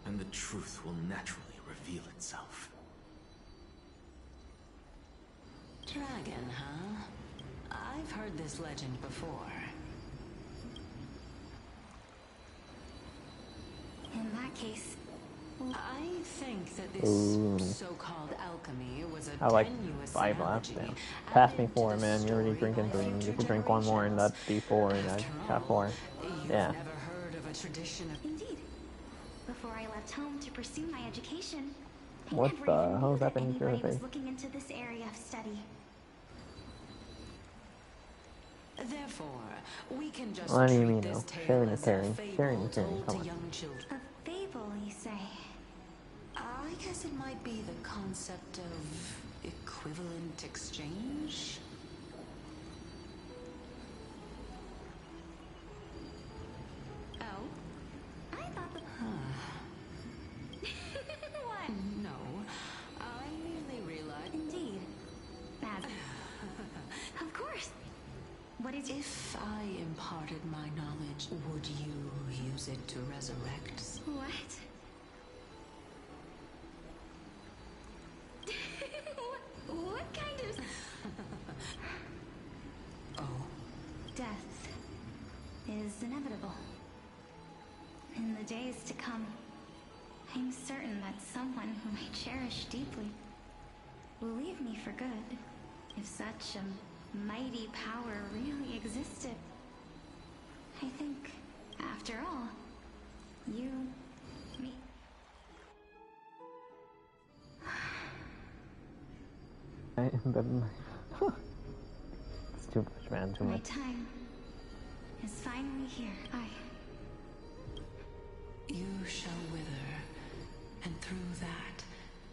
and the truth will naturally reveal itself. Dragon, huh? I've heard this legend before. In that case, I think that this so-called alchemy was a I like tenuous 5 laps analogy now. Pass me 4, man. You're already drinking 3. You can drink 1 more, and that's D4, and I got 4. Yeah. Never heard of a tradition of... Indeed. Before I left home to pursue my education, What the hell is happening to your anybody face? was looking into this area of study. Therefore, we can just What do you treat mean, this though? tale Sharing as is caring. a fable Sharing is caring. told Come to on. young children. A fable, you say? I guess it might be the concept of equivalent exchange. Oh? I thought the... What? No, I merely realized... Indeed. As... Of course. What is... If I imparted my knowledge, would you use it to resurrect? What? What kind of... Oh. Death is inevitable. In the days to come, I'm certain that someone whom I cherish deeply will leave me for good, if such a mighty power really existed. I think, after all, you, me... It's too much, man. Too My much. time is finally here. You shall wither, and through that,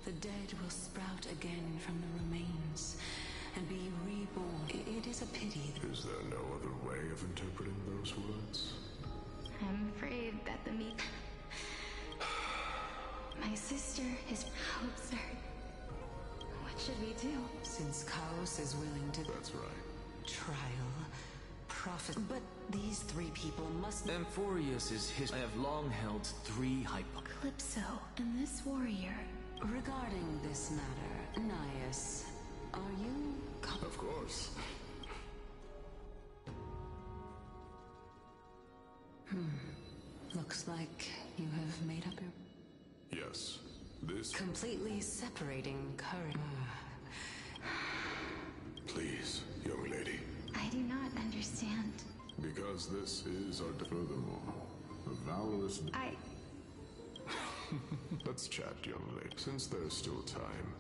the dead will sprout again from the remains, and be reborn. It is a pity. Is there no other way of interpreting those words? I'm afraid that the meek... My sister is how absurd. What should we do? Since Chaos is willing to... That's right. Trial, prophet... But these 3 people must... Amphorius is his... I have long held 3 Calypso and this warrior. Regarding this matter, Nias, are you... Of course. Looks like you have made up your... Yes. This... Completely separating current... Please, young lady. I do not understand. Because this is our... Furthermore, a valorous... Let's chat, young lady. Since there's still time,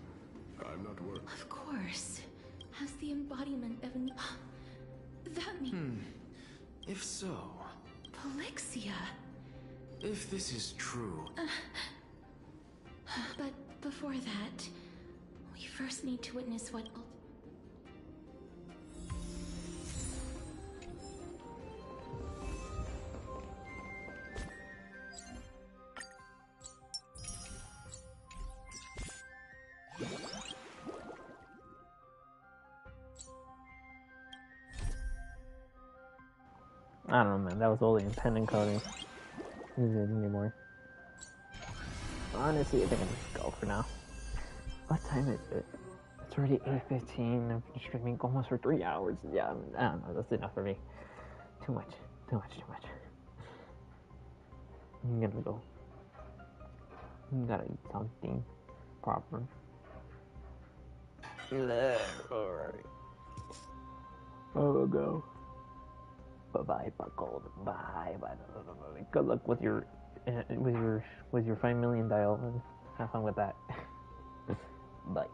I'm not worried. Of course. As the embodiment of an... That means... If so... Polixia. If this is true... But before that, We first need to witness what... I don't know, man. That was only in pen and coding. Anymore. Honestly, I think I'm just go for now. What time is it? It's already 8:15. I've been streaming almost for 3 hours. Yeah, I don't know. That's enough for me. Too much. Too much. Too much. I'm gonna go. I gotta eat something proper. Alright. I'll go. Bye, Buckled. Bye. Good luck with your 5 million dial. Have fun with that. Bye.